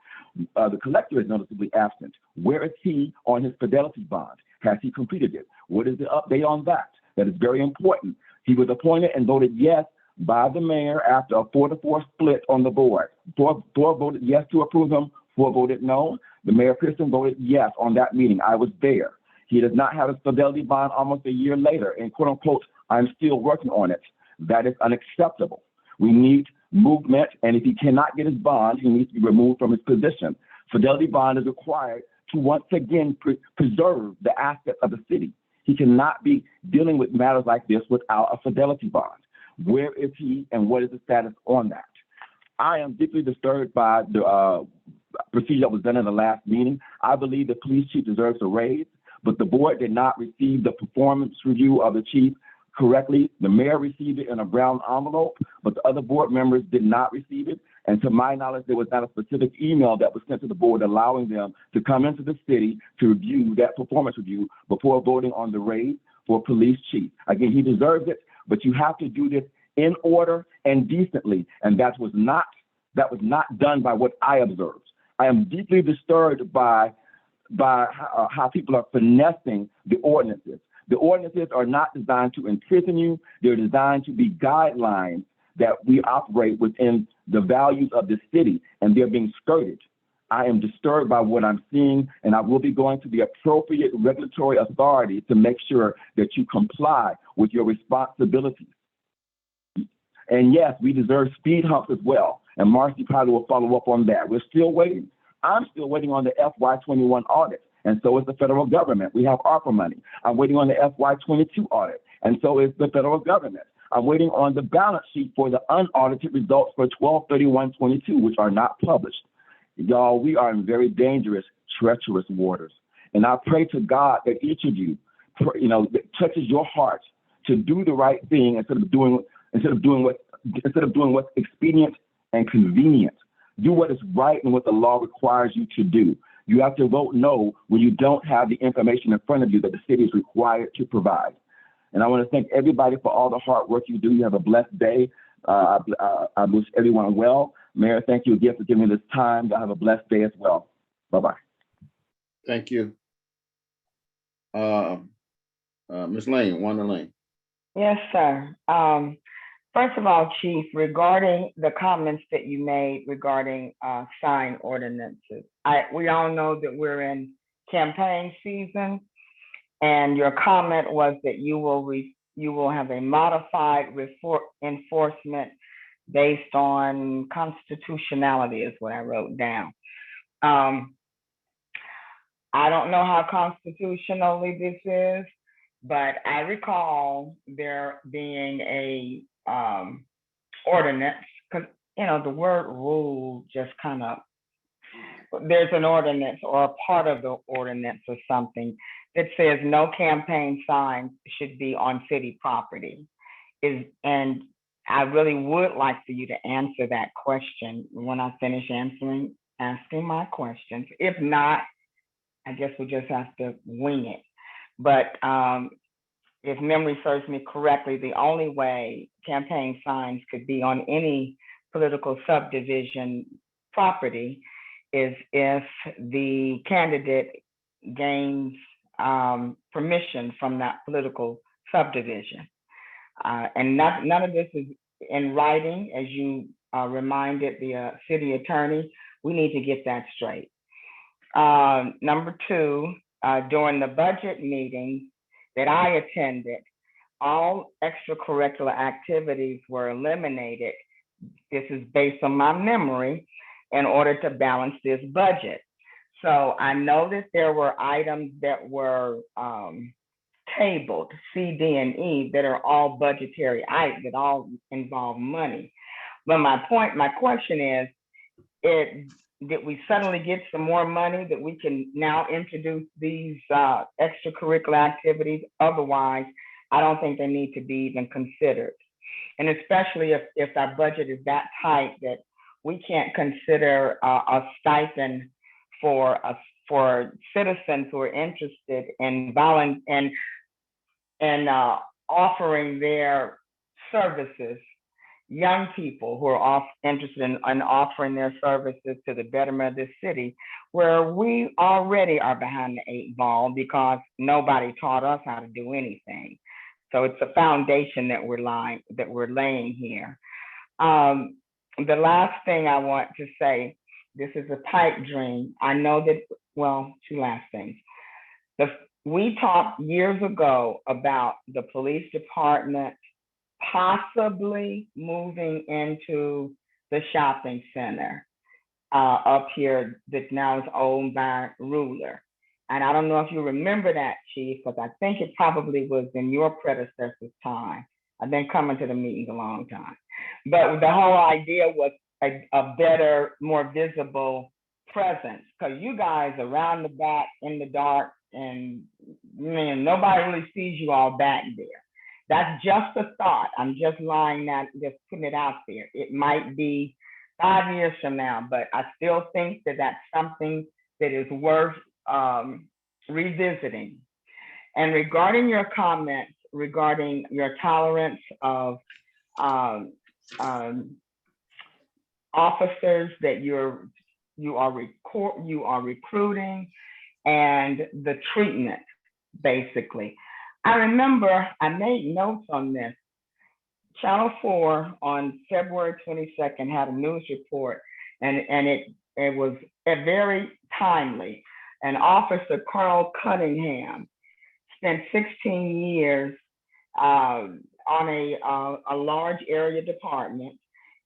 The collector is noticeably absent. Where is he on his fidelity bond? Has he completed it? What is the update on that? That is very important. He was appointed and voted yes by the mayor after a 4-4 split on the board. Four voted yes to approve him, 4 voted no. The Mayor Pearson voted yes on that meeting. I was there. He does not have his fidelity bond almost a year later, and quote unquote, I'm still working on it. That is unacceptable. We need movement, and if he cannot get his bond, he needs to be removed from his position. Fidelity bond is required to once again preserve the assets of the city. He cannot be dealing with matters like this without a fidelity bond. Where is he, and what is the status on that? I am deeply disturbed by the procedure that was done in the last meeting. I believe the police chief deserves a raise, but the board did not receive the performance review of the chief correctly. The mayor received it in a brown envelope, but the other board members did not receive it. And to my knowledge, there was not a specific email that was sent to the board allowing them to come into the city to review that performance review before voting on the raise for police chief. Again, he deserves it, but you have to do this in order and decently. And that was not done by what I observed. I am deeply disturbed by how people are finessing the ordinances. The ordinances are not designed to imprison you. They're designed to be guidelines that we operate within the values of the city, and they're being skirted. I am disturbed by what I'm seeing, and I will be going to the appropriate regulatory authority to make sure that you comply with your responsibilities. And yes, we deserve speed humps as well. And Marcy probably will follow up on that. We're still waiting. I'm still waiting on the FY21 audit. And so is the federal government. We have ARPA money. I'm waiting on the FY22 audit. And so is the federal government. I'm waiting on the balance sheet for the unaudited results for 12/31/22, which are not published. Y'all, we are in very dangerous, treacherous waters. And I pray to God that each of you, that touches your heart to do the right thing instead of doing what's expedient and convenient. Do what is right and what the law requires you to do. You have to vote no when you don't have the information in front of you that the city is required to provide. And I want to thank everybody for all the hard work you do. You have a blessed day. I wish everyone well. Mayor, thank you again for giving me this time. Y'all have a blessed day as well. Bye-bye. Thank you. Ms. Lane, Wanda Lane. Yes, sir. First of all, Chief, regarding the comments that you made regarding sign ordinances, we all know that we're in campaign season, and your comment was that you will have a modified enforcement based on constitutionality, is what I wrote down. I don't know how constitutionally this is, but I recall there being a ordinance, because the word rule just kind of, there's an ordinance or a part of the ordinance or something that says no campaign signs should be on city property. And I really would like for you to answer that question when I finish asking my questions. If not, I guess we just have to wing it. But if memory serves me correctly, the only way campaign signs could be on any political subdivision property is if the candidate gains permission from that political subdivision. And none of this is in writing, as you reminded the city attorney. We need to get that straight. Number two, during the budget meeting that I attended, all extracurricular activities were eliminated. This is based on my memory, in order to balance this budget. So I know that there were items that were tabled, C, D, and E, that are all budgetary items, that all involve money. But my question is, did we suddenly get some more money that we can now introduce these extracurricular activities? Otherwise, I don't think they need to be even considered. And especially if our budget is that tight that we can't consider a stipend for citizens who are interested in offering their services, young people who are interested in offering their services to the betterment of this city, where we already are behind the 8 ball because nobody taught us how to do anything. So it's a foundation that we're laying here. The last thing I want to say, this is a pipe dream. I know that, well, 2 last things. We talked years ago about the police department possibly moving into the shopping center up here that now is owned by Ruler. And I don't know if you remember that, Chief, because I think it probably was in your predecessor's time. I've been coming to the meetings a long time. But the whole idea was a better, more visible presence, because you guys around the back in the dark, and man, nobody really sees you all back there. That's just a thought. I'm just putting it out there. It might be 5 years from now, but I still think that that's something that is worth revisiting. And regarding your comments, regarding your tolerance of officers that you are recruiting, and the treatment, basically. I remember I made notes on this. Channel 4 on February 22nd had a news report, and it was very timely. And Officer Carl Cunningham spent 16 years on a large area department,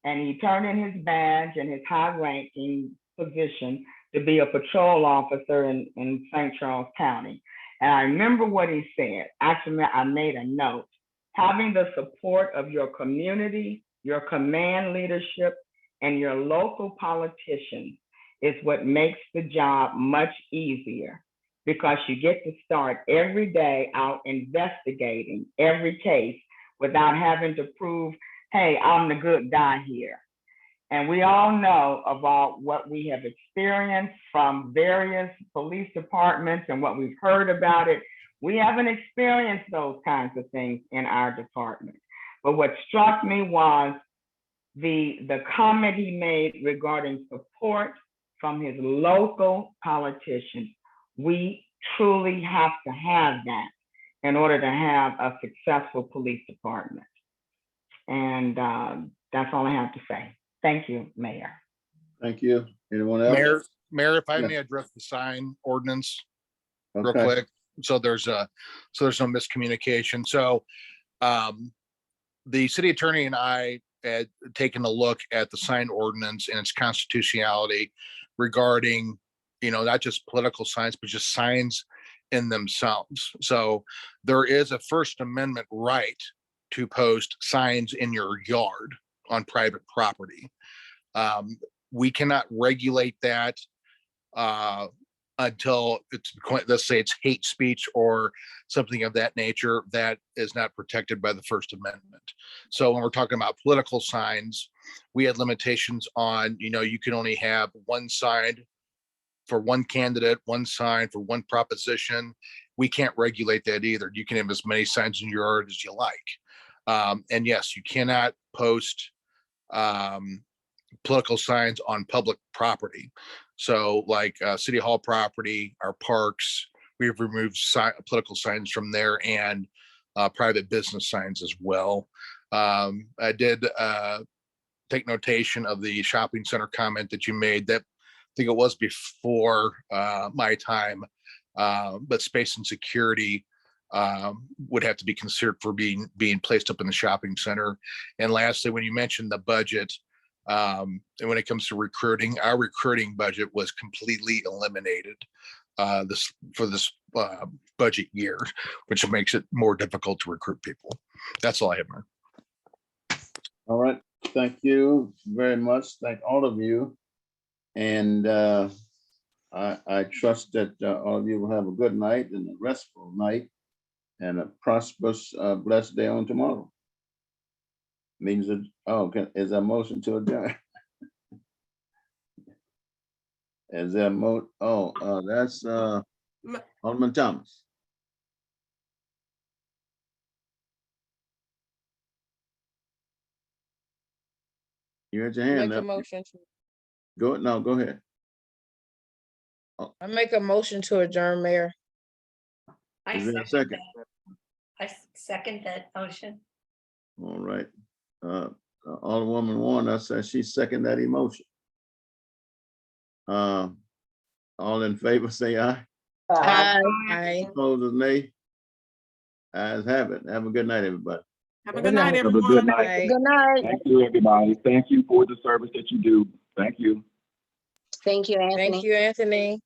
and he turned in his badge and his high-ranking position to be a patrol officer in St. Charles County. And I remember what he said. Actually, I made a note. Having the support of your community, your command leadership, and your local politicians is what makes the job much easier, because you get to start every day out investigating every case without having to prove, hey, I'm the good guy here. And we all know about what we have experienced from various police departments and what we've heard about it. We haven't experienced those kinds of things in our department. But what struck me was the comment he made regarding support from his local politicians. We truly have to have that in order to have a successful police department. And that's all I have to say. Thank you, Mayor. Thank you. Anyone else? Mayor, if I Yeah. may address the sign ordinance real Okay. quick. So there's no miscommunication. So the city attorney and I had taken a look at the sign ordinance and its constitutionality regarding, not just political signs, but just signs in themselves. So there is a First Amendment right to post signs in your yard on private property. We cannot regulate that until let's say it's hate speech or something of that nature that is not protected by the First Amendment. So when we're talking about political signs, we had limitations on, you can only have one sign for one candidate, one sign for one proposition. We can't regulate that either. You can have as many signs in your yard as you like. And yes, you cannot post political signs on public property. So like City Hall property, our parks, we've removed political signs from there, and private business signs as well. I did take notation of the shopping center comment that you made. That I think it was before my time, but space and security would have to be considered for being placed up in the shopping center. And lastly, when you mentioned the budget, and when it comes to recruiting, our recruiting budget was completely eliminated for this budget year, which makes it more difficult to recruit people. That's all I have, Mayor. All right. Thank you very much. Thank all of you. And I trust that all of you will have a good night and a restful night and a prosperous, blessed day on tomorrow. Means that, okay, is there a motion to adjourn? Is there a that's Alderman Thomas. You had your hand Make a up. motion. Go ahead. I make a motion to adjourn, Mayor. Is there a second? I second that motion. All right. Alderwoman Warner says she second that emotion. All in favor, say aye. Aye. Opposed, nay. Ayes have it. Have a good night, everybody. Have a good night, Have a everyone. good night. Good night. Thank you, everybody. Thank you for the service that you do. Thank you. Thank you, Anthony. Thank you, Anthony.